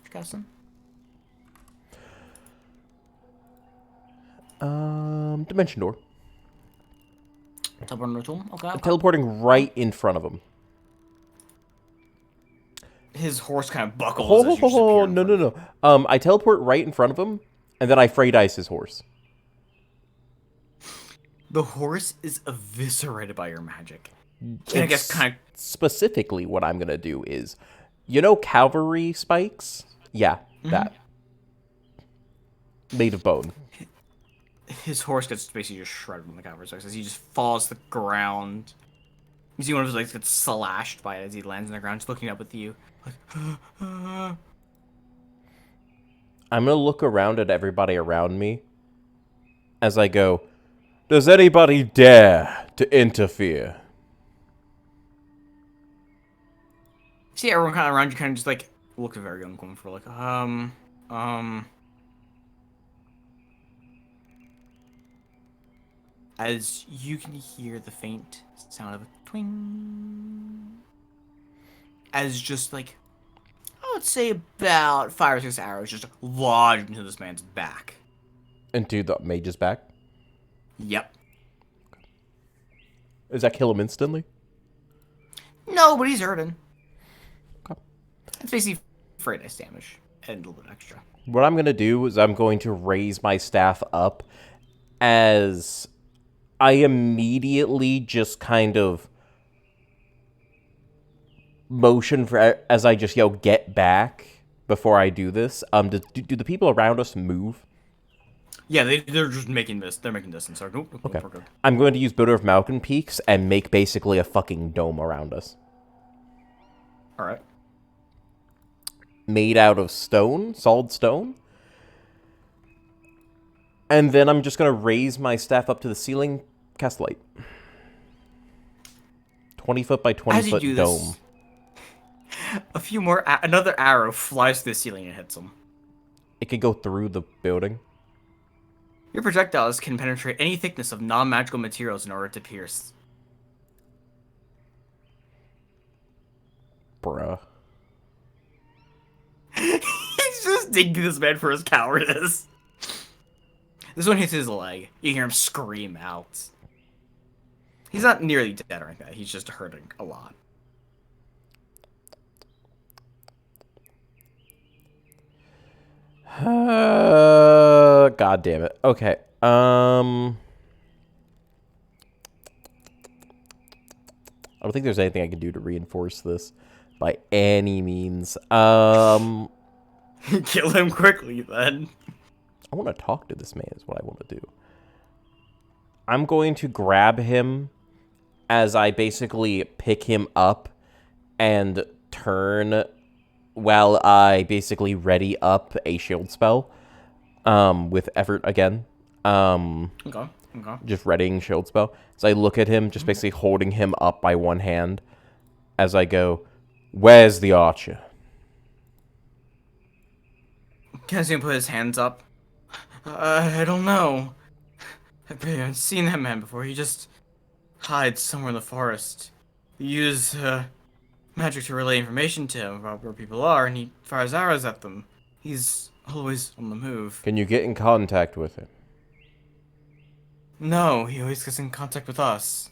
Dimension door. Teleport tool. Okay. Teleporting right in front of him. His horse kind of buckles. As you Oh, disappear in no. front of I teleport right in front of him, and then I Frey Dice his horse. The horse is eviscerated by your magic. And I guess kind of Specifically, what I'm gonna do is, you know, cavalry spikes. Yeah, that. Made of bone. his horse gets basically just shredded from the cavalry spikes as he just falls to the ground. You see one of his legs gets slashed by it as he lands on the ground, just looking up at you. Like, I'm gonna look around at everybody around me as I go, does anybody dare to interfere? See everyone kind of around you, kind of just like look very uncomfortable, like as you can hear the faint sound of a twing, as just like I would say about 5 or 6 arrows just lodged into this man's back. Into the mage's back? Yep. Does that kill him instantly? No, but he's hurting. Okay. It's basically Fridays damage and a little bit extra. What I'm going to do is I'm going to raise my staff up as I immediately just kind of motion for as I just yell, get back before I do this. Do the people around us move? Yeah, they're just making this. They're making distance. So, Okay. I'm going to use Builder of Mountain Peaks and make basically a fucking dome around us. All right. Made out of stone, solid stone. And then I'm just going to raise my staff up to the ceiling, cast light. 20 foot by 20 foot dome. Another arrow flies through the ceiling and hits him. It could go through the building. Your projectiles can penetrate any thickness of non-magical materials in order to pierce. Bruh. He's just digging this man for his cowardice. This one hits his leg. You hear him scream out. He's not nearly dead or anything. He's just hurting a lot. God damn it. Okay. I don't think there's anything I can do to reinforce this by any means. Kill him quickly, then. I want to talk to this man is what I want to do. I'm going to grab him as I basically pick him up and turn while I basically ready up a shield spell with effort again. Okay. Just readying shield spell. So I look at him, just basically holding him up by one hand as I go, where's the archer? Can I see him put his hands up? I don't know. I haven't seen that man before. He just hides somewhere in the forest. You use magic to relay information to him about where people are, and he fires arrows at them. He's always on the move. Can you get in contact with him? No, he always gets in contact with us.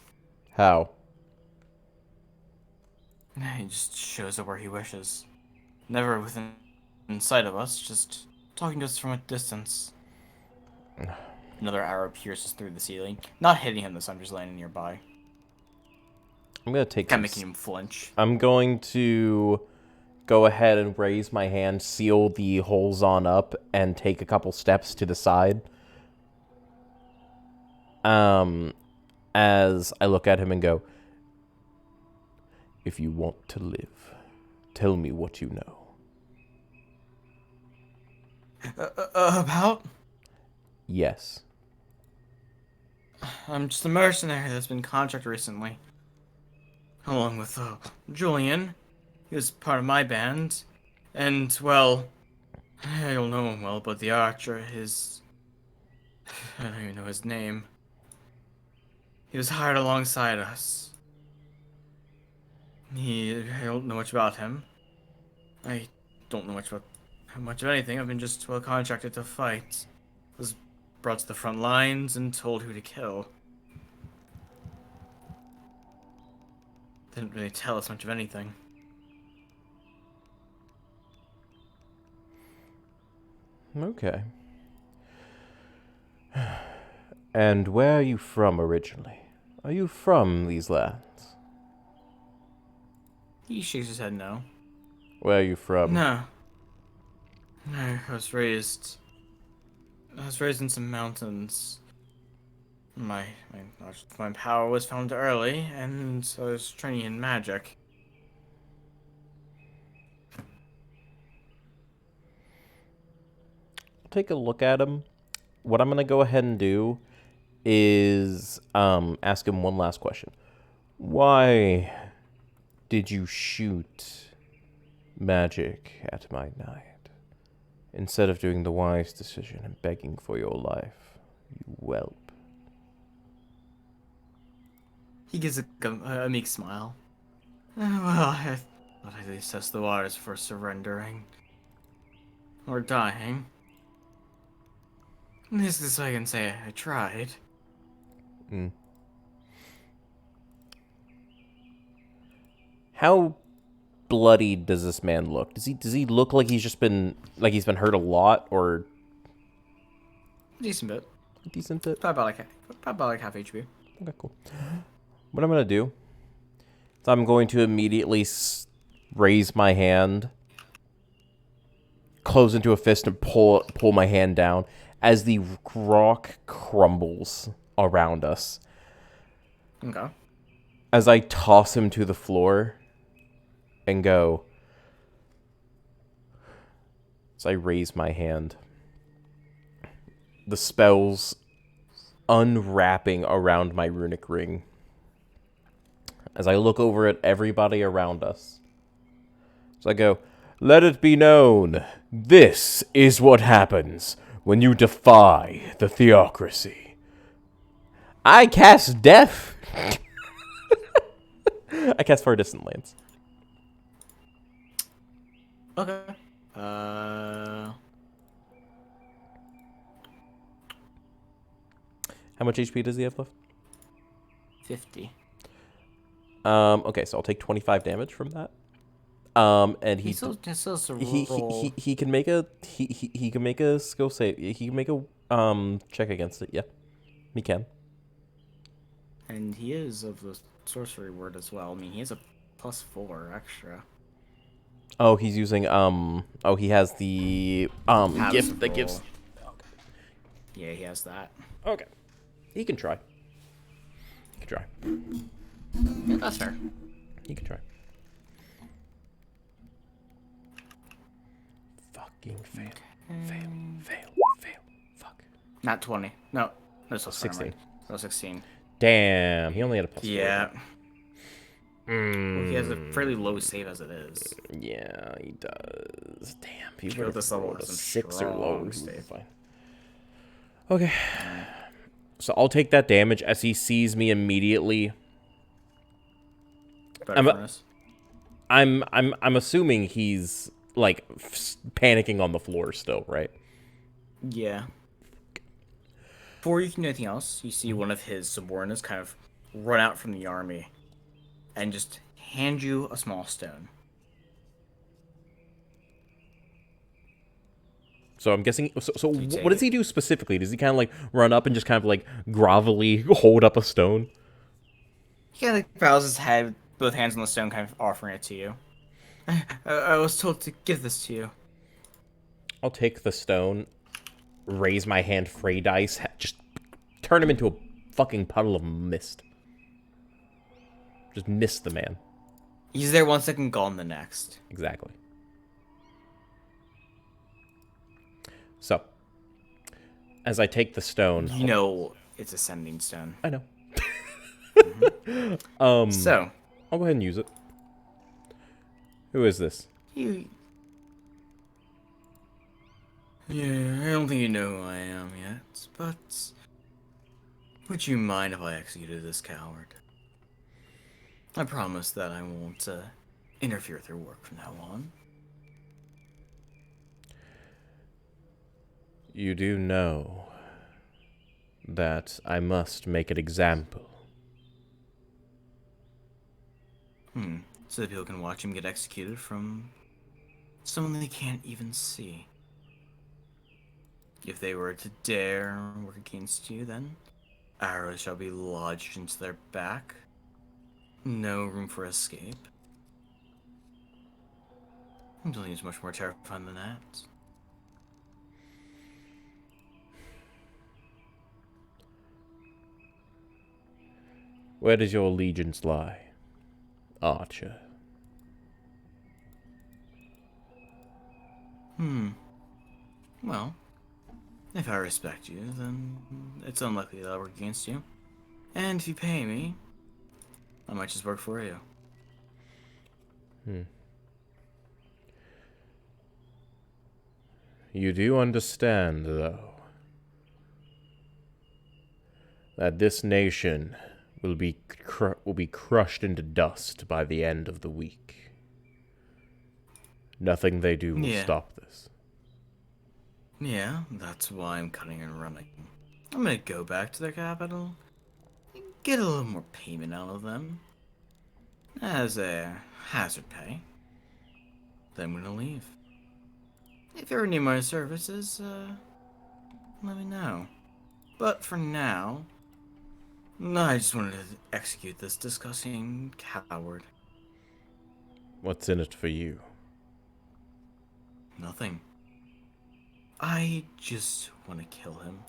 How? He just shows up where he wishes. Never within sight of us, just talking to us from a distance. Another arrow pierces through the ceiling. Not hitting him this time, just landing nearby. I'm going to take Kind of making him flinch. I'm going to go ahead and raise my hand, seal the holes on up, and take a couple steps to the side. As I look at him and go, if you want to live, tell me what you know. About? Yes. I'm just a mercenary that's been contracted recently. Along with Julian. He was part of my band. And, well, I don't know him well, but the archer, I don't even know his name. He was hired alongside us. I don't know much about him. I don't know much of anything. I've been just well contracted to fight. Was brought to the front lines and told who to kill. Didn't really tell us much of anything. Okay. And where are you from originally? Are you from these lands? He shakes his head no. Where are you from? No. I was raised in some mountains. My power was found early, and so I was training in magic. take a look at him. What I'm gonna go ahead and do is ask him one last question. Why did you shoot magic at my knight instead of doing the wise decision and begging for your life, you whelp? He gives a meek smile. Well, I thought I'd at least test the waters for surrendering. Or dying. At least this I can say I tried. Mm. How bloodied does this man look? Does he look like he's been hurt a lot, or Decent bit. decent bit? Probably about like half HP. Okay, cool. What I'm gonna do is I'm going to immediately raise my hand, close into a fist, and pull my hand down as the rock crumbles around us. Okay. As I toss him to the floor and go, as I raise my hand, the spells unwrapping around my runic ring. As I look over at everybody around us, so I go, let it be known, this is what happens when you defy the theocracy. I cast death. I cast Far Distant Lands. Okay. How much HP does he have left? 50. Okay, so I'll take 25 damage from that. And He still has to he roll. he can make a he can make a skill save. He can make a check against it. Yeah, he can. And he is of the sorcery word as well. I mean, he has a +4 extra. Oh, he's using oh, he has the gift that gives. Yeah, he has that. Okay, he can try. He can try. Yeah, that's fair. He can try. Fucking fail. Fail. Fuck. Not 20. No, so 16. No, 16. Damn, he only had a +4. Yeah. Well, he has a fairly low save as it is. Yeah, he does. Damn, he Sure, would this have level rolled a has some 6 or lower. strong save. Fine. Okay. So I'll take that damage as he sees me immediately. I'm assuming he's like panicking on the floor still, right? Yeah. Before you can do anything else, you see one of his subordinates kind of run out from the army and just hand you a small stone. So I'm guessing. So You take what does it. he do specifically? Does he kind of like run up and just kind of like grovelly hold up a stone? He kind of like bows his head, both hands on the stone, kind of offering it to you. I was told to give this to you. I'll take the stone, raise my hand, Frey dice, just turn him into a fucking puddle of mist. Just mist the man. He's there 1 second, gone the next. Exactly. So, as I take the stone, You know it's a sending stone. I know. So, I'll go ahead and use it. Who is this? Yeah, I don't think you know who I am yet, but would you mind if I executed this coward? I promise that I won't interfere with your work from now on. You do know that I must make an example. So that people can watch him get executed from someone they can't even see. If they were to dare work against you, then arrows shall be lodged into their back. No room for escape. I'm telling you, it's much more terrifying than that. Where does your allegiance lie, Archer? Well, If I respect you, then it's unlikely that I'll work against you. And if you pay me, I might just work for you. You do understand, though, that this nation will be crushed into dust by the end of the week. Nothing they do will Yeah. stop this. Yeah, that's why I'm cutting and running. I'm gonna go back to their capital, get a little more payment out of them, as a hazard pay. Then I'm gonna leave. If you ever need my services, let me know. But for now, I just wanted to execute this disgusting coward. What's in it for you? Nothing. I just want to kill him.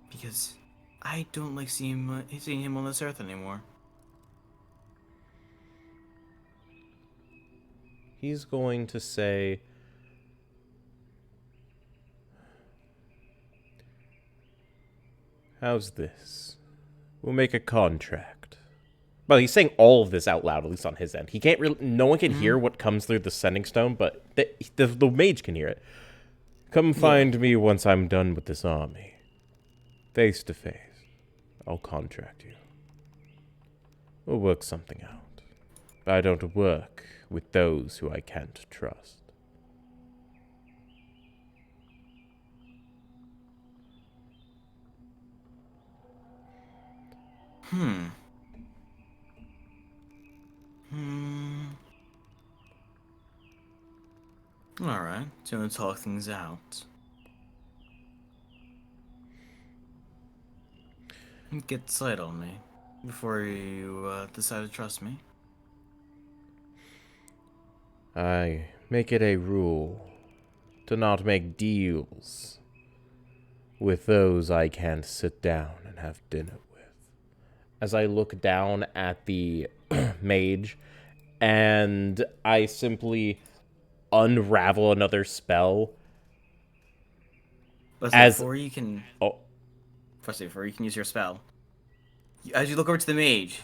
Because I don't like seeing him on this earth anymore. He's going to say, how's this? We'll make a contract. Well, he's saying all of this out loud, at least on his end. He can't really. No one can hear what comes through the sending stone, but the mage can hear it. Come find me once I'm done with this army. Face to face. I'll contract you. We'll work something out. But I don't work with those who I can't trust. Alright, so I'm gonna talk things out. Get sight on me before you decide to trust me. I make it a rule to not make deals with those I can't sit down and have dinner with. As I look down at the mage, and I simply unravel another spell. But As- before you can Oh, before you can use your spell, as you look over to the mage,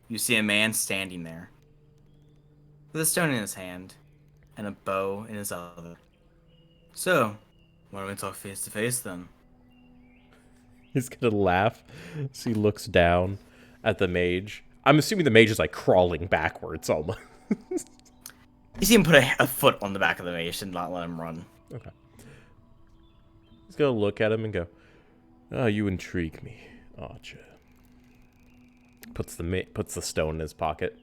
you see a man standing there. With a stone in his hand, and a bow in his other. So, why don't we talk face to face then? he's gonna laugh as he looks down at the mage. I'm assuming the mage is like crawling backwards almost. You see him put a foot on the back of the mage and not let him run. Okay. He's gonna look at him and go, "Oh, you intrigue me, Archer." Puts the stone in his pocket.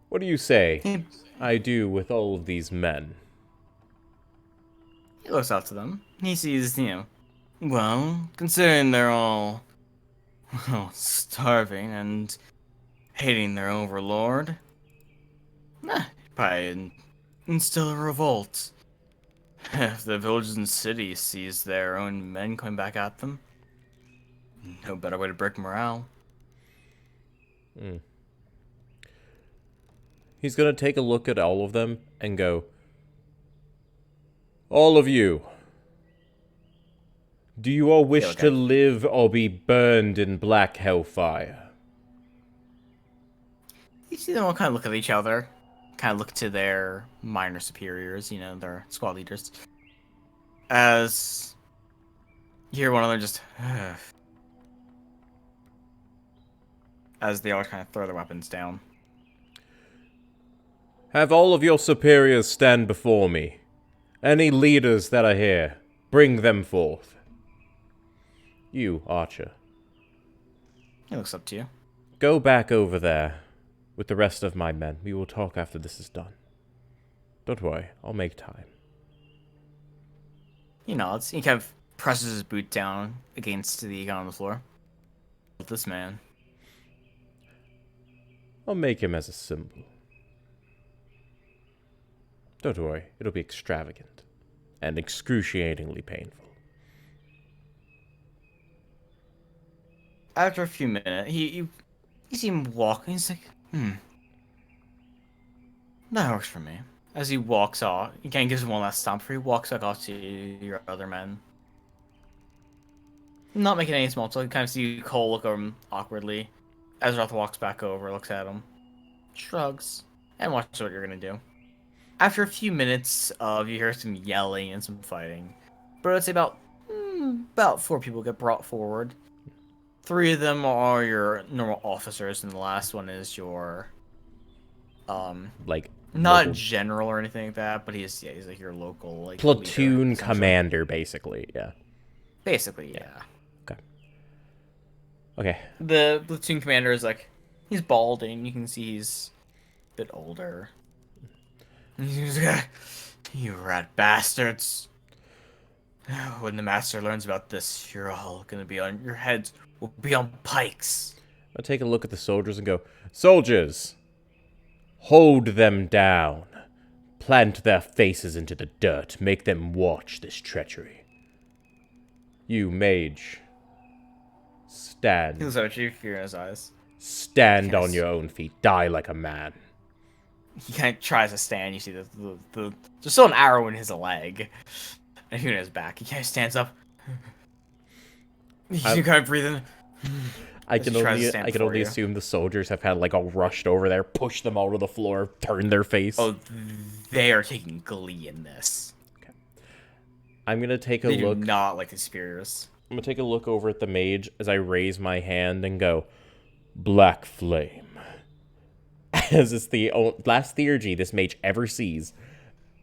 What do you say I do with all of these men? He looks up to them. He sees, well, considering they're all, well, starving and hating their overlord, probably instill a revolt. If the villages and cities sees their own men coming back at them, no better way to break morale. He's gonna take a look at all of them and go, "All of you, do you all wish okay. to live or be burned in black hellfire?" You see them all kind of look at each other, kind of look to their minor superiors, their squad leaders. As you hear one of them just, as they all kind of throw their weapons down. Have all of your superiors stand before me. Any leaders that are here, bring them forth. You, Archer, He looks up to you. go back over there with the rest of my men. We will talk after this is done. Don't worry, I'll make time. He nods. He kind of presses his boot down against the gun on the floor. This man. I'll make him as a symbol. Don't worry, it'll be extravagant and excruciatingly painful. After a few minutes, you see him walking. He's like, that works for me. As he walks off, he kind of gives one last stomp before he walks back off to your other men. Not making any small talk. You kind of see Cole look over him awkwardly. Ezroth walks back over, looks at him, shrugs, and watches what you're gonna do. After a few minutes of you hear some yelling and some fighting, but I'd say about 4 people get brought forward. 3 of them are your normal officers, and the last one is your Like not local general or anything like that, but he's like your local like platoon leader, essentially. commander, basically. Yeah. Basically, yeah. Okay. Okay. The platoon commander is like he's balding. You can see he's a bit older. He's like, you rat bastards. When the master learns about this, you're all gonna be on your heads will be on pikes. I'll take a look at the soldiers and go, soldiers, hold them down. Plant their faces into the dirt. Make them watch this treachery. You, mage, stand. He looks at you, fear in his eyes. Stand Yes. on your own feet. Die like a man. He kind of tries to stand. You see there's still an arrow in his leg, and in his back. He kind of stands up. You kind of breathe in. I As can he tries to only stand I can before only you. assume the soldiers have had like all rushed over there, pushed them all to the floor, turned their face. Oh, they are taking glee in this. I'm gonna take a They look. do not like the superiors. I'm gonna take a look over at the mage as I raise my hand and go, Black Flame. As it's the last theurgy this mage ever sees,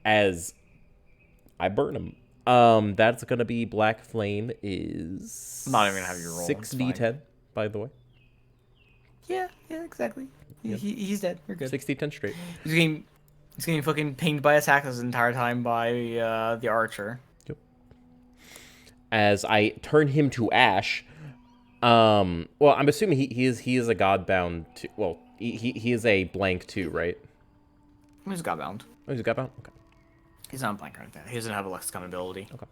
as I burn him. That's gonna be Black Flame is I'm not even gonna have you roll. 6d10, by the way. Yeah, exactly. He's dead. You're good. 6d10 straight. He's getting fucking pinged by attacks this entire time by the archer. As I turn him to ash. Well, I'm assuming he is a Godbound too. Well, he is a blank too, right? He's Godbound. Oh, he's a Godbound? Okay. He's not blank like that. He doesn't have a lexicon ability. Okay.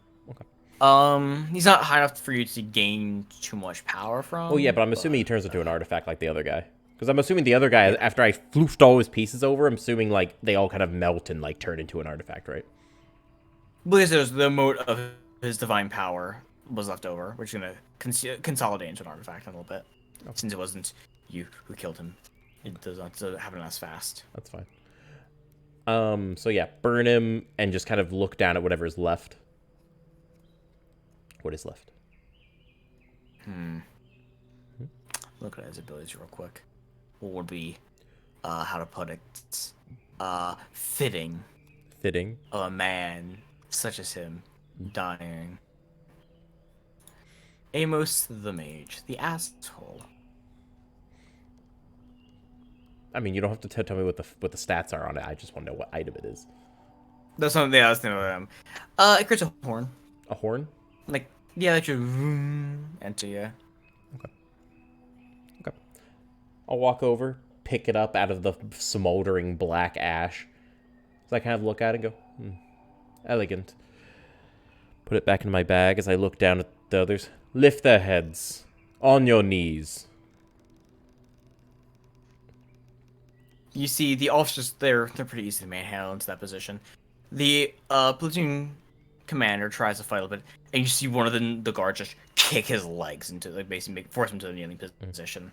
He's not high enough for you to gain too much power from. Oh yeah, but I'm assuming he turns into an artifact like the otother guy. Because I'm assuming the other guy, after I floofed all his pieces over, I'm assuming like they all kind of melt and like turn into an artifact, right? Because there's the mote of his divine power was left over, which is gonna consolidate into an artifact in a little bit. Okay. Since it wasn't you who killed him, it does not happen as fast. That's fine. So yeah, burn him and just kind of look down at whatever is left. What is left? Look at his abilities real quick. What would be, how to put it, fitting Fitting. of a man such as him dying. Amos the Mage, the asshole. I mean, you don't have to tell me what the stats are on it. I just want to know what item it is. That's something I was thinking of him. It creates a horn. A horn? Like, yeah, that you enter you. Okay. I'll walk over, pick it up out of the smoldering black ash. So I kind of look at it and go, elegant. Put it back in my bag as I look down at the others. Lift their heads. On your knees. You see the officers, they're pretty easy to manhandle into that position. The platoon commander tries to fight a bit, and you see one of the guards just kick his legs into, like, basically force him to the kneeling position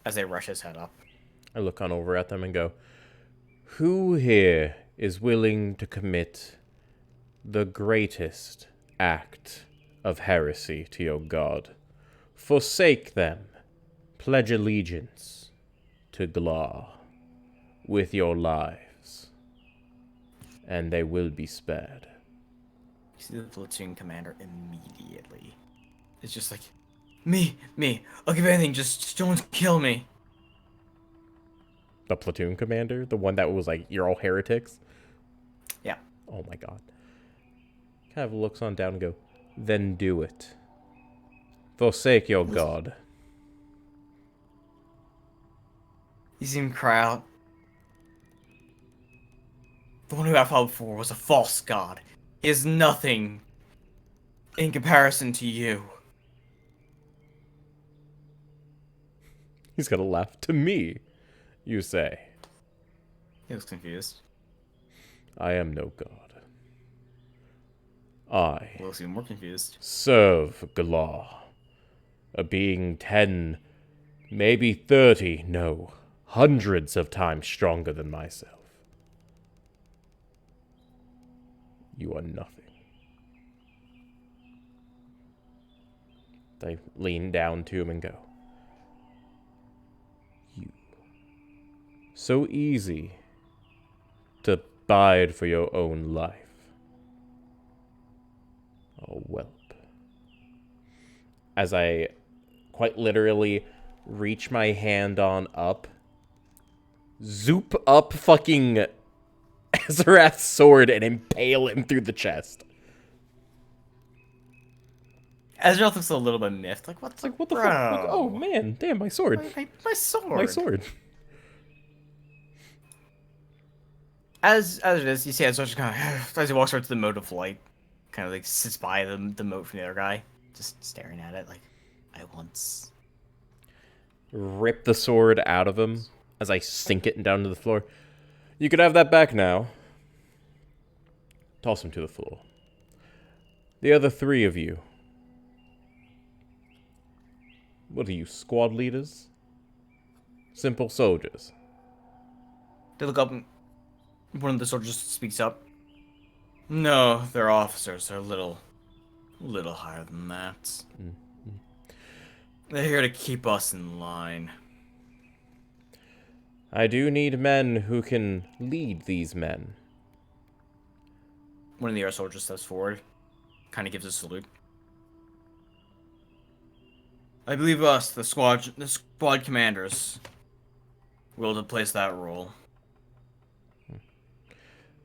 as they rush his head up. I look on over at them and go, who here is willing to commit the greatest act of heresy to your God? Forsake them. Pledge allegiance to Glar with your lives, and they will be spared. You see the platoon commander immediately. It's just like, me, I'll give anything, just don't kill me. The platoon commander? The one that was like, you're all heretics? Yeah. Oh my god. Kind of looks on down and go, then do it. Forsake your God. You see him cry out. The one who I fought before was a false god. He is nothing in comparison to you. He's gonna laugh. To me, you say. He looks confused. I am no god. I We'll seem more confused. serve Galar, a being 10, maybe 30, no, hundreds of times stronger than myself. You are nothing. I lean down to him and go, you. So easy to bide for your own life. Oh, whelp. As I quite literally reach my hand on up, zoop up fucking Azarath's sword and impale him through the chest. Ezreal looks a little bit miffed. Like, what the, Like, what the bro? fuck? Like, oh, man. Damn, my sword. My sword. My sword. As it is, you see Ezreal just kind of, as he walks over to the moat of light, kind of like sits by the moat from the other guy, just staring at it like, I once. Rip the sword out of him as I sink it down to the floor. You could have that back now. Toss him to the floor. The other 3 of you. What are you, squad leaders? Simple soldiers. They look up and one of the soldiers speaks up. No, they're officers. They're a little higher than that. Mm-hmm. They're here to keep us in line. I do need men who can lead these men. One of the other soldiers steps forward, kind of gives a salute. I believe us, the squad commanders, will to place that role.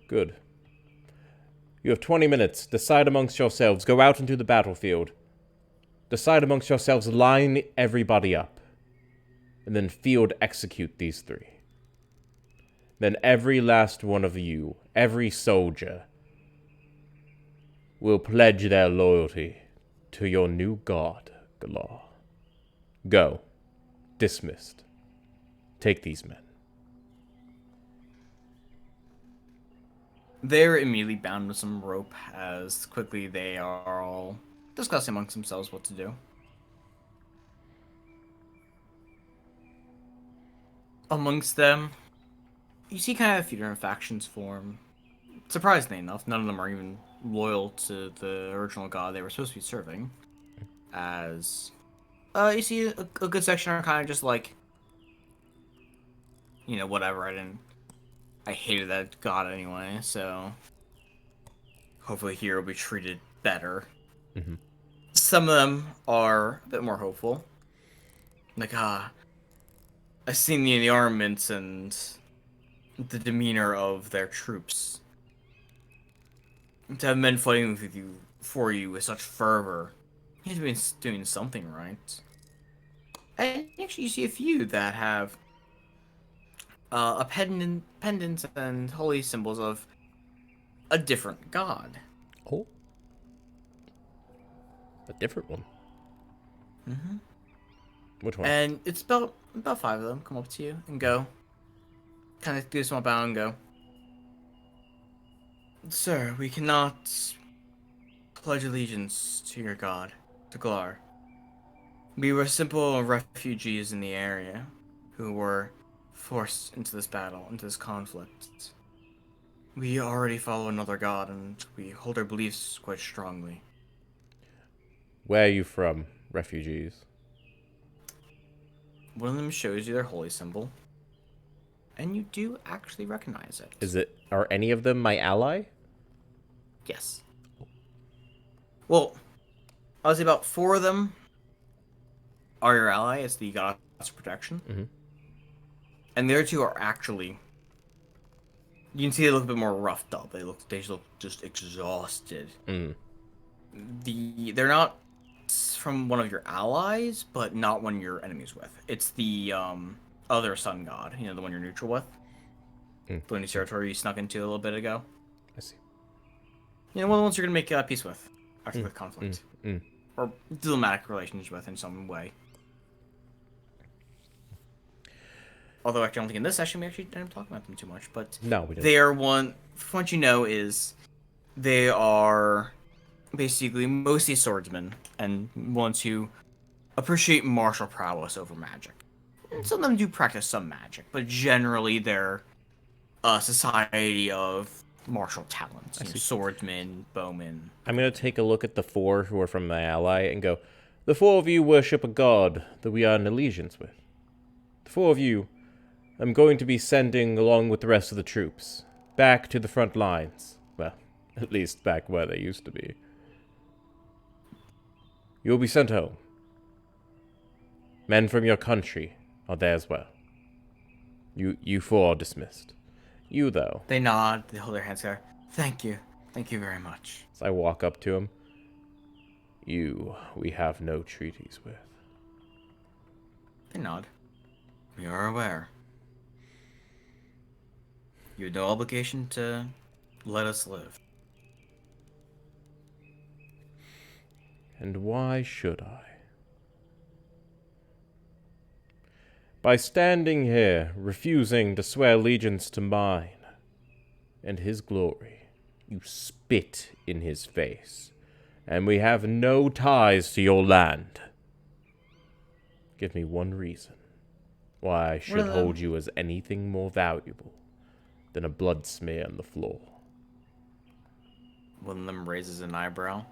Good. You have 20 minutes. Decide amongst yourselves. Go out into the battlefield. Decide amongst yourselves. Line everybody up. And then field execute these 3. Then every last one of you, every soldier, will pledge their loyalty to your new god, Galar. Go. Dismissed. Take these men. They're immediately bound with some rope as quickly they are all discussing amongst themselves what to do. Amongst them, you see kind of a few different factions form. Surprisingly enough, none of them are even loyal to the original god they were supposed to be serving. As you see a good section are kind of just like, you know, whatever. I hated that god anyway, so hopefully here will be treated better. Mm-hmm. Some of them are a bit more hopeful. Like, I've seen the armaments and the demeanor of their troops. To have men fighting with you for you with such fervor, you have to be doing something right. And actually, you see a few that have a pendants and holy symbols of a different god. Oh. A different one. Mm-hmm. Which one? And it's about 5 of them come up to you and go, kind of do a small bow and go, Sir, we cannot pledge allegiance to your god, to Galar. We were simple refugees in the area who were forced into this battle, into this conflict. We already follow another god and we hold our beliefs quite strongly. Where are you from, refugees? One of them shows you their holy symbol, and you do actually recognize it. Are any of them my ally? Yes. Well, I would say about 4 of them are your ally. It's the goddess of protection. Mm-hmm. And the other 2 are actually... You can see they look a bit more roughed up. They look just exhausted. Mm. They're not from one of your allies, but not one you're enemies with. It's the other sun god. You know, the one you're neutral with. The one in territory you snuck into a little bit ago. I see. You know, one of the ones you're gonna make peace with after the conflict, or diplomatic relations with in some way. although I don't think in this session we actually didn't talk about them too much, but No, we didn't. they are one. From what you know is they are basically mostly swordsmen and ones who appreciate martial prowess over magic. And some of them do practice some magic, but generally they're a society of martial talents. You know, see. swordsmen, bowmen. I'm going to take a look at the 4 who are from my ally and go, the 4 of you worship a god that we are in allegiance with. The 4 of you I'm going to be sending along with the rest of the troops back to the front lines. Well, at least back where they used to be. You'll be sent home. Men from your country are there as well. You 4 are dismissed. You, though, They nod, they hold their hands there. Thank you. Thank you very much. as I walk up to him, you we have no treaties with. They nod. We are aware. You have no obligation to let us live. And why should I? By standing here, refusing to swear allegiance to mine and his glory, you spit in his face, and we have no ties to your land. Give me one reason why I should hold you as anything more valuable than a blood smear on the floor. One of them raises an eyebrow.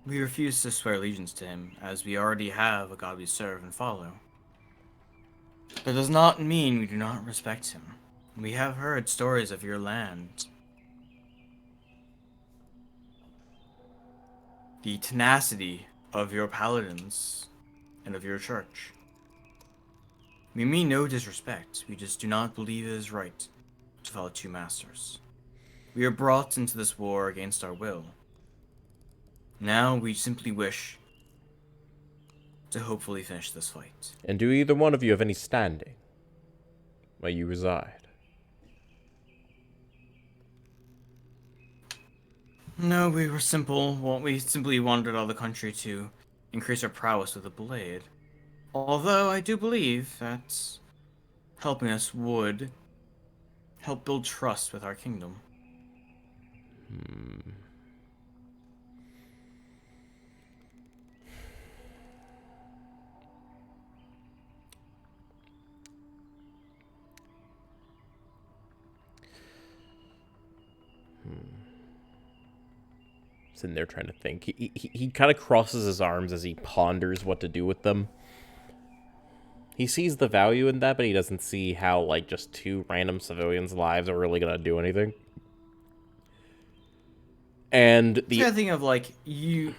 We refuse to swear allegiance to him, as we already have a god we serve and follow. That does not mean we do not respect him. We have heard stories of your land. The tenacity of your paladins and of your church. We mean no disrespect, we just do not believe it is right to follow 2 masters. We are brought into this war against our will. Now we simply wish to hopefully finish this fight. And do either one of you have any standing where you reside? No, we were simple. Well, we simply wandered out of the country to increase our prowess with the blade. Although I do believe that helping us would help build trust with our kingdom. Sitting there trying to think. He kind of crosses his arms as he ponders what to do with them. He sees the value in that, but he doesn't see how, like, just 2 random civilians' lives are really going to do anything. And the other thing of, you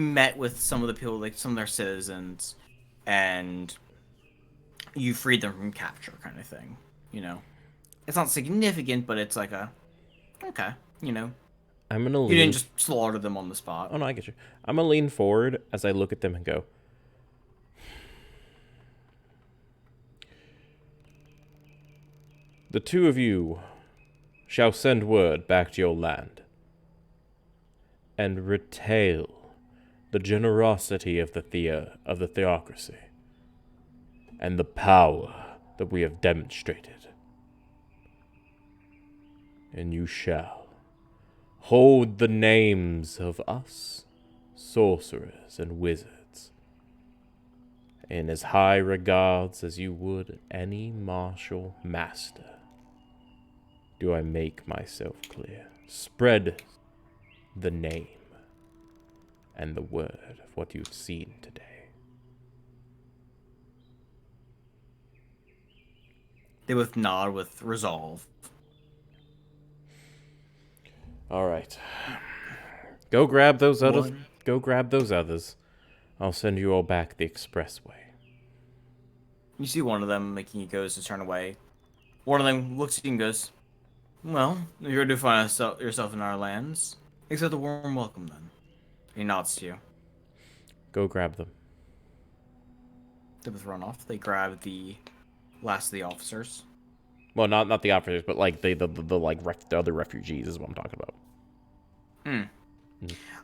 met with some of the people, like, some of their citizens, and you freed them from capture kind of thing, you know? It's not significant, but it's like okay, you know? I'm going to lean... You didn't just slaughter them on the spot. Oh, no, I get you. I'm going to lean forward as I look at them and go, the 2 of you shall send word back to your land and retail the generosity of the theocracy and the power that we have demonstrated. And you shall hold the names of us, sorcerers and wizards, in as high regards as you would any martial master. Do I make myself clear? Spread the name and the word of what you've seen today. They both nod with resolve. All right. Go grab those others. Go grab those others. I'll send you all back the expressway. You see one of them making he goes to turn away. One of them looks at you and goes, "Well, you're to find yourself in our lands. Accept a warm welcome, then." He nods to you. Go grab them. They both run off. They grab the last of the officers. Well, not the officers, but like the other refugees is what I'm talking about.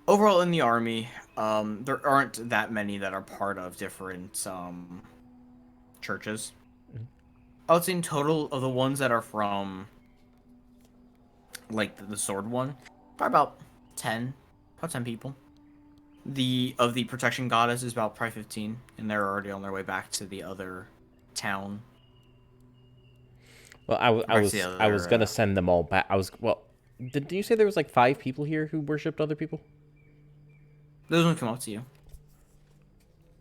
Overall, in the army, there aren't that many that are part of different churches. I would say in total of the ones that are from like the sword one, probably about 10 people. The protection goddess is about probably 15, and they're already on their way back to the other town. Well, Back to the I was other. gonna send them all back. Did you say there was like 5 people here who worshipped other people? Those ones come up to you.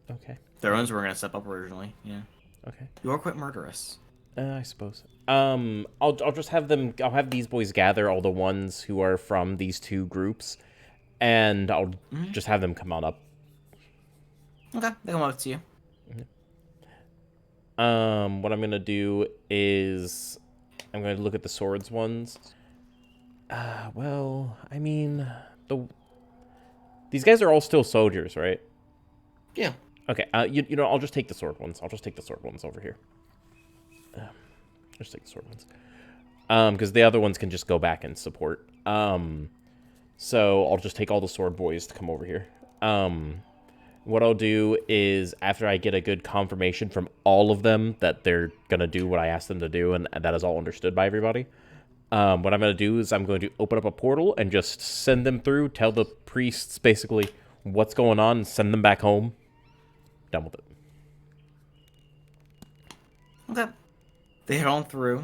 Okay. They're the ones we were gonna step up originally. Yeah. Okay. You are quite murderous. I suppose. I'll just have them. I'll have these boys gather all the ones who are from these 2 groups, and I'll just have them come on up. Okay, they come up to you. What I'm gonna do is I'm gonna look at the swords ones. Well, I mean, these guys are all still soldiers, right? Yeah. Okay. You know, I'll just take the sword ones. I'll just take the sword ones over here. Just take the sword ones. Because the other ones can just go back and support. So I'll just take all the sword boys to come over here. What I'll do is, after I get a good confirmation from all of them that they're going to do what I asked them to do, and that is all understood by everybody, what I'm going to do is I'm going to open up a portal and just send them through, tell the priests basically what's going on, and send them back home. Done with it. Okay. They head on through,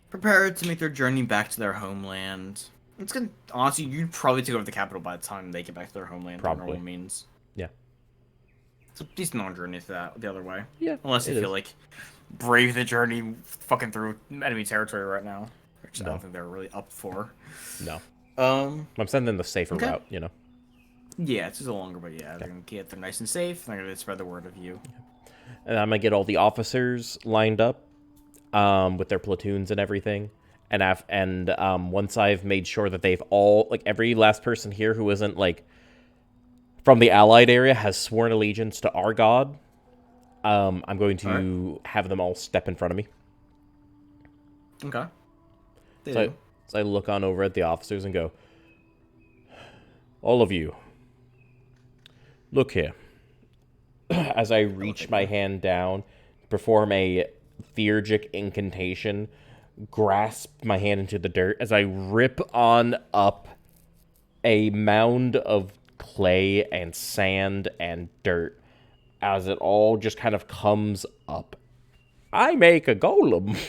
prepared to make their journey back to their homeland. It's gonna honestly, you'd probably take over the capital by the time they get back to their homeland. Probably. Normal means. Yeah. It's a decent long journey to that the other way. Yeah. Unless you it feel is. like brave the journey fucking through enemy territory right now, which I No. don't think they're really up for. No. Um. I'm sending them the safer Okay. route, you know. Yeah, it's just a longer, but yeah, they're gonna get there nice and safe. They're gonna spread the word of you. And I'm going to get all the officers lined up with their platoons and everything. And once I've made sure that they've all, like, every last person here who isn't, like, from the Allied area has sworn allegiance to our god, I'm going to have them all step in front of me. Okay. They So do. I look on over at the officers and go, all of you, look here. As I reach my hand down, perform a theurgic incantation, grasp my hand into the dirt as I rip on up a mound of clay and sand and dirt as it all just kind of comes up. I make a golem.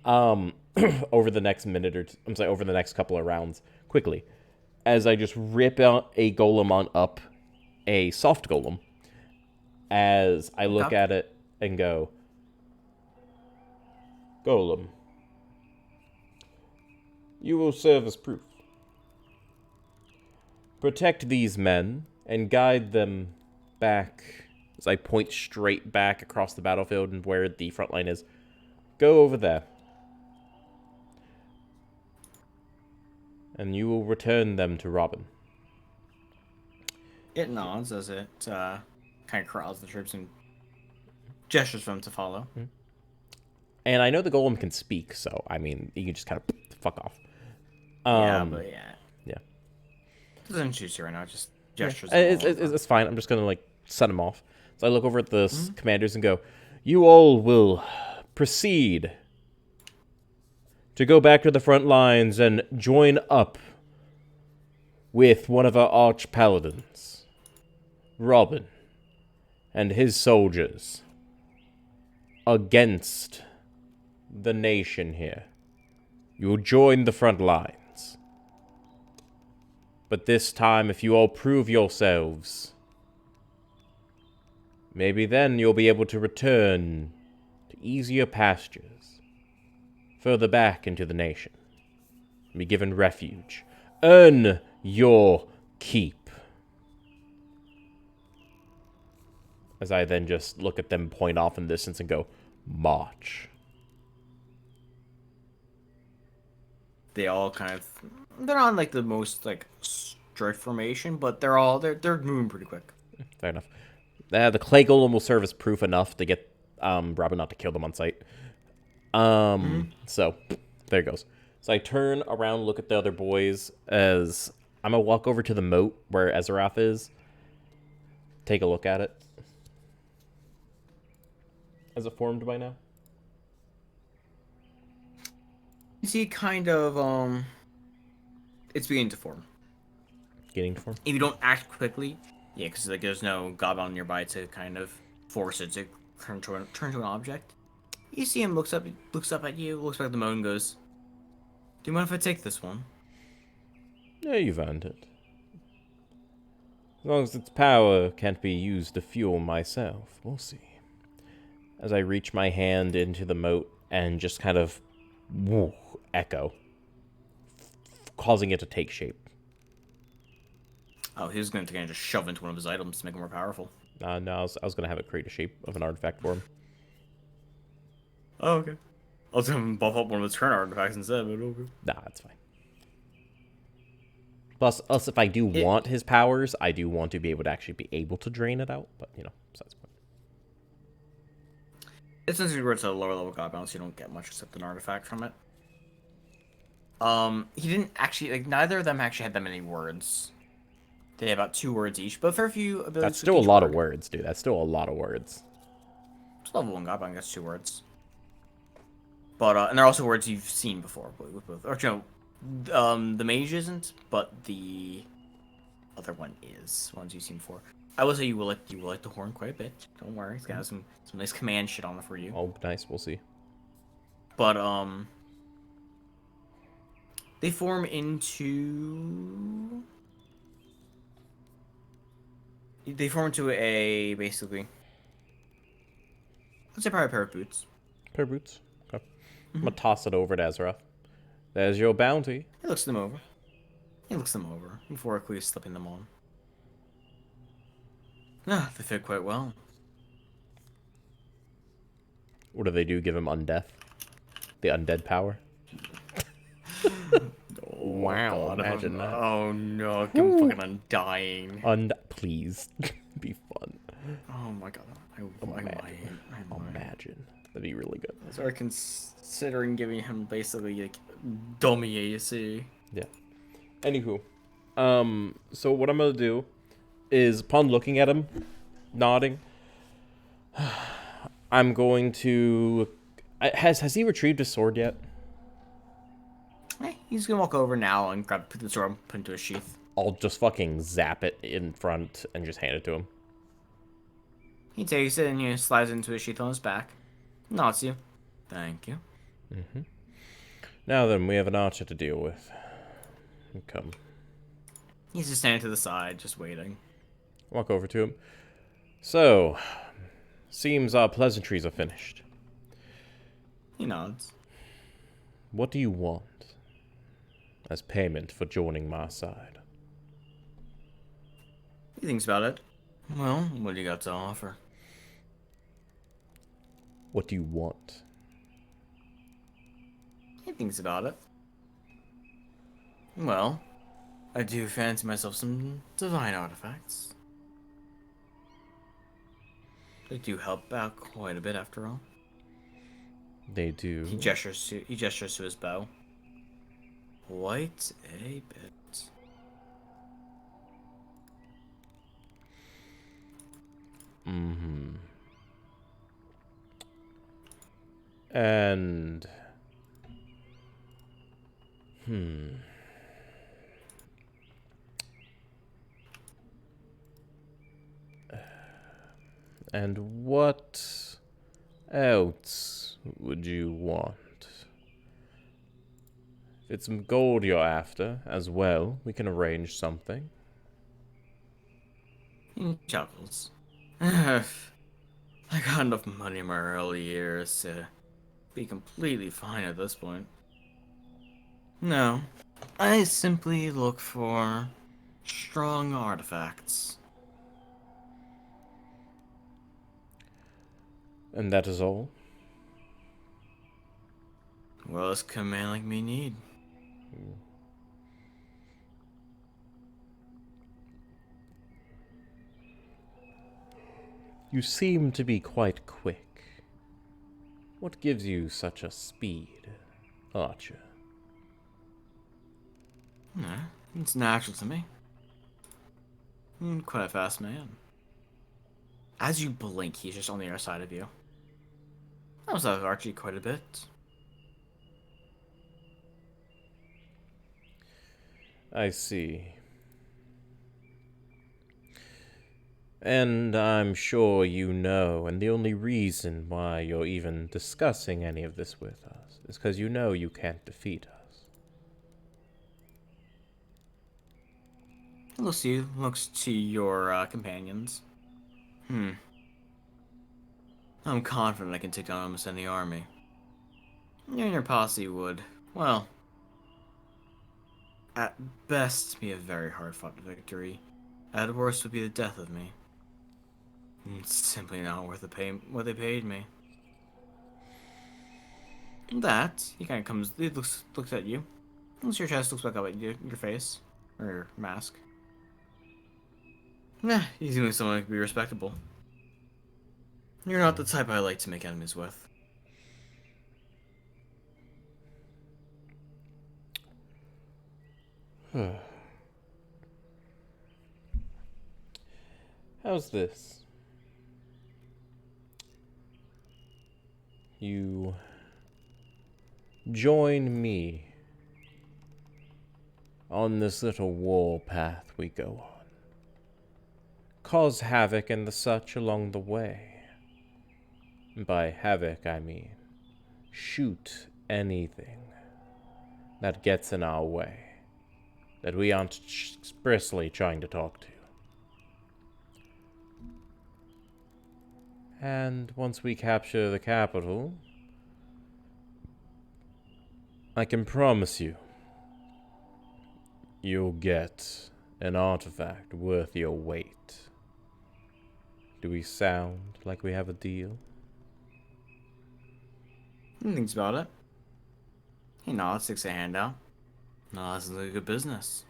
Over the next minute or over the next couple of rounds, quickly, as I just rip out a golem on up, a soft golem, as I look at it and go, Golem, you will serve as proof. Protect these men and guide them back, as I point straight back across the battlefield and where the front line is. Go over there. And you will return them to Robin. It nods as it kind of corrals the troops and gestures for them to follow. And I know the golem can speak, so, I mean, you can just kind of fuck off. Yeah. Yeah. It doesn't shoot you right now, it just gestures. It's fine. I'm just going to, like, set him off. So I look over at the commanders and go, you all will proceed to go back to the front lines and join up with one of our arch paladins, Robin, and his soldiers against the nation here. You will join the front lines. But this time, if you all prove yourselves, maybe then you'll be able to return to easier pastures, further back into the nation, and be given refuge. Earn your keep. As I then just look at them, point off in the distance, and go, march. They all kind of, they're not like the most like strict formation, but they're moving pretty quick. Fair enough. The clay golem will serve as proof enough to get Robin not to kill them on sight. So there it goes. So I turn around, look at the other boys as I'm gonna walk over to the moat where Azeroth is. Take a look at it. Is it formed by now? You see, kind of, it's beginning to form. Getting to form. If you don't act quickly, yeah, because like there's no Godbound nearby to kind of force it to turn to an object. You see him looks up at you, looks back at the moon, and goes, "Do you mind if I take this one?" Yeah, you've earned it. As long as its power can't be used to fuel myself, we'll see. As I reach my hand into the moat and just kind of woo, echo, causing it to take shape. Oh, he was going to kind of just shove into one of his items to make him more powerful. No, I was going to have it create a shape of an artifact for him. Oh, okay. I was going to buff up one of his current artifacts instead, but okay. Nah, it's fine. Plus, if I do want his powers, I do want to be able to actually be able to drain it out. But, you know, besides the point. It's since we were to a lower level Godbound, so you don't get much except an artifact from it. He didn't actually, like, neither of them actually had that many words. They had about 2 words each, but for a few abilities. That's still a lot of words, dude. That's still a lot of words. It's level 1 Godbound gets 2 words. But, and they're also words you've seen before with both. Or, you know, the mage isn't, but the other one is. Ones you've seen before. I will say you will like the horn quite a bit. Don't worry, it's got some nice command shit on it for you. Oh, nice. We'll see. But they form into a basically. Let's say probably a pair of boots. Pair of boots. Okay. I'm gonna toss it over to Ezra. There's your bounty. He looks them over. Before quickly slipping them on. Ah, they fit quite well. What do they do? Give him undeath? The undead power? Wow, God, imagine that. Oh no, I'm fucking undying. Please. Be fun. Oh my god. I might. Imagine. That'd be really good. So we're considering giving him basically like dummy AC. Yeah. Anywho. So what I'm gonna do is, upon looking at him, nodding, I'm going to... Has he retrieved his sword yet? Hey, he's gonna walk over now and put the sword, put it into a sheath. I'll just fucking zap it in front and just hand it to him. He takes it and he slides it into a sheath on his back. Nods you. Thank you. Mm-hmm. Now then, we have an archer to deal with. Come. He's just standing to the side, just waiting. Walk over to him. So, seems our pleasantries are finished. He nods. What do you want as payment for joining my side? He thinks about it. Well, what do you got to offer? What do you want? He thinks about it. Well, I do fancy myself some divine artifacts. They do help out quite a bit, after all. They do. He gestures to his bow. Quite a bit. Mm-hmm. And... And what else would you want? If it's some gold you're after as well, we can arrange something. He chuckles. I got enough money in my early years to be completely fine at this point. No, I simply look for strong artifacts. And that is all? What else could a man like me need? You seem to be quite quick. What gives you such a speed, Archer? Nah, it's natural to me. I'm quite a fast man. As you blink, he's just on the other side of you. I was out of Archie quite a bit. I see. And I'm sure you know, and the only reason why you're even discussing any of this with us is because you know you can't defeat us. Looks to your companions. I'm confident I can take down almost any army. You and your posse would, well, at best be a very hard-fought victory. At worst would be the death of me. It's simply not worth what they paid me. That, he kind of comes, he looks at you. Looks your chest, looks back up at you, your face. Or your mask. Nah, he's doing something that could be respectable. You're not the type I like to make enemies with. How's this? You join me on this little war path we go on. Cause havoc and the such along the way. By havoc, I mean shoot anything that gets in our way, that we aren't expressly trying to talk to. And once we capture the capital, I can promise you, you'll get an artifact worth your weight. Do we sound like we have a deal? He thinks about it. He nods, sticks a hand out. No, this is a good business.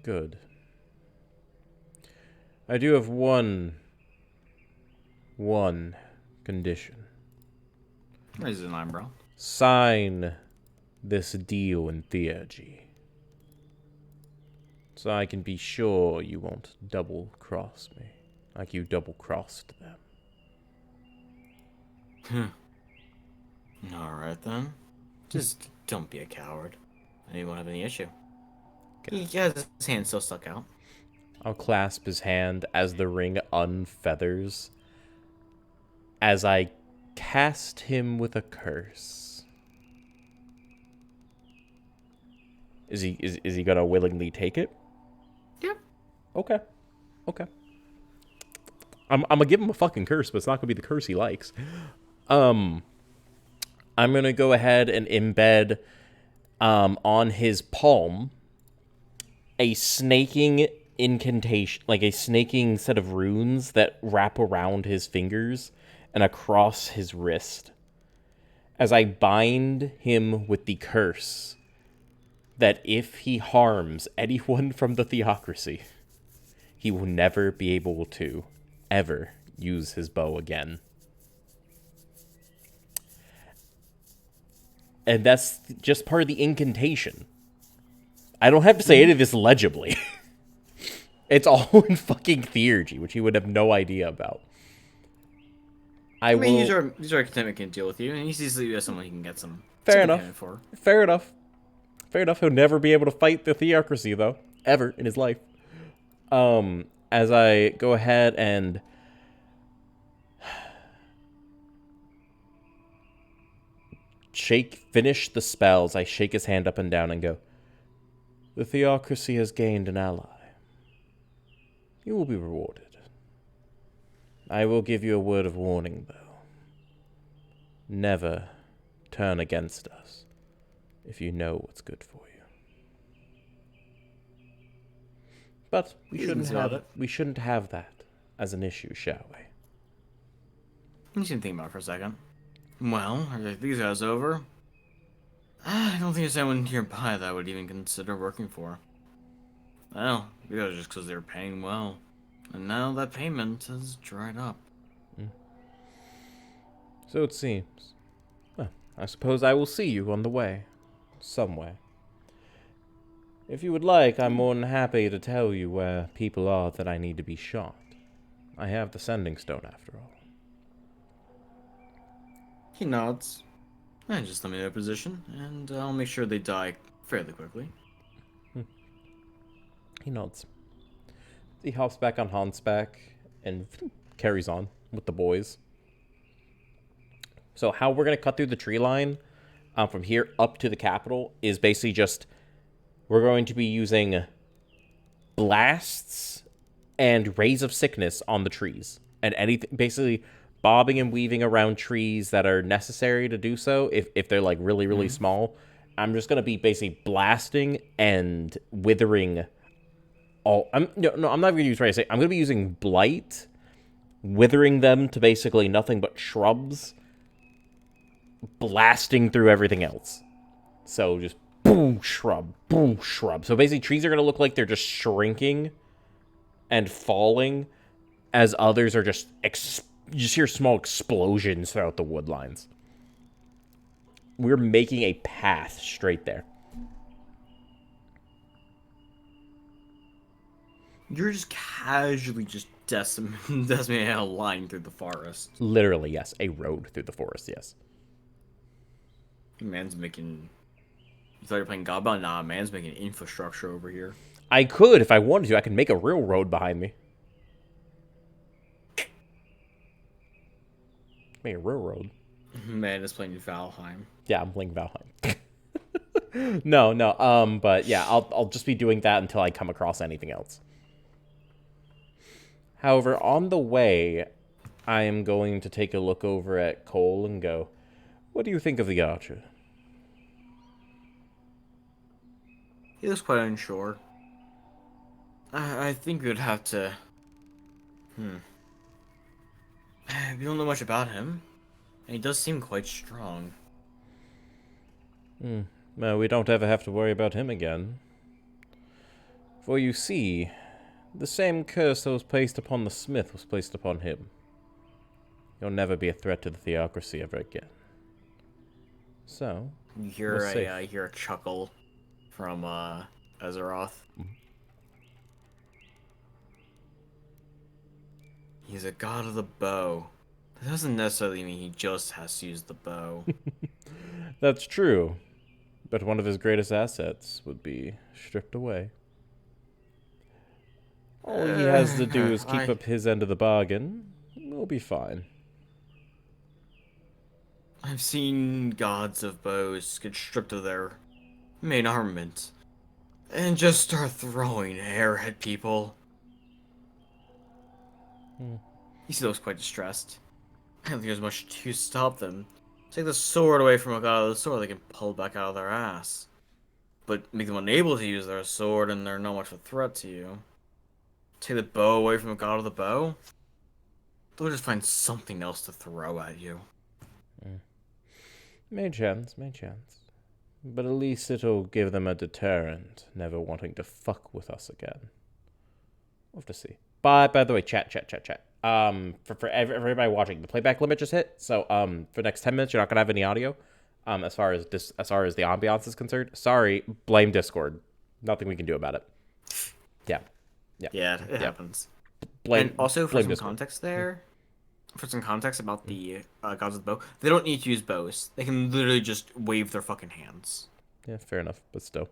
Good. I do have one condition. Raises an eyebrow. Sign this deal in theurgy, so I can be sure you won't double-cross me, like you double-crossed them. Alright then. Just don't be a coward. And you won't have any issue. He has his hand still stuck out. I'll clasp his hand as the ring unfeathers, as I cast him with a curse. Is he gonna willingly take it? Yep. Okay. I'm gonna give him a fucking curse, but it's not gonna be the curse he likes. I'm gonna go ahead and embed on his palm a snaking incantation, like a snaking set of runes that wrap around his fingers and across his wrist, as I bind him with the curse that if he harms anyone from the theocracy, he will never be able to ever use his bow again. And that's just part of the incantation. I don't have to say any of this legibly. It's all in fucking theurgy, which he would have no idea about. I mean, these are academic can deal with you, and he sees you as someone he can get some. Fair enough. Fair enough. He'll never be able to fight the theocracy, though, ever in his life. As I go ahead and finish the spells, I shake his hand up and down and go, "The theocracy has gained an ally. You will be rewarded. I will give you a word of warning, though. Never turn against us if you know what's good for you. But we shouldn't have that as an issue, shall we?" You should think about it for a second. Well, are these guys over? I don't think there's anyone nearby that I would even consider working for. Well, because just because they were paying well. And now that payment has dried up. So it seems. Well, I suppose I will see you on the way. Somewhere. If you would like, I'm more than happy to tell you where people are that I need to be shot. I have the sending stone, after all. He nods. And just let me know their position, and I'll make sure they die fairly quickly. He nods. He hops back on Han's back and carries on with the boys. So how we're going to cut through the tree line from here up to the capital is basically just we're going to be using blasts and rays of sickness on the trees. And anything, basically bobbing and weaving around trees that are necessary to do so if they're like really, really small. I'm just going to be basically blasting and withering all. I'm not going to use ray. I'm going to be using blight, withering them to basically nothing but shrubs, blasting through everything else. So just boom, shrub, boom, shrub. So basically trees are going to look like they're just shrinking and falling as others are just you just hear small explosions throughout the wood lines. We're making a path straight there. You're just casually just decimating a line through the forest. Literally, yes. A road through the forest, yes. Man's making... You thought you were playing Godbound? Nah, man's making infrastructure over here. I could, if I wanted to. I could make a real road behind me. Make a real road. Man is playing Valheim. Yeah, I'm playing Valheim. No. But yeah, I'll just be doing that until I come across anything else. However, on the way, I am going to take a look over at Cole and go, what do you think of the archer? He looks quite unsure. I think we'd have to... We don't know much about him. And he does seem quite strong. Well, we don't ever have to worry about him again. For you see, the same curse that was placed upon the smith was placed upon him. You'll never be a threat to the theocracy ever again. So, You hear we'll see. you hear a chuckle from Azeroth. He's a god of the bow. That doesn't necessarily mean he just has to use the bow. That's true. But one of his greatest assets would be stripped away. All he has to do is keep up his end of the bargain. We'll be fine. I've seen gods of bows get stripped of their main armament and just start throwing air at people. He looks quite distressed. I don't think there's much to stop them. Take the sword away from a god of the sword, they can pull back out of their ass. But make them unable to use their sword and they're not much of a threat to you. Take the bow away from a god of the bow, they'll just find something else to throw at you. May chance. But at least it'll give them a deterrent, never wanting to fuck with us again. We'll have to see. But, by the way, chat. For everybody watching, the playback limit just hit. So, for the next 10 minutes, you're not going to have any audio. As far as the ambiance is concerned. Sorry, blame Discord. Nothing we can do about it. Yeah, It happens. Blame, And also, for blame some Discord. context there, for some context about the gods of the bow, they don't need to use bows. They can literally just wave their fucking hands. Yeah, fair enough, but still.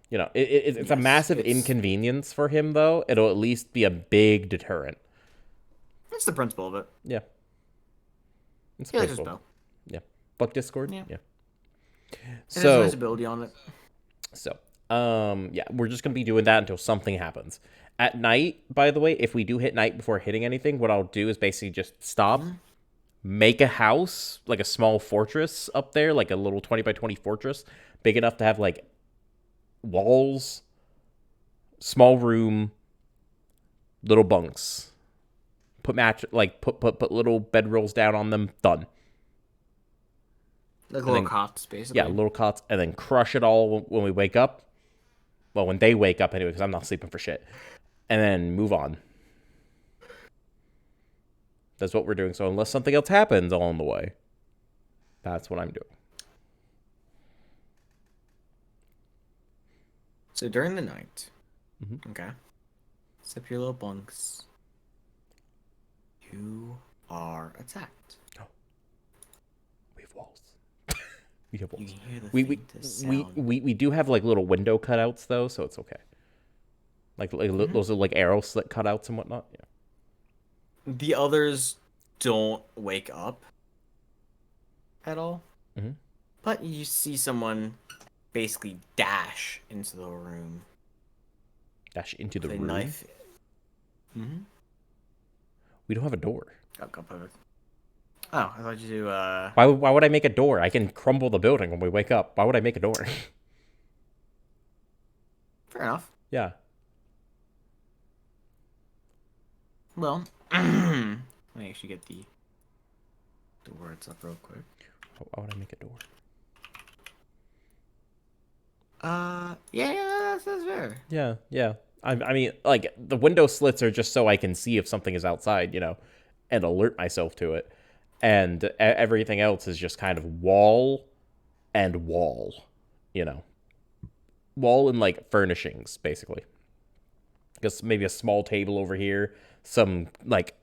You know, it's a massive it's- inconvenience for him, though. It'll at least be a big deterrent. That's the principle of it. Yeah. It's He likes his principle. bow. Yeah. Fuck Discord? Yeah. Yeah. It has a So, nice ability on it. yeah, we're just going to be doing that until something happens. At night, by the way, if we do hit night before hitting anything, what I'll do is basically just stop, make a house, like a small fortress up there, like a little 20 by 20 fortress, big enough to have, like, walls, small room, little bunks. Put little bedrolls down on them, done. Like little cots, basically. Yeah, little cots, and then crush it all when we wake up. Well, when they wake up anyway, because I'm not sleeping for shit. And then move on. That's what we're doing. So unless something else happens along the way, that's what I'm doing. So during the night, okay, set up your little bunks. You are attacked. We have walls. We have You walls. can hear the We faintest sound. we do have like little window cutouts though, so it's okay. Like those are like arrow slit cutouts and whatnot. Yeah. The others don't wake up at all. Mm-hmm. But you see someone basically dash into the room Dash into the with a room. knife. Mm-hmm. We don't have a door. Go perfect. Oh, I thought you. Why would I make a door? I can crumble the building when we wake up. Why would I make a door? Fair enough. Yeah. Well, let me actually get the words up real quick. Why would I make a door? Yeah, that's fair. Yeah, yeah. I mean, like, the window slits are just so I can see if something is outside, and alert myself to it. And everything else is just kind of wall and wall, you know. Wall and, like, furnishings, basically. Just maybe a small table over here, some, like,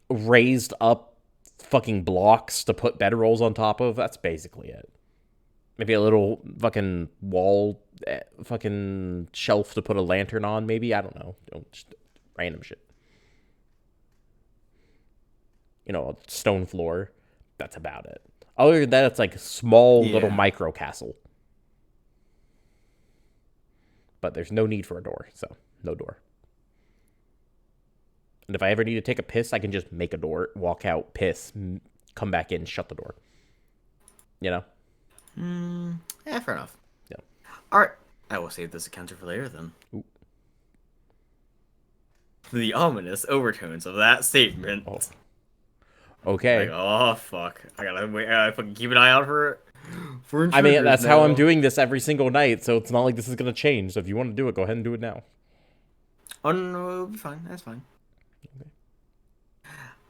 raised up fucking blocks to put bedrolls on top of. That's basically it. Maybe a little fucking wall, fucking shelf to put a lantern on, maybe? I don't know. Just random shit. A stone floor. That's about it. Other than that, it's like a small little micro castle. But there's no need for a door, so no door. And if I ever need to take a piss, I can just make a door, walk out, piss, come back in, shut the door. Yeah, fair enough. Yeah. Alright, I will save this encounter for later then. Ooh. The ominous overtones of that statement. Oh. Okay. Like, oh fuck. I gotta fucking keep an eye out for I mean, that's how I'm now. doing this every single night, so it's not like this is gonna change. So if you want to do it, go ahead and do it now. Oh no, it'll be fine. That's fine. Okay.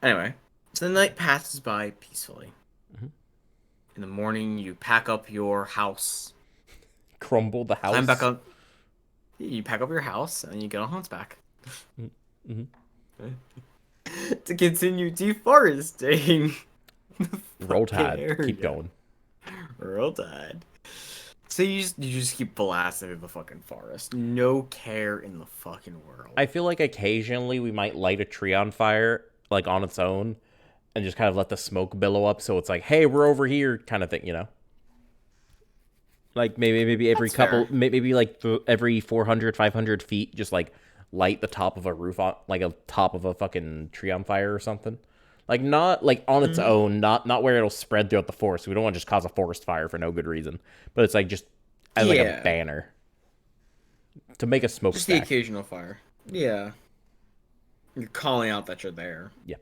Anyway, so the night passes by peacefully. Mm-hmm. In the morning, you pack up your house. Crumble the house. Climb back up. You pack up your house and you get on hunchback. Mm-hmm. To continue deforesting. Roll Tide. Area. Keep going. Roll Tide. So you just keep blasting through the fucking forest. No care in the fucking world. I feel like occasionally we might light a tree on fire, like on its own, and just kind of let the smoke billow up, so it's like, hey, we're over here, kind of thing, Like maybe every That's couple, fair. maybe like every 400, 500 feet, just like light the top of a roof on, like a top of a fucking tree on fire or something. Like not like on its own, not where it'll spread throughout the forest. We don't want to just cause a forest fire for no good reason. But it's like just as like a banner to make a smokestack. Just the occasional fire. Yeah. You're calling out that you're there. Yeah.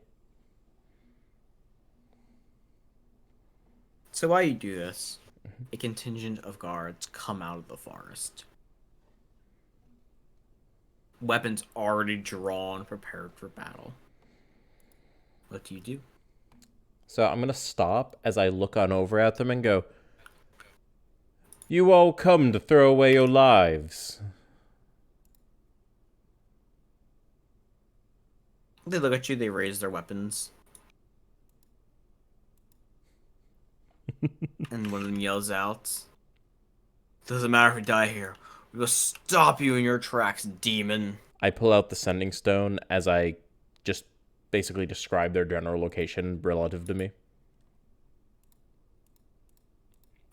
So while you do this, a contingent of guards come out of the forest. Weapons already drawn, prepared for battle. What do you do? So I'm gonna stop as I look on over at them and go, "You all come to throw away your lives." They look at you, they raise their weapons. And one of them yells out, "Doesn't matter if we die here. We will stop you in your tracks, demon." I pull out the sending stone as I just basically describe their general location relative to me.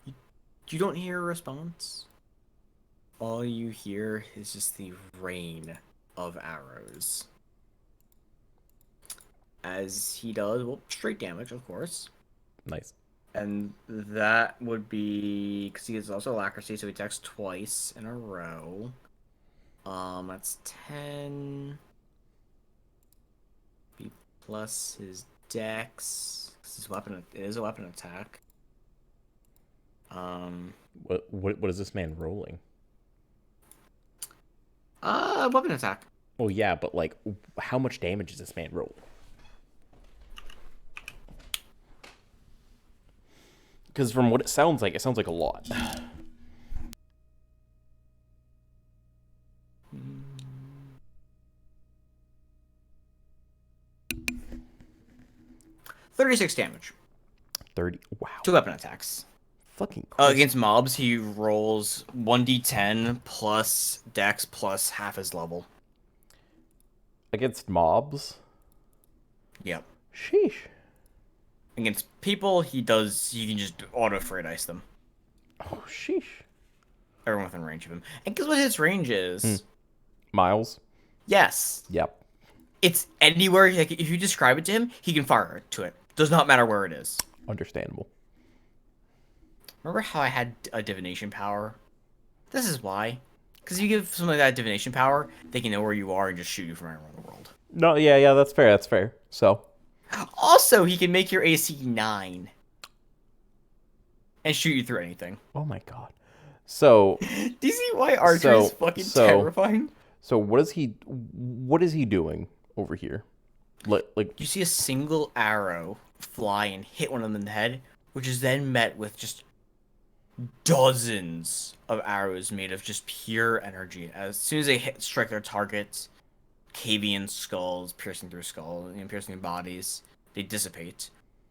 You don't hear a response. All you hear is just the rain of arrows. As he does, well, straight damage, of course. Nice. And that would be, because he is also alacrity, so he attacks twice in a row. That's 10. B plus his dex. It is a weapon attack. What is this man rolling? Weapon attack. Oh yeah, but like, how much damage does this man roll? Because from what it sounds like a lot. $36 damage. 30. Wow. 2 weapon attacks. Fucking Christ. Against mobs, he rolls 1d10 plus dex plus half his level. Against mobs? Yep. Sheesh. Against people, he can just auto free dice them. Oh, sheesh. Everyone within range of him. And guess what his range is? Miles? Yes. Yep. It's anywhere. Like, if you describe it to him, he can fire to it. Does not matter where it is. Understandable. Remember how I had a divination power? This is why. Because you give something like that divination power, they can know where you are and just shoot you from anywhere in the world. No, yeah, that's fair, that's fair. So. Also, he can make your AC 9. And shoot you through anything. Oh my god. So. Do you see why Archer is fucking terrifying? So what is he doing over here? Like you see a single arrow fly and hit one of them in the head, which is then met with just dozens of arrows made of just pure energy. As soon as they strike their targets, caving in skulls, piercing through skulls, piercing bodies, they dissipate.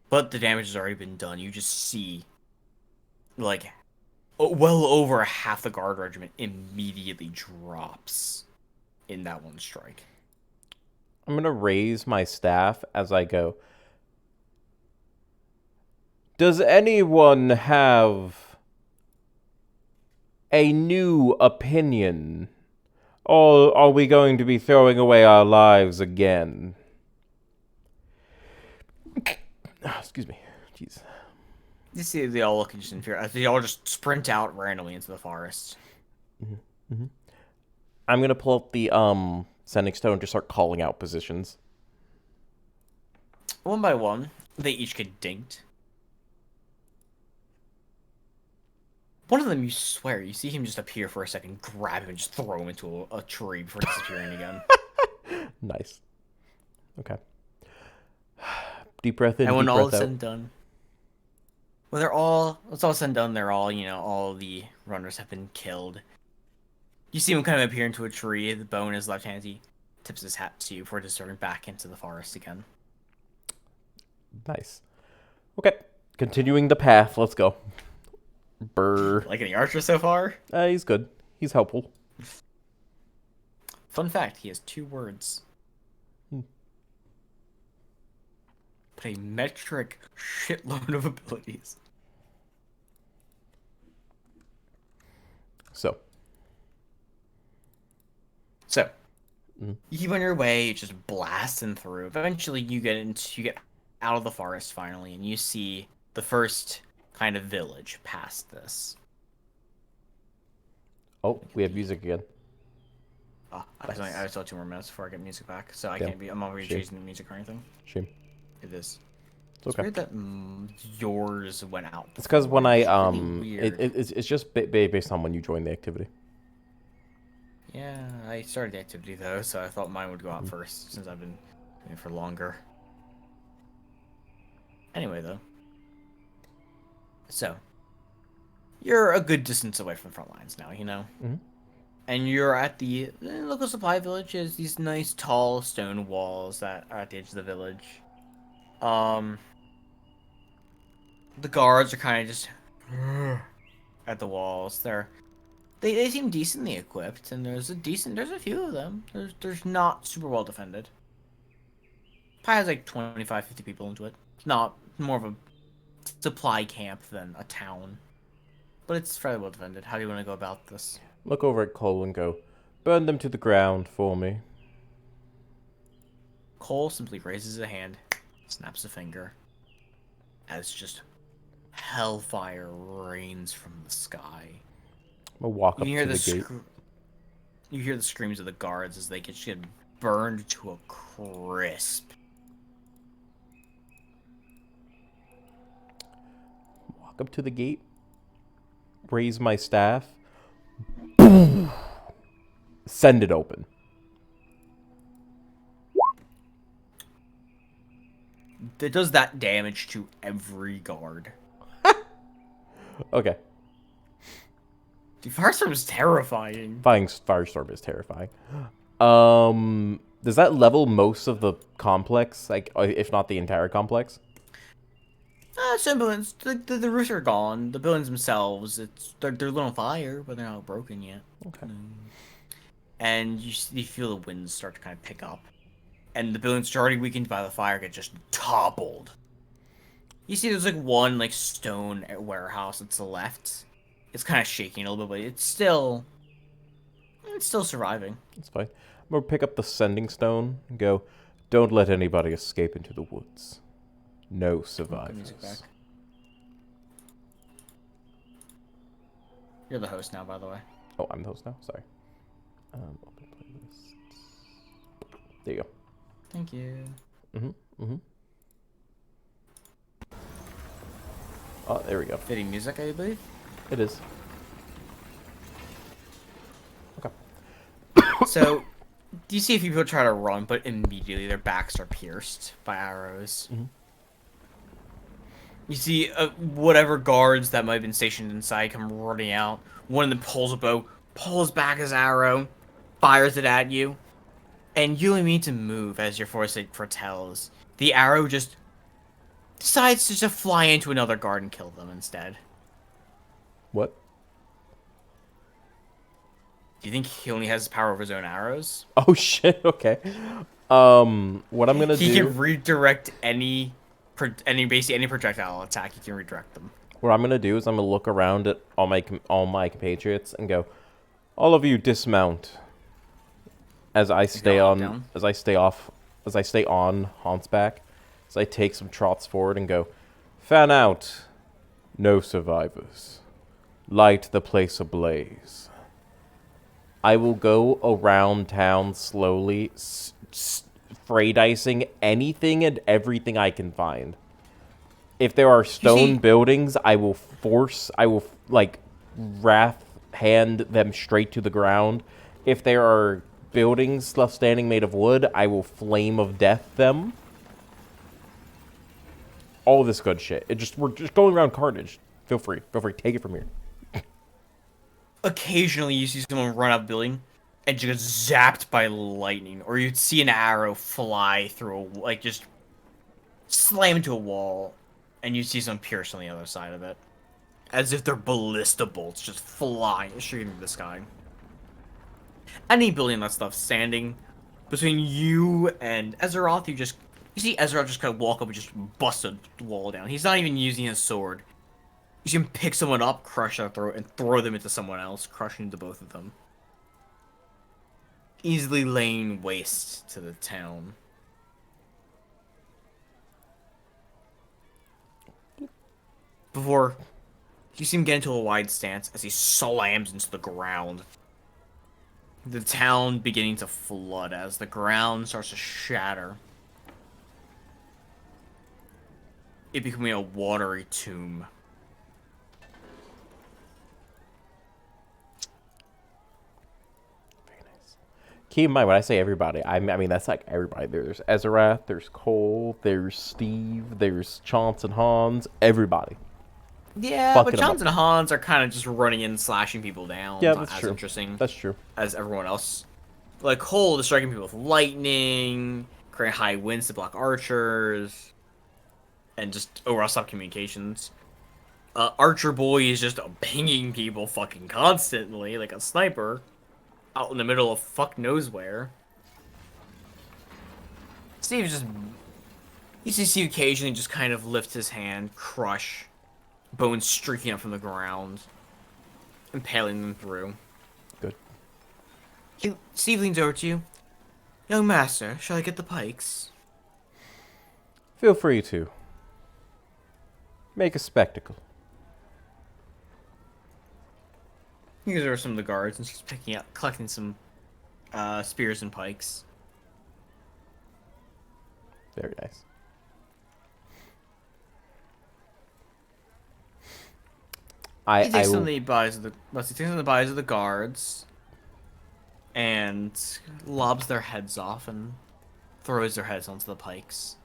But the damage has already been done. You just see, like, well over half the guard regiment immediately drops in that one strike. I'm gonna raise my staff as I go. Does anyone have a new opinion? Or are we going to be throwing away our lives again? Excuse me. Jeez. You see they all look just in fear as they all just sprint out randomly into the forest. Mm-hmm. Mm-hmm. I'm gonna pull up the sending stone and just start calling out positions. One by one, they each get dinked. One of them, you swear, you see him just appear for a second, grab him, and just throw him into a tree before disappearing again. Nice. Okay. Deep breath in, and when deep all breath is said out. and done, when it's all said and done, they're all, all the runners have been killed. You see him kind of appear into a tree, the bow in his left hand, he tips his hat to you before disappearing back into the forest again. Nice. Okay. Continuing the path, let's go. Brr. Like any archer so far? He's good. He's helpful. Fun fact, he has 2 words. But a metric shitload of abilities. So, you keep on your way, you're just blasting through. Eventually, you get out of the forest finally, and you see the first kind of village past this. oh, we have music again. Oh, I saw 2 more minutes before I get music back, so Damn. I'm not really Shame. chasing the music or anything. Shame. It is. It's okay. Weird that yours went out. It's because when before. I It's really weird. it's just based on when you join the activity. Yeah, I started the activity though, so I thought mine would go out first since I've been doing it for longer. Anyway, though. So, you're a good distance away from the front lines now, Mm-hmm. And you're at the local supply village. There's these nice tall stone walls that are at the edge of the village. The guards are kind of just at the walls. They seem decently equipped, and there's a few of them. There's not super well defended. Probably has like 25, 50 people into it. It's not more of a supply camp than a town. But it's fairly well defended. How do you want to go about this? Look over at Cole and go, burn them to the ground for me. Cole simply raises a hand, snaps a finger, as just hellfire rains from the sky. I'm gonna walk up You hear to the gate. You hear the screams of the guards as they get burned to a crisp. Walk up to the gate. Raise my staff. Send it open. It does that damage to every guard. Okay. The Firestorm is terrifying. Firestorm is terrifying. Does that level most of the complex? Like, if not the entire complex? Some buildings, the roofs are gone. The buildings themselves, they're lit on fire, but they're not broken yet. Okay. And you feel the winds start to kind of pick up, and the buildings already weakened by the fire get just toppled. You see, there's like one like stone warehouse that's left. It's kind of shaking a little bit, but it's still surviving. That's fine. I'm gonna pick up the sending stone and go, don't let anybody escape into the woods. No survivors. You're the host now, by the way. Oh, I'm the host now? Sorry. Open playlist. There you go. Thank you. Oh, there we go. Fitting music, I believe. It is. Okay. So, do you see if people try to run, but immediately their backs are pierced by arrows? You see whatever guards that might have been stationed inside come running out. One of them pulls a bow, pulls back his arrow, fires it at you, and you only need to move as your foresight foretells. The arrow just decides to just fly into another guard and kill them instead. What? Do you think he only has power over his own arrows? Oh shit, okay. What I'm gonna do... He can redirect any projectile attack. He can redirect them. What I'm gonna do is I'm gonna look around at all my compatriots and go, all of you dismount. As I stay on Hans's back, as I take some trots forward and go, fan out. No survivors. Light the place ablaze. I will go around town slowly, fray dicing anything and everything I can find. If there are stone buildings, I will wrath hand them straight to the ground. If there are buildings left standing made of wood, I will flame of death them. All this good shit. We're just going around carnage. Feel free, take it from here. Occasionally, you see someone run up a building and just get zapped by lightning, or you'd see an arrow fly through, just slam into a wall, and you see someone pierce on the other side of it, as if they're ballista bolts just flying straight into the sky. Any building that's left standing between you and Ezeroth, you see Ezeroth just kind of walk up and just bust a wall down. He's not even using his sword. You see him pick someone up, crush their throat, and throw them into someone else, crushing into both of them. Easily laying waste to the town. Before you see him get into a wide stance as he slams into the ground. The town beginning to flood as the ground starts to shatter. It becoming a watery tomb. Keep in mind, when I say everybody, I mean that's like everybody. There's Ezerath, there's Cole, there's Steve, there's Chance and Hans, everybody. Yeah, but Chance and Hans are kind of just running in, slashing people down. Yeah, not that's as true. Interesting. That's true. As everyone else. Like Cole is striking people with lightning, creating high winds to block archers, and just overall stop communications. Archer Boy is just pinging people fucking constantly, like a sniper. Out in the middle of fuck knows where. Steve just... You see Steve occasionally just kind of lift his hand, crush, bones streaking up from the ground, impaling them through. Good. Steve leans over to you. Young master, shall I get the pikes? Feel free to. Make a spectacle. These are some of the guards, and she's collecting some spears and pikes. Very nice. He takes some of the bodies of the guards, and lobs their heads off and throws their heads onto the pikes.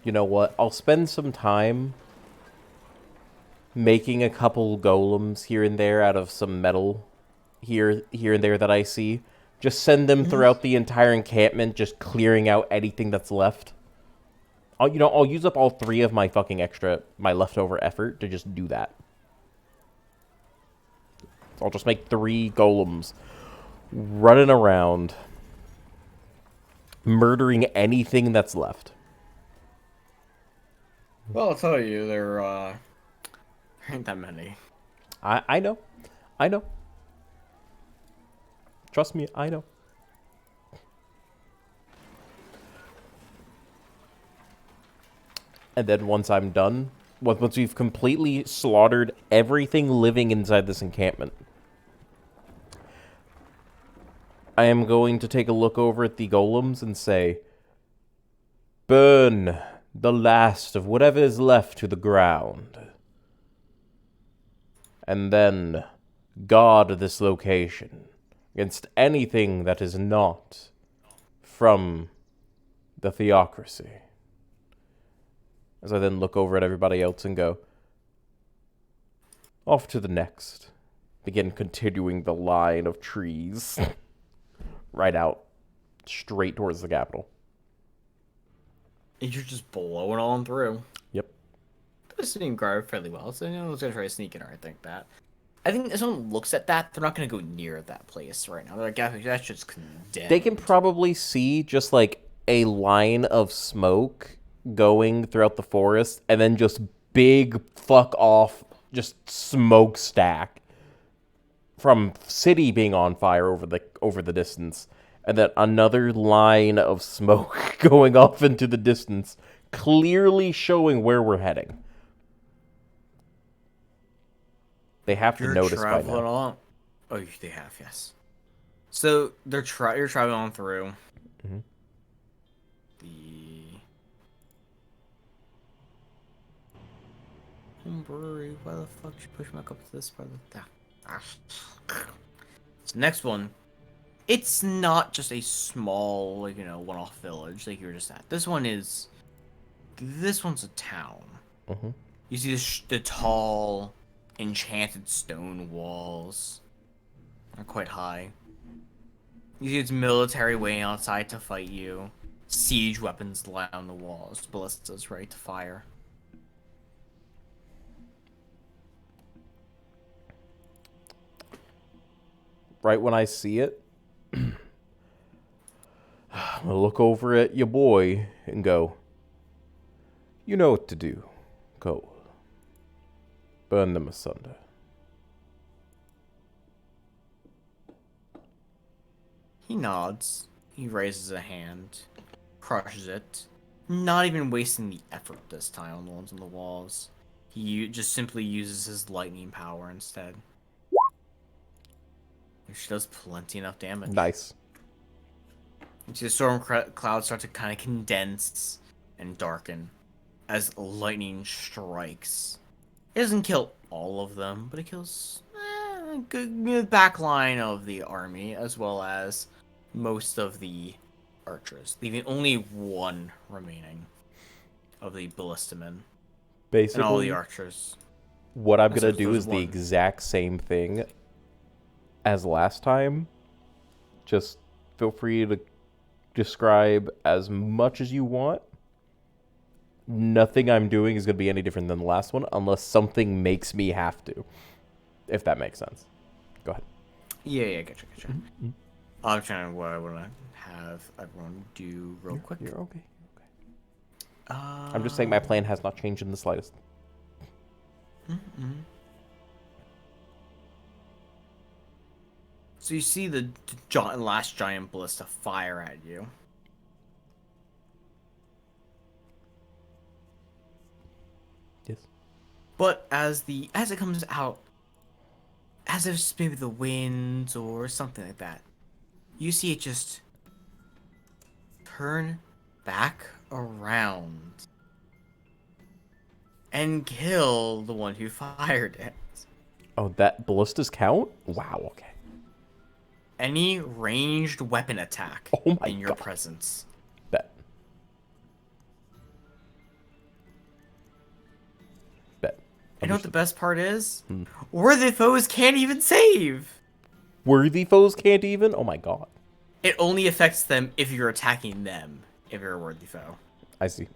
You know what? I'll spend some time making a couple golems here and there out of some metal here and there that I see. Just send them throughout the entire encampment, just clearing out anything that's left. I'll use up all 3 of my fucking my leftover effort to just do that. So I'll just make 3 golems running around, murdering anything that's left. Well, I'll tell you, there ain't that many. I know. I know. Trust me, I know. And then once I'm done, once we've completely slaughtered everything living inside this encampment, I am going to take a look over at the golems and say, burn the last of whatever is left to the ground. And then guard this location against anything that is not from the theocracy. As I then look over at everybody else and go, off to the next. Begin continuing the line of trees right out, straight towards the capital. And you're just blowing on through. Yep. This didn't grow fairly well, so no one's gonna try to sneak in or anything like that. I think if someone looks at that, they're not gonna go near that place right now. They're like, yeah, that's just condemned. They can probably see just like a line of smoke going throughout the forest, and then just big fuck off, just smokestack from city being on fire over the distance, and then another line of smoke going off into the distance, clearly showing where we're heading. They have to notice by now. On. Oh, they have, yes. So you're traveling on through. Mm-hmm. The home brewery. Why the fuck did you push my cup to this part of the... So next one. It's not just a small, like, one-off village like you were just at. This one's a town. Mm-hmm. You see the tall, enchanted stone walls. They're quite high. You see its military waiting outside to fight you. Siege weapons lie on the walls. Ballistas ready to fire. Right when I see it, I'm gonna look over at your boy and go, you know what to do, Cole. Burn them asunder. He nods. He raises a hand. Crushes it. Not even wasting the effort this time on the ones on the walls. He just simply uses his lightning power instead. She does plenty enough damage. Nice. You see the storm clouds start to kind of condense and darken as lightning strikes. It doesn't kill all of them, but it kills a good back line of the army, as well as most of the archers, leaving only one remaining of the ballistamen. Basically, And all the archers. What I'm gonna do is the exact same thing as last time. Just feel free to describe as much as you want. Nothing I'm doing is going to be any different than the last one, unless something makes me have to. If that makes sense. Go ahead. Yeah, gotcha. Mm-hmm. I'm trying to what I want to have everyone do real quick. You're okay. I'm just saying my plan has not changed in the slightest. Mm-hmm. So you see the last giant ballista fire at you. Yes. But as it comes out, as if maybe the wind or something like that, you see it just turn back around and kill the one who fired it. Oh, that ballistas count? Wow, okay. Any ranged weapon attack in your presence. Bet. You know what the best part is? Worthy foes can't even save! Worthy foes can't even? Oh my god. It only affects them if you're attacking them, if you're a worthy foe. I see.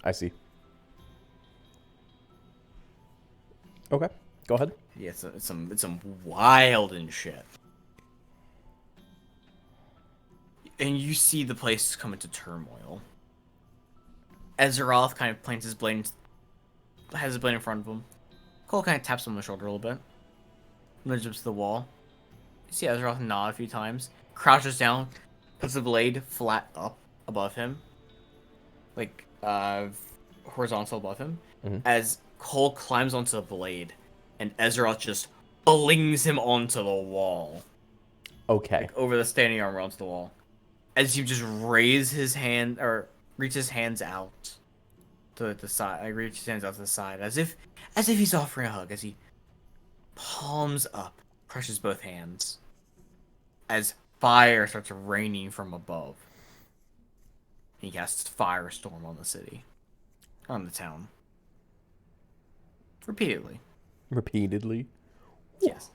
Okay, go ahead. Yeah, it's some wild and shit. And you see the place come into turmoil. Ezreal kind of plants his blade, has his blade in front of him. Cole kind of taps him on the shoulder a little bit. Nudges him to the wall. You see Ezreal nod a few times. Crouches down, puts the blade flat up above him. Like, horizontal above him. As Cole climbs onto the blade, and Ezreal just flings him onto the wall. Okay. Like, over the standing armor onto the wall. As you just raise his hand, or reach his hands out to the side. I reach his hands out to the side, as if he's offering a hug. As he palms up, crushes both hands. As fire starts raining from above. He casts Firestorm on the city, on the town. Repeatedly. Yes.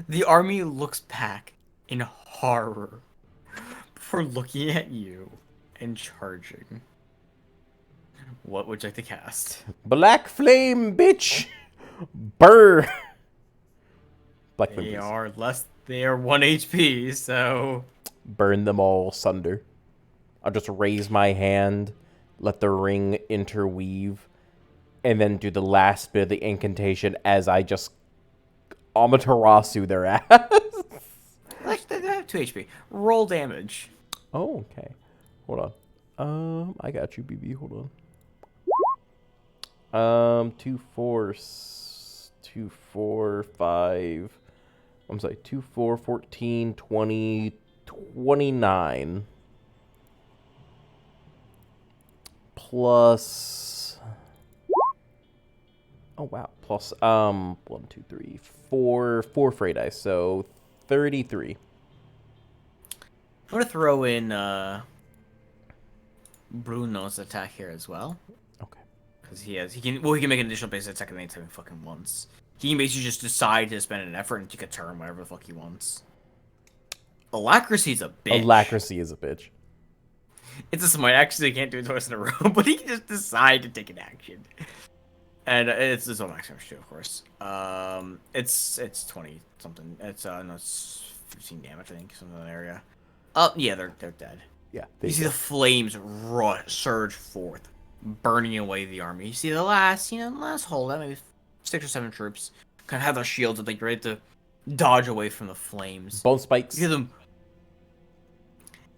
The army looks back in horror before looking at you and charging. What would you like to cast? Black Flame, bitch! Burr! Black Flame, They are 1 HP, so... Burn them all sunder. I'll just raise my hand, let the ring interweave, and then do the last bit of the incantation as I just Amaterasu their ass. Actually, they have 2 HP. Roll damage. Oh, okay. Hold on. I got you, BB. Hold on. 2, 4, 5. I'm sorry, 2, 4, 14, 20, 29. Plus... Oh, wow. Plus, 1, 2, 3, 4 fray dice, so 33. I'm going to throw in, Bruno's attack here as well. Okay. Because he can make an additional base attack anytime he fucking wants. He can basically just decide to spend an effort and take a turn whatever the fuck he wants. Alacrity's a bitch. Alacrity is a bitch. It's a smite. Actually, he can't do it twice in a row, but he can just decide to take an action. And it's his own action too, of course. It's 20 something. It's 15 damage, I think, something in that area. Oh yeah, they're dead. Yeah. You see the flames surge forth, burning away the army. You see the last hold, maybe 6 or 7 troops, kind of have their shields up, like ready to dodge away from the flames. Bone spikes. You hear them.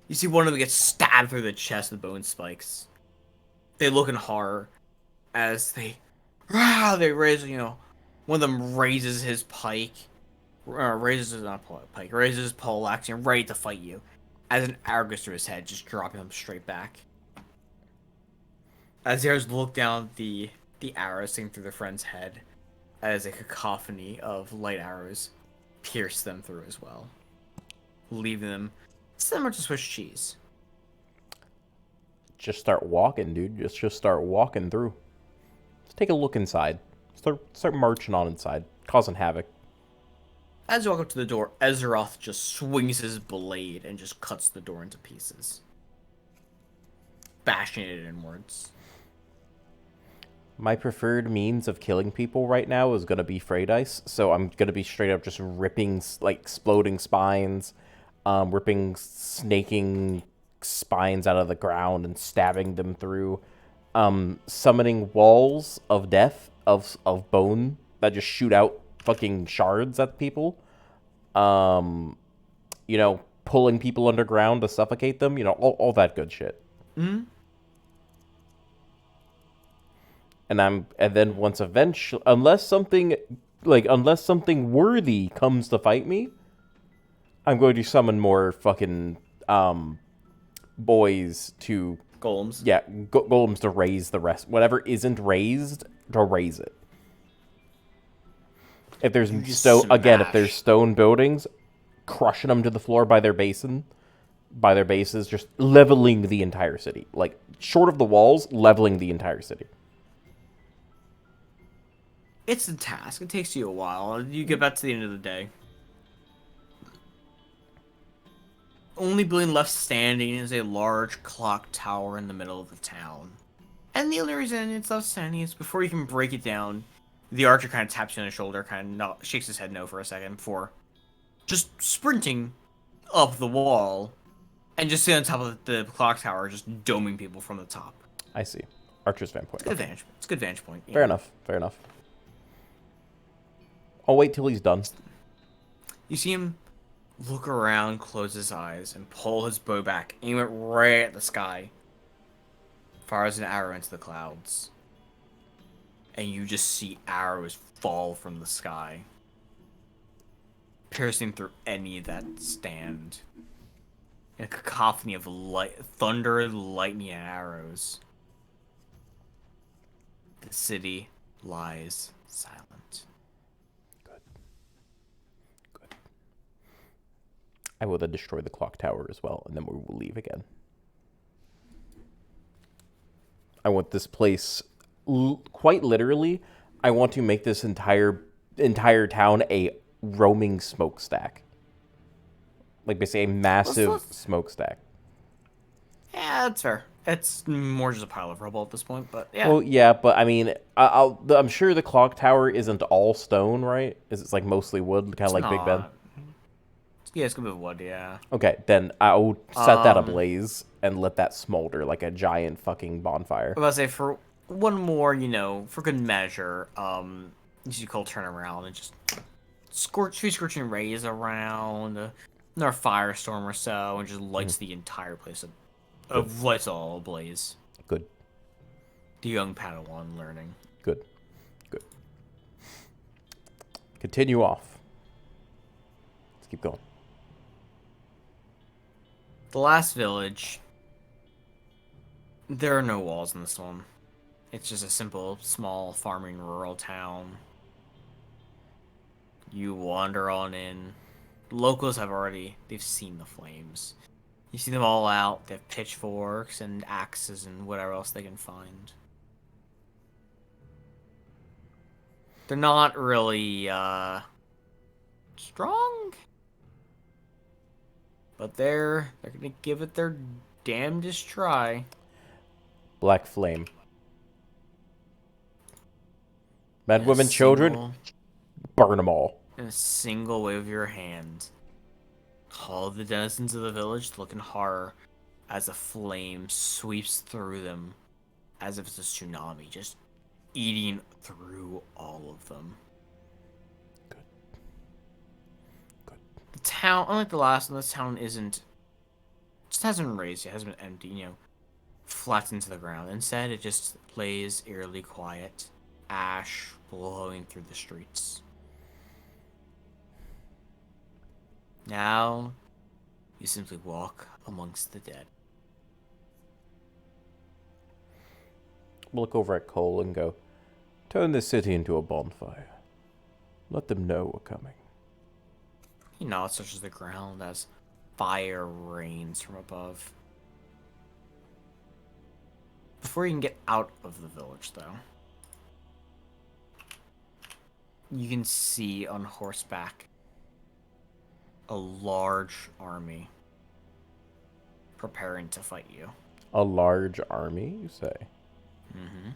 You see one of them get stabbed through the chest with bone spikes. They look in horror as they raise, one of them raises his pike, raises his poleaxe, and ready to fight you. As an arrow goes through his head, just dropping him straight back. As the arrows look down, the arrows sing through their friend's head, as a cacophony of light arrows pierce them through as well, leaving them similar to Swiss cheese. Just start walking, dude. Just start walking through. Just take a look inside. Start marching on inside, causing havoc. As you walk up to the door, Ezroth just swings his blade and just cuts the door into pieces, bashing it inwards. My preferred means of killing people right now is going to be fray dice, so I'm going to be straight up just ripping, like, exploding spines, ripping snaking spines out of the ground and stabbing them through, summoning walls of death, of bone, that just shoot out fucking shards at people, pulling people underground to suffocate them, all that good shit. Mm-hmm. And then once eventually, unless something worthy comes to fight me, I'm going to summon more fucking boys to Golems. Yeah, golems to raise the rest. Whatever isn't raised, to raise it. If there's if there's stone buildings, crushing them to the floor by their bases, just leveling the entire city. Like, short of the walls, leveling the entire city. It's a task. It takes you a while. You get back to the end of the day. Only building left standing is a large clock tower in the middle of the town. And the only reason it's left standing is before you can break it down, The archer kind of taps you on the shoulder, kind of shakes his head no for a second before just sprinting up the wall and just sitting on top of the clock tower, just doming people from the top. I see. Archer's vantage point. Okay. It's a good vantage point. Yeah. Fair enough. Fair enough. I'll wait till he's done. You see him look around, close his eyes, and pull his bow back, aim it right at the sky. Fires an arrow into the clouds. And you just see arrows fall from the sky, piercing through any that stand. In a cacophony of thunder, lightning, and arrows. The city lies silent. Good. I will then destroy the clock tower as well, and then we will leave again. I want this place, quite literally, I want to make this entire town a roaming smokestack. Like basically a massive smokestack. Yeah, that's fair. It's more just a pile of rubble at this point, but yeah. Well, yeah, but I mean, I'm sure the clock tower isn't all stone, right? It's like mostly wood, kind of like Big Ben. Yeah, it's gonna be wood, yeah. Okay, then I'll set that ablaze and let that smolder like a giant fucking bonfire. I was about to say, for one more, for good measure, you could turn around and just scorching rays around, another firestorm or so, and just lights the entire place up. Lights all ablaze. Good. The young Padawan learning. Good. Continue off. Let's keep going. The last village. There are no walls in this one. It's just a simple, small, farming rural town. You wander on in. Locals they've seen the flames. You see them all out. They have pitchforks and axes and whatever else they can find. They're not really, strong. But they're gonna give it their damnedest try. Black flame. Men, women, children, burn them all. In a single wave of your hand, all the denizens of the village look in horror as a flame sweeps through them as if it's a tsunami, just eating through all of them. Good. The town, unlike the last one, this town just hasn't been raised yet, hasn't been empty, flat into the ground. Instead, it just lays eerily quiet, ash blowing through the streets. Now, you simply walk amongst the dead. We'll look over at Cole and go, turn this city into a bonfire. Let them know we're coming. He nods, touches the ground as fire rains from above. Before you can get out of the village, though, you can see on horseback a large army preparing to fight you. A large army, you say? Mm-hmm.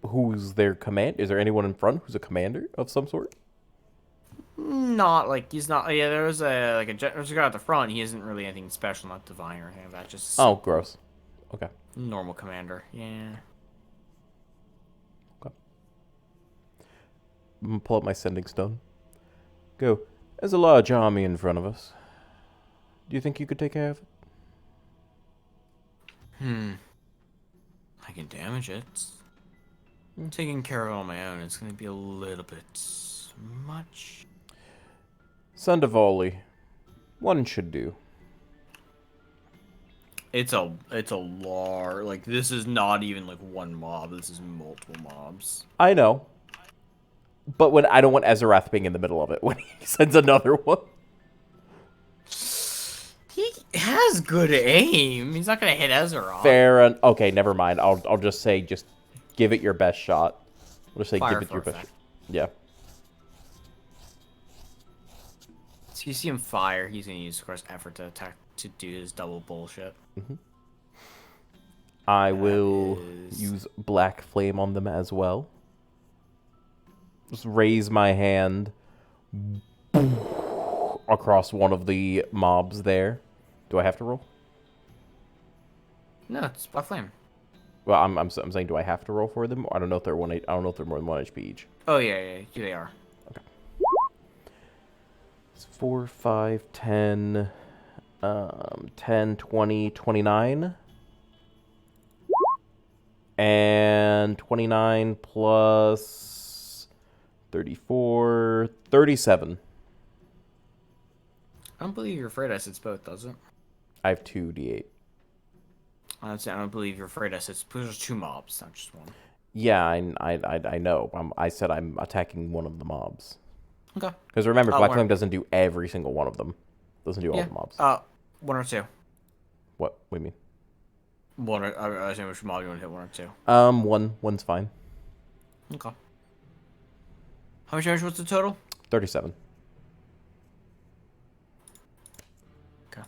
Who's their command? Is there anyone in front who's a commander of some sort? Not like he's not. Yeah, there's a guy at the front. He isn't really anything special, not divine or anything like that. Just oh, gross. Okay. Normal commander. Yeah. Okay. I'm gonna pull up my sending stone. Go. There's a large army in front of us. Do you think you could take care of it? I can damage it. Taking care of it on my own, it's going to be a little bit much. Send a volley. One should do. It's a large, this is not even one mob, this is multiple mobs. I know. But when I don't want Ezerath being in the middle of it when he sends another one. He has good aim. He's not going to hit Ezerath. Fair. Okay, never mind. I'll just say, just give it your best shot. I'll just say, Fire give it your best shot. Yeah. So you see him fire. He's going to use, of course, effort to attack to do his double bullshit. I That will is- use Black Flame on them as well. Just raise my hand across one of the mobs there. Do I have to roll? No, it's Black Flame. Well, I'm saying, do I have to roll for them? I don't know if they're I don't know if they're more than 1 HP each. Oh, yeah, they are. It's 4, 5, 10, 10, 20, 29. And 29 plus 34, 37. I don't believe your afraid it's both, does it? I have 2d8. I don't believe your afraid it's there's 2 mobs, not just one. Yeah, I know. I said I'm attacking one of the mobs. Okay. Because remember, Black one- Flame doesn't do every single one of them. Doesn't do all the mobs. 1 or 2. What do you mean? One or, I was saying which mob you want to hit, 1 or 2. One's fine. Okay. How much damage was the total? 37. Okay.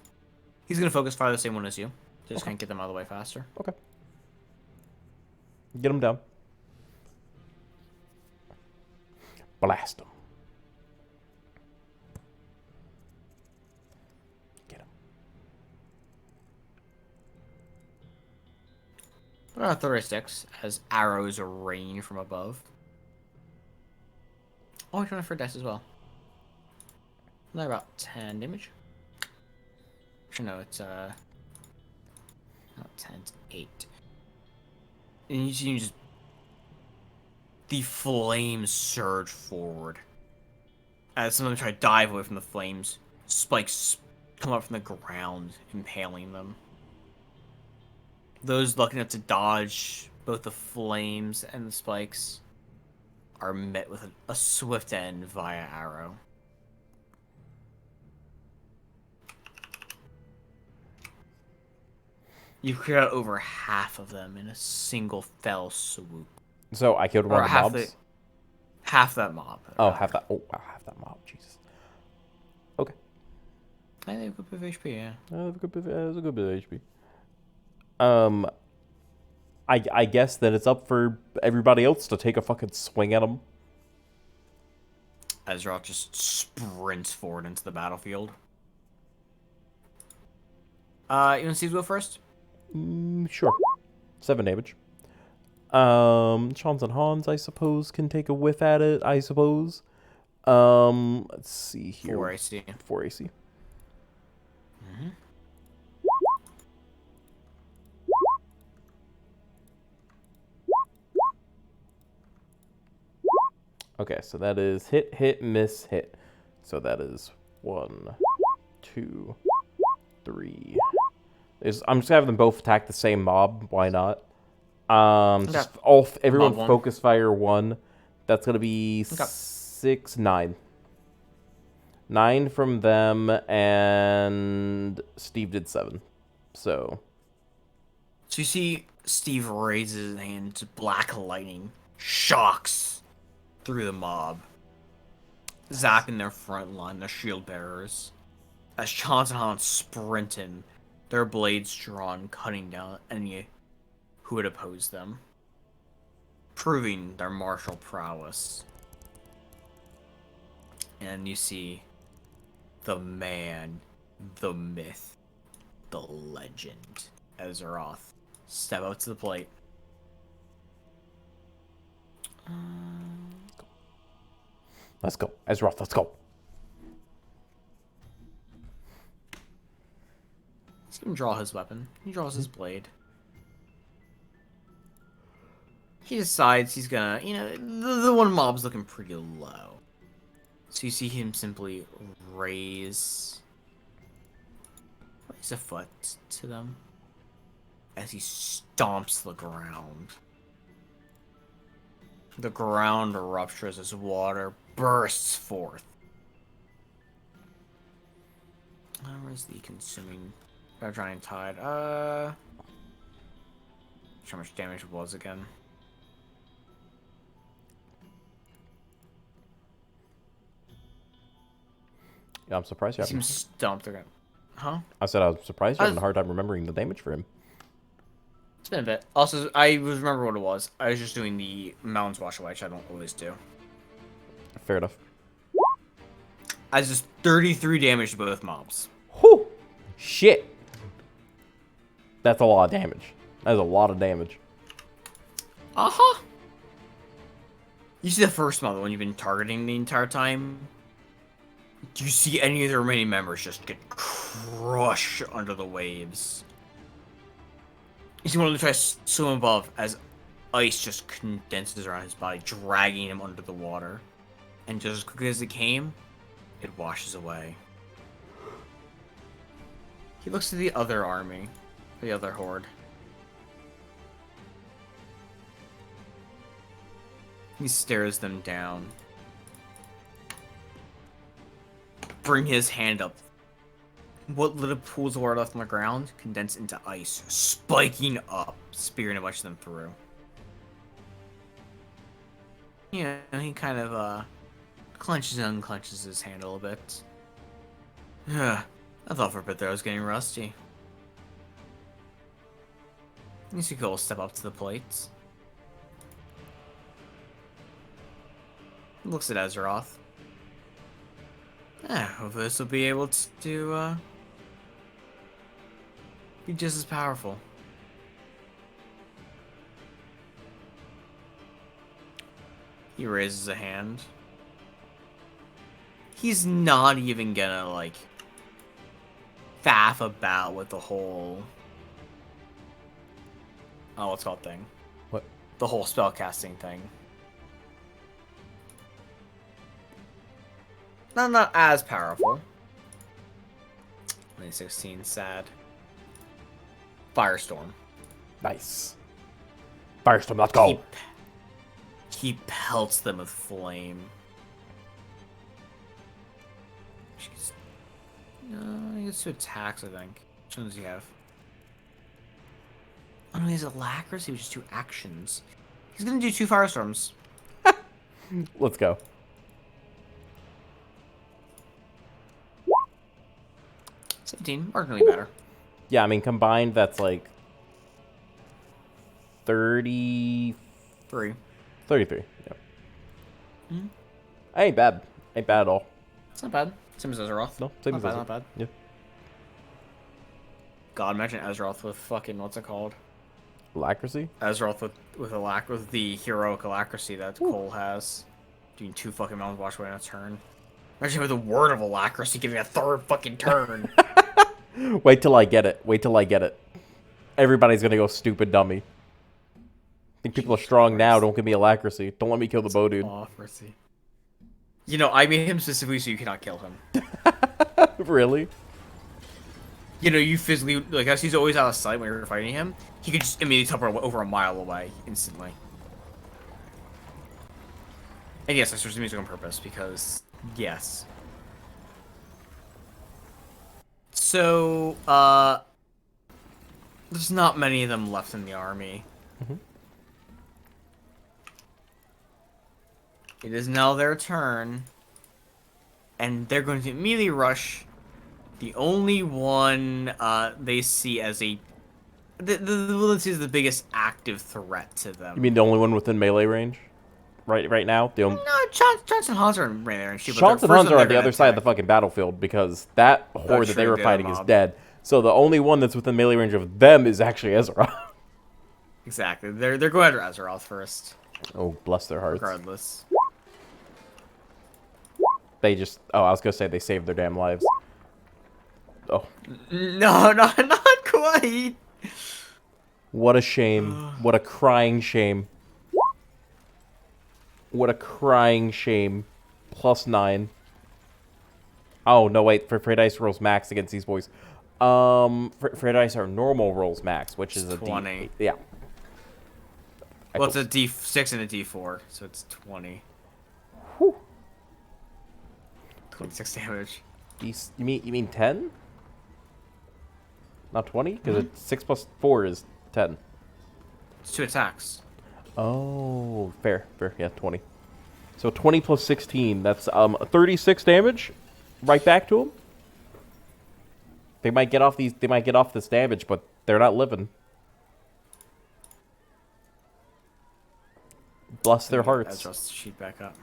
He's gonna focus fire the same one as you. Just can't get them out of the way faster. Okay. Get him down. Blast him. Get him. 36 as arrows rain from above. Oh, he's running for dice as well. Another about 10 damage. Actually, no, it's not 10, it's 8. And you see just the flames surge forward. As some of them try to dive away from the flames, spikes come up from the ground, impaling them. Those lucky enough to dodge both the flames and the spikes are met with a swift end via arrow. You've cleared out over half of them in a single fell swoop. So I killed one Or of the half mobs? half that mob. Oh, half that. Oh, wow, half that mob. Jesus. Okay. I think a good bit of HP, yeah. That's a good bit of HP. I guess that it's up for everybody else to take a fucking swing at him. Ezra just sprints forward into the battlefield. You want Steve to go first? Sure. 7 damage. Shans and Hans, I suppose, can take a whiff at it, I suppose. Let's see here. 4 AC. 4 AC. Okay, so that is hit, hit, miss, hit. So that is 1, 2, 3. I'm just gonna have them both attack the same mob. Why not? Just everyone Mob 1. focus fire 1. That's gonna be Okay. 6, 9. 9 from them, and Steve did 7. So So you see Steve raises his hand to black lightning, shocks through the mob, zapping their front line, their shield bearers. As Chance and Hans sprint in, their blades drawn, cutting down any who would oppose them, proving their martial prowess. And you see the man, the myth, the legend, Azeroth, step out to the plate. let's go. Ezroth, let's go. He's gonna draw his weapon. He draws his blade. He decides he's gonna, the one mob's looking pretty low. So you see him simply raise a foot to them as he stomps the ground. The ground ruptures as water bursts forth. Where's the consuming drowning tide? How much damage it was again? Yeah, I'm surprised you He haven't. seems stomped the ground. Huh? I said I was surprised you having a hard time remembering the damage for him. It's been a bit. Also, I remember what it was. I was just doing the Mountains Wash Away, which I don't always do. Fair enough. I just 33 damage to both mobs. Whew! Shit! That's a lot of damage. That is a lot of damage. Uh-huh. You see the first mob, the one you've been targeting the entire time? Do you see any of the remaining members just get crushed under the waves? You see one of them try to swim above as ice just condenses around his body, dragging him under the water. And just as quickly as it came, it washes away. He looks to the other army, the other horde. He stares them down. Bring his hand up. What little pools of water left on the ground condense into ice, spiking up, spearing a bunch of them through. Yeah, he kind of clenches and unclenches his hand a little bit. I thought for a bit there I was getting rusty. You see Cole step up to the plates. Looks at Azeroth. Hopefully this will be able to be just as powerful. He raises a hand. He's not even gonna, like, faff about with the whole... Oh, what's it called thing? What? The whole spellcasting thing. Not as powerful. 2016, sad. Firestorm. Nice. Firestorm, let's go. He pelts them with flame. Jeez. No, he gets 2 attacks, I think. Which one does he have? Oh no, he has Alacrity, which is 2 actions. He's gonna do 2 Firestorms. Let's go. Marginally better. Yeah, I mean, combined, that's like 30... 3. 33, yeah. Hmm? Ain't bad. Ain't bad at all. It's not bad. Same as Azeroth. No, same not as bad, Azeroth. not bad. Yeah. God, imagine Azeroth with fucking, what's it called? Alacrity? Azeroth with the heroic alacrity that Cole has. Doing 2 fucking Mountains Wash Away in a turn. Imagine with a word of alacrity giving a 3rd fucking turn. Wait till I get it. Wait till I get it. Everybody's gonna go stupid dummy. I think people are strong now. Don't give me alacrity. Don't let me kill the bow dude. Alacrity. You know, I made him specifically so you cannot kill him. Really? You know, you physically, like, as he's always out of sight when you're fighting him, he could just immediately teleport over a mile away instantly. And yes, I switched the music on purpose because, yes. So, there's not many of them left in the army. Mm-hmm. It is now their turn, and they're going to immediately rush the only one they see as a... The one that sees the biggest active threat to them. You mean the only one within melee range? Right now? The only... No, Johnson Hans are in right there. And Johnson Hans are on the other side of the fucking battlefield because that horde that they were fighting is dead. So the only one that's within melee range of them is actually Ezra. Exactly. They're going after Azeroth first. Oh, bless their hearts. Regardless. They just... Oh, I was gonna say they saved their damn lives. Oh. No, not quite. What a shame. What a crying shame. What a crying shame. +9. Oh, no, wait. For Dice rolls max against these boys. For Dice are normal rolls max, which is a 20. Yeah. Well, it's a D6 and a D4, so it's 20. Whew. 26 damage. You mean 10? Not 20? Because 6 plus 4 is 10. It's 2 attacks. Oh, fair. Yeah, 20. So 20 plus 16, that's 36 damage right back to them. They might get off this damage, but they're not living. Bless their I hearts. adjust the sheet back up.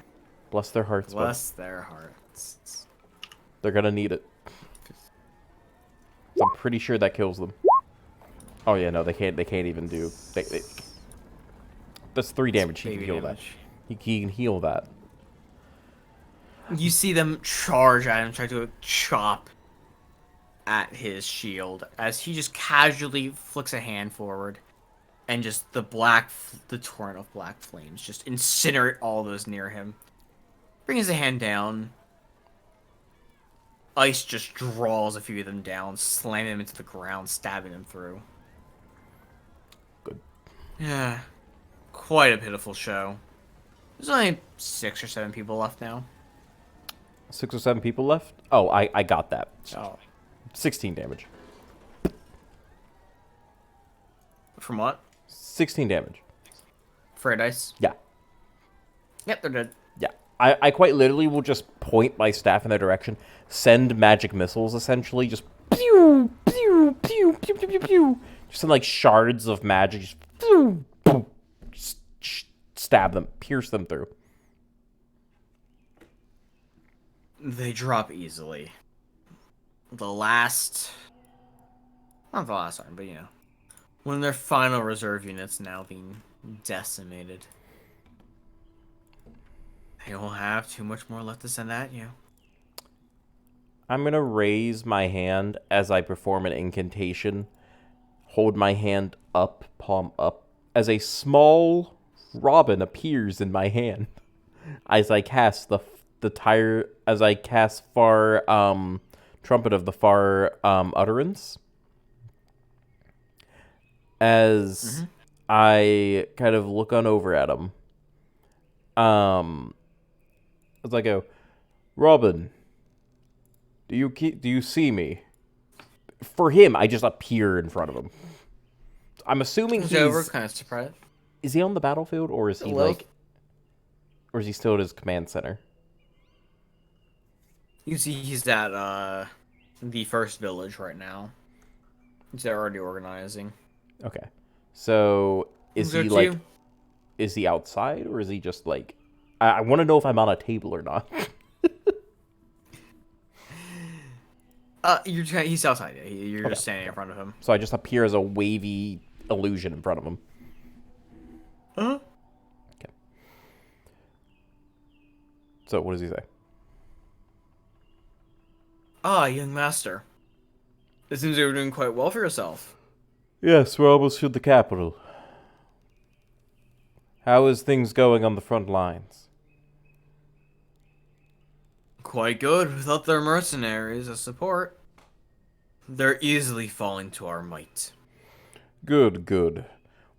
Bless their hearts. bud. Bless their hearts. They're gonna need it. I'm pretty sure that kills them. Oh yeah, no, they can't. They can't even do. That's 3 damage. He can Baby heal damage. that. He can heal that. You see them charge at him, try to chop at his shield as he just casually flicks a hand forward, and just the torrent of black flames just incinerate all those near him. Brings the hand down. Ice just draws a few of them down, slamming them into the ground, stabbing them through. Good. Yeah, quite a pitiful show. There's only 6 or 7 people left now. 6 or 7 people left? Oh, I got that. Oh. 16 damage. From what? 16 damage. Fray dice? Yeah. Yep, they're dead. Yeah. I quite literally will just point my staff in their direction, send magic missiles, essentially, just pew, pew, pew, pew, pew, pew, pew. Just some, like, shards of magic, just pew, pew, just stab them, pierce them through. They drop easily. Not the last time, but one of their final reserve units now being decimated. They won't have too much more left to send at you. I'm going to raise my hand as I perform an incantation. Hold my hand up, palm up, as a small robin appears in my hand. As I cast far trumpet of the far utterance. As I kind of look on over at him. As I go, Robin, do you see me? For him, I just appear in front of him. I'm assuming he's over, kind of surprised. Is he on the battlefield, or is he or is he still at his command center? You see, he's at the first village right now. They're already organizing. Okay, so is he Is it is he outside, or is he just like? I want to know if I'm on a table or not. He's outside. You're Okay. just standing in front of him. So I just appear as a wavy illusion in front of him. Huh? Okay. So what does he say? Ah, young master. It seems you were doing quite well for yourself. Yes, we're almost to the capital. How is things going on the front lines? Quite good. Without their mercenaries as support, they're easily falling to our might. Good, good.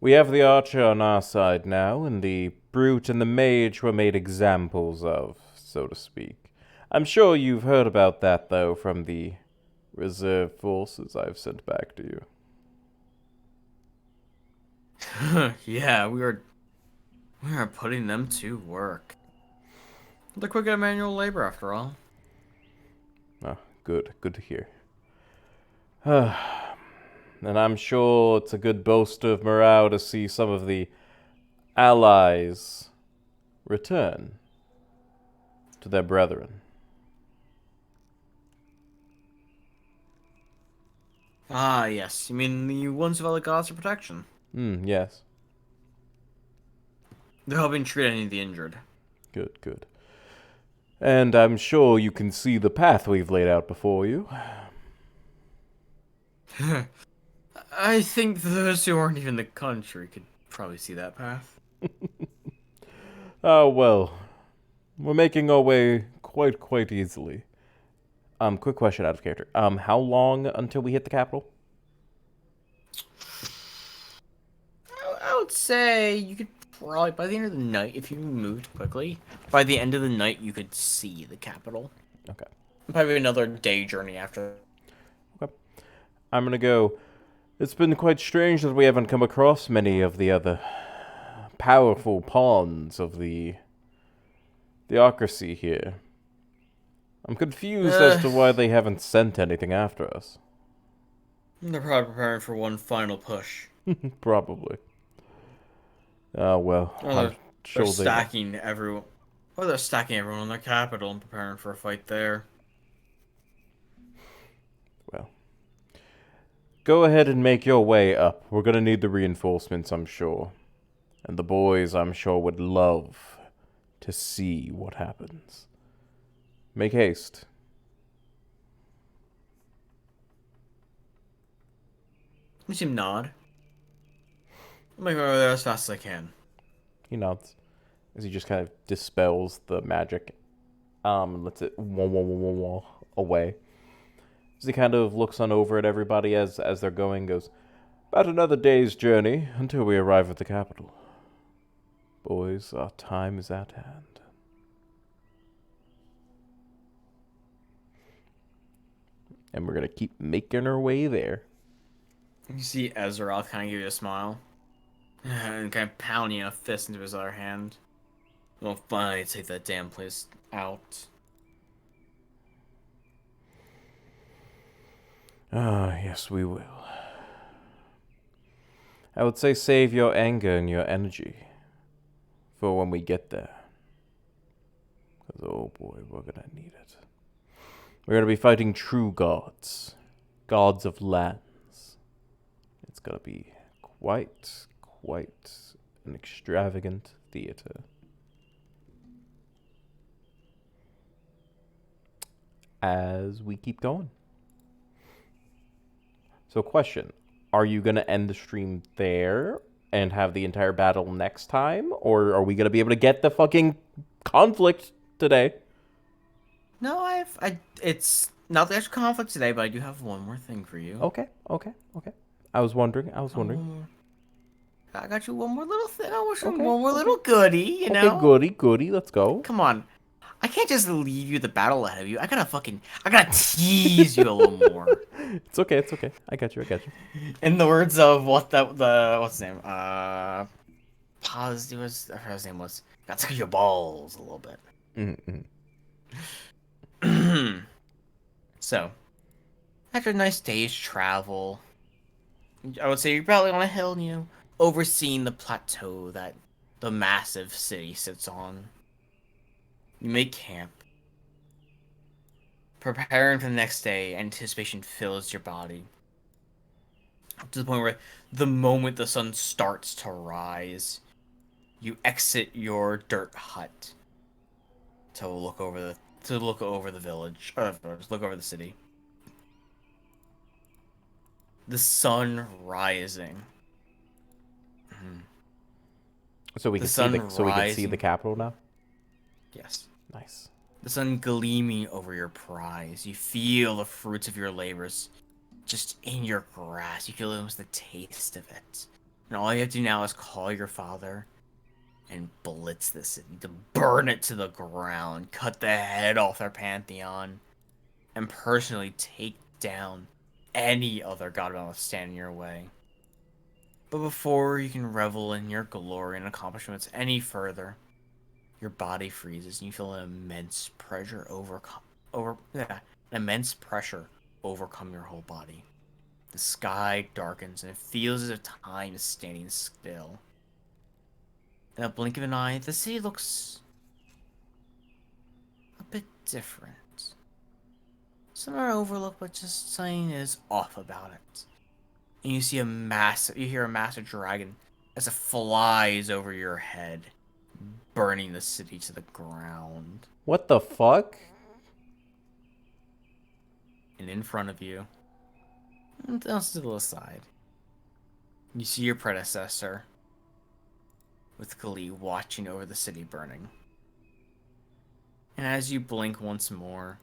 We have the archer on our side now, and the brute and the mage were made examples of, so to speak. I'm sure you've heard about that, though, from the reserve forces I've sent back to you. Yeah, we are putting them to work. They're quick at manual labor, after all. Oh, good. Good to hear. And I'm sure it's a good boast of morale to see some of the allies return to their brethren. Ah, yes. You mean the ones without the gods of protection? Yes. They're helping treat any of the injured. Good, good. And I'm sure you can see the path we've laid out before you. I think those who aren't even in the country could probably see that path. Oh, well. We're making our way quite easily. Quick question out of character. How long until we hit the capital? I would say you could probably, by the end of the night, if you moved quickly, by the end of the night you could see the capital. Okay. Probably another day journey after. Okay. I'm gonna go. It's been quite strange that we haven't come across many of the other powerful pawns of the theocracy here. I'm confused as to why they haven't sent anything after us. They're probably preparing for one final push. Probably. Oh, well. Well, They're Sure they are. stacking everyone. Well, they're stacking everyone in their capital and preparing for a fight there. Well, go ahead and make your way up. We're gonna need the reinforcements, I'm sure. And the boys, I'm sure, would love to see what happens. Make haste. You see him nod. I'm gonna go over there as fast as I can. He nods as he just kind of dispels the magic, and lets it away. As he kind of looks on over at everybody as they're going, goes, about another day's journey until we arrive at the capital. Boys, our time is at hand. And we're gonna keep making our way there. You see Ezreal kind of give you a smile. And kind of pounding a fist into his other hand. We'll finally take that damn place out. Ah, yes, we will. I would say save your anger and your energy for when we get there. Because, oh boy, we're gonna need it. We're gonna be fighting true gods. Gods of lands. It's gonna be quite an extravagant theater. As we keep going. So, question. Are you going to end the stream there and have the entire battle next time? Or are we going to be able to get the fucking conflict today? No, it's not the actual conflict today, but I do have one more thing for you. Okay. I was wondering. I got you one more little thing. I wish you Okay, one more little goodie, you know? Okay, goody. Let's go. Come on. I can't just leave you the battle ahead of you. I gotta tease you a little more. It's okay. I got you. In the words of what's his name? Paz, his name was. Got to your balls a little bit. Mm-hmm. So, after a nice day's travel, I would say you're probably on a hill, overseeing the plateau that the massive city sits on. You make camp. Preparing for the next day, anticipation fills your body. Up to the point where the moment the sun starts to rise, you exit your dirt hut to look over the village, or look over the city. The sun rising. So we The can sun so we can see the rising. capital now. Yes. Nice. The sun gleaming over your prize. You feel the fruits of your labors just in your grasp. You feel almost the taste of it. And all you have to do now is call your father and blitz the city, to burn it to the ground, cut the head off their pantheon, and personally take down any other Godbound that stand in your way. But before you can revel in your glory and accomplishments any further, your body freezes and you feel an immense pressure overcome your whole body. The sky darkens and it feels as if time is standing still. In a blink of an eye, the city looks a bit different. Similar overlook, but just something is off about it. And you hear a massive dragon as it flies over your head, burning the city to the ground. What the fuck? And in front of you, and also to the side, you see your predecessor with Kali watching over the city burning. And as you blink once more,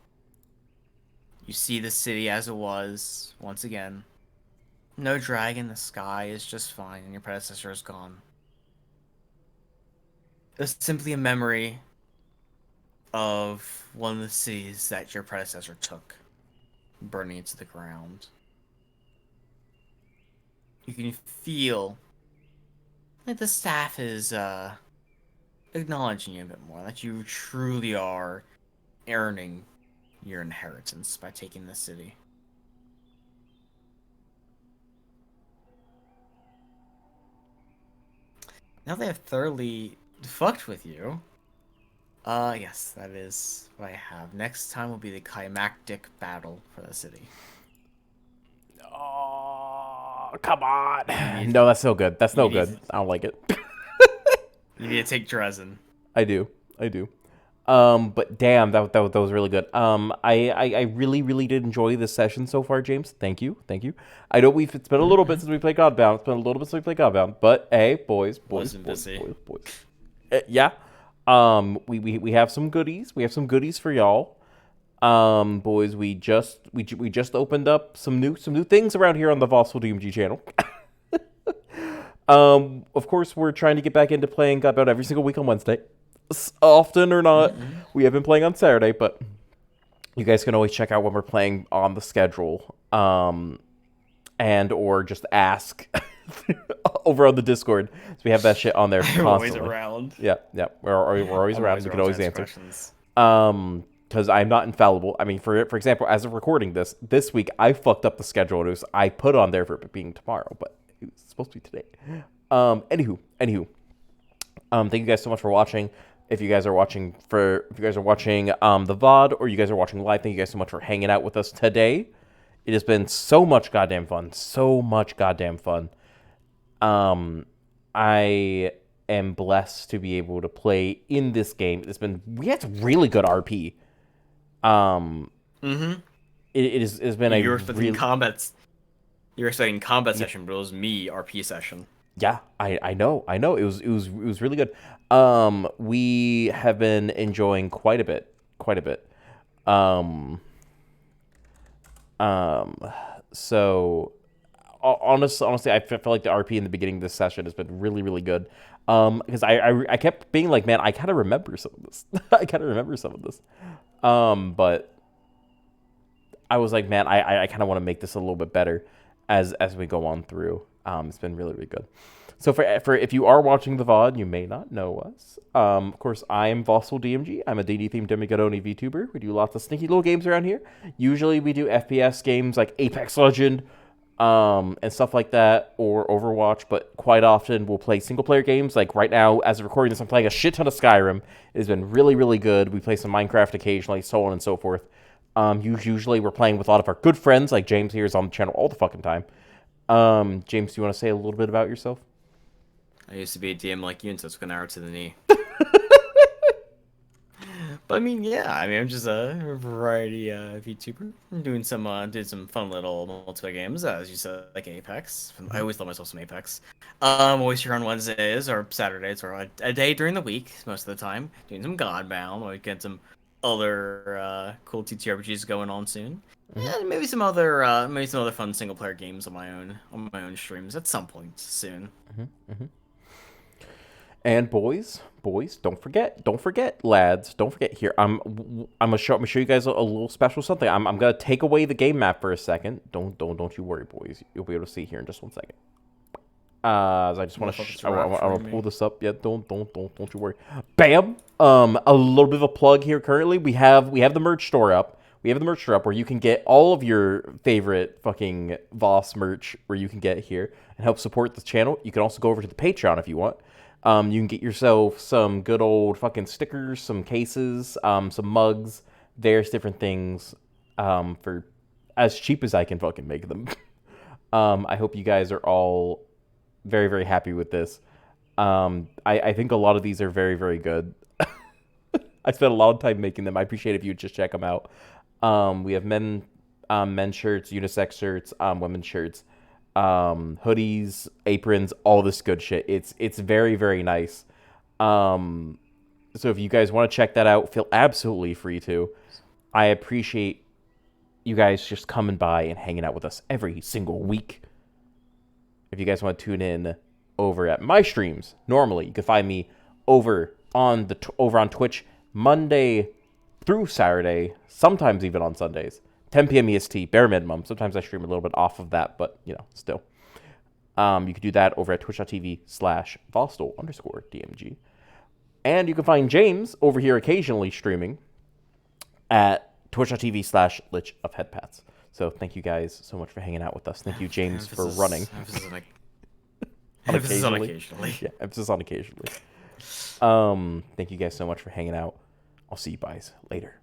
you see the city as it was once again. No dragon, the sky is just fine, and your predecessor is gone. It's simply a memory of one of the cities that your predecessor took, burning it to the ground. You can feel like the staff is acknowledging you a bit more, that you truly are earning your inheritance by taking the city. Now they have thoroughly fucked with you. Yes, that is what I have. Next time will be the climactic battle for the city. Oh, come on. need- No, that's no good. That's no you need- good. I don't like it. You need to take Dresden. I do. But damn, that was really good. I really did enjoy this session so far, James. Thank you. I know it's been a little bit since we played Godbound. But hey, boys. Yeah. We have some goodies. We have some goodies for y'all. Boys, we just opened up some new things around here on the Vossel DMG channel. Of course, we're trying to get back into playing Godbound every single week on Wednesday. Often or not, we have been playing on Saturday, but you guys can always check out when we're playing on the schedule, and or just ask over on the Discord. So we have that shit on there constantly. We're always around. Yeah, we're always around. You can always answer. Because I'm not infallible. I mean, for example, as of recording this week, I fucked up the schedule. I put on there for it being tomorrow, but it was supposed to be today. Anywho. Thank you guys so much for watching. If you guys are watching the VOD or you guys are watching live, thank you guys so much for hanging out with us today. It has been so much goddamn fun. I am blessed to be able to play in this game. We had really good RP. It's been You were expecting combat. You were expecting combat session, but it was me RP session. Yeah, I know. It was really good. We have been enjoying quite a bit. So honestly, I felt like the RP in the beginning of this session has been really good. Because I kept being like, man, I kind of remember some of this. But I was like, man, I kind of want to make this a little bit better as we go on through. It's been really good. So for if you are watching the VOD, you may not know us. Of course, I am Vossel DMG. I'm a DD-themed Demigodoni VTuber. We do lots of sneaky little games around here. Usually we do FPS games like Apex Legend, and stuff like that, or Overwatch, but quite often we'll play single-player games. Like right now, as of recording this, I'm playing a shit ton of Skyrim. It has been really good. We play some Minecraft occasionally, so on and so forth. Usually we're playing with a lot of our good friends, like James here is on the channel all the fucking time. James, do you want to say a little bit about yourself? I used to be a DM like you, and so it's an arrow to the knee. But I mean, yeah, I'm just a variety VTuber. I'm doing some fun little multiplayer games, as you said, like Apex. I always love myself some Apex. I'm always here on Wednesdays or Saturdays or a day during the week, most of the time. Doing some Godbound, or get some other cool TTRPGs going on soon. And maybe some other fun single player games on my own streams at some point soon. And boys, don't forget, lads, don't forget here. I'm gonna show you guys a little special something. I'm gonna take away the game map for a second. Don't you worry, boys. You'll be able to see here in just 1 second. I just want to. I want to pull this up. Yeah, don't you worry. Bam. A little bit of a plug here. Currently, we have the merch store up. Where you can get all of your favorite fucking Voss merch where you can get here and help support the channel. You can also go over to the Patreon if you want. You can get yourself some good old fucking stickers, some cases, some mugs, various different things, for as cheap as I can fucking make them. I hope you guys are all very happy with this. I think a lot of these are very good. I spent a lot of time making them. I appreciate if you would just check them out. We have men's shirts, unisex shirts, women's shirts, hoodies, aprons, all this good shit. It's very nice. So if you guys want to check that out, feel absolutely free to. I appreciate you guys just coming by and hanging out with us every single week. If you guys want to tune in over at my streams, normally you can find me over on Twitch Monday through Saturday, sometimes even on Sundays, 10 p.m. EST, bare minimum. Sometimes I stream a little bit off of that, but, still. You can do that over at twitch.tv/Vostel_DMG. And you can find James over here occasionally streaming at twitch.tv/Lich of Headpaths. So thank you guys so much for hanging out with us. Thank you, James, for running. Emphasis on occasionally. Yeah, emphasis on occasionally. Thank you guys so much for hanging out. I'll see you guys later.